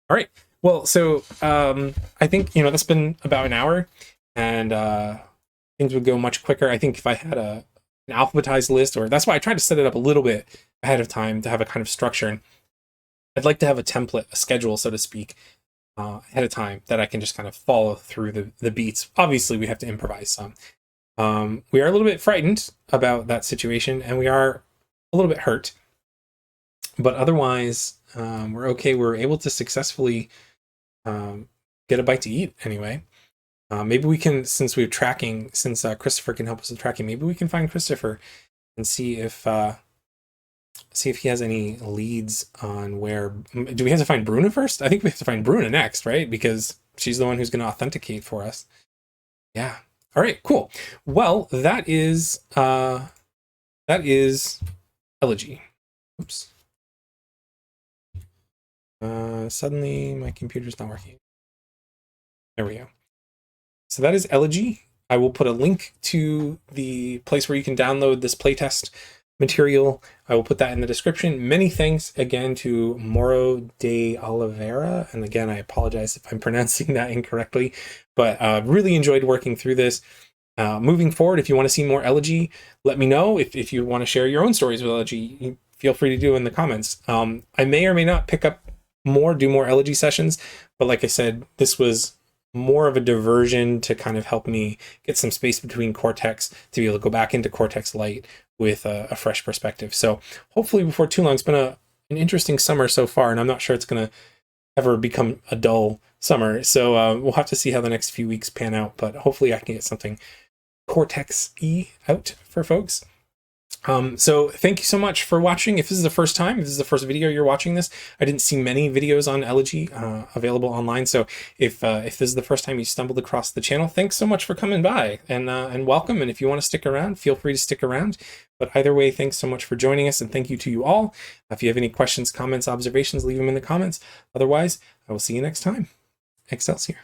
All right. Well, so I think, that's been about an hour, and things would go much quicker. I think if I had an alphabetized list, or that's why I tried to set it up a little bit ahead of time to have a kind of structure. And I'd like to have a template, a schedule, so to speak, ahead of time that I can just kind of follow through the beats. Obviously, we have to improvise some. We are a little bit frightened about that situation, and we are a little bit hurt. But otherwise, we're okay. We're able to successfully get a bite to eat anyway. Maybe we can, since Christopher can help us with tracking, maybe we can find Christopher and see if he has any leads on where. Do we have to find Bruna first? I think we have to find Bruna next, right? Because she's the one who's going to authenticate for us. Yeah. All right. Cool. Well, that is Elegy. Oops. Suddenly my computer's not working. There we go. So that is Elegy. I will put a link to the place where you can download this playtest material. I will put that in the description. Many thanks again to Moro de Oliveira. And again, I apologize if I'm pronouncing that incorrectly, but really enjoyed working through this. Moving forward, if you want to see more Elegy, let me know. If you want to share your own stories with Elegy, feel free to do in the comments. I may or may not do more Elegy sessions, but like I said, this was more of a diversion to kind of help me get some space between Cortex to be able to go back into Cortex Lite with a fresh perspective. So hopefully before too long. It's been an interesting summer so far, and I'm not sure it's going to ever become a dull summer. So we'll have to see how the next few weeks pan out, but hopefully I can get something Cortex-y out for folks. So thank you so much for watching. If this is the first time, if this is the first video you're watching this, I didn't see many videos on Elegy available online. So if this is the first time you stumbled across the channel, thanks so much for coming by, and welcome. And if you want to stick around, feel free to stick around. But either way, thanks so much for joining us, and thank you to you all. If you have any questions, comments, observations, leave them in the comments. Otherwise, I will see you next time. Excelsior.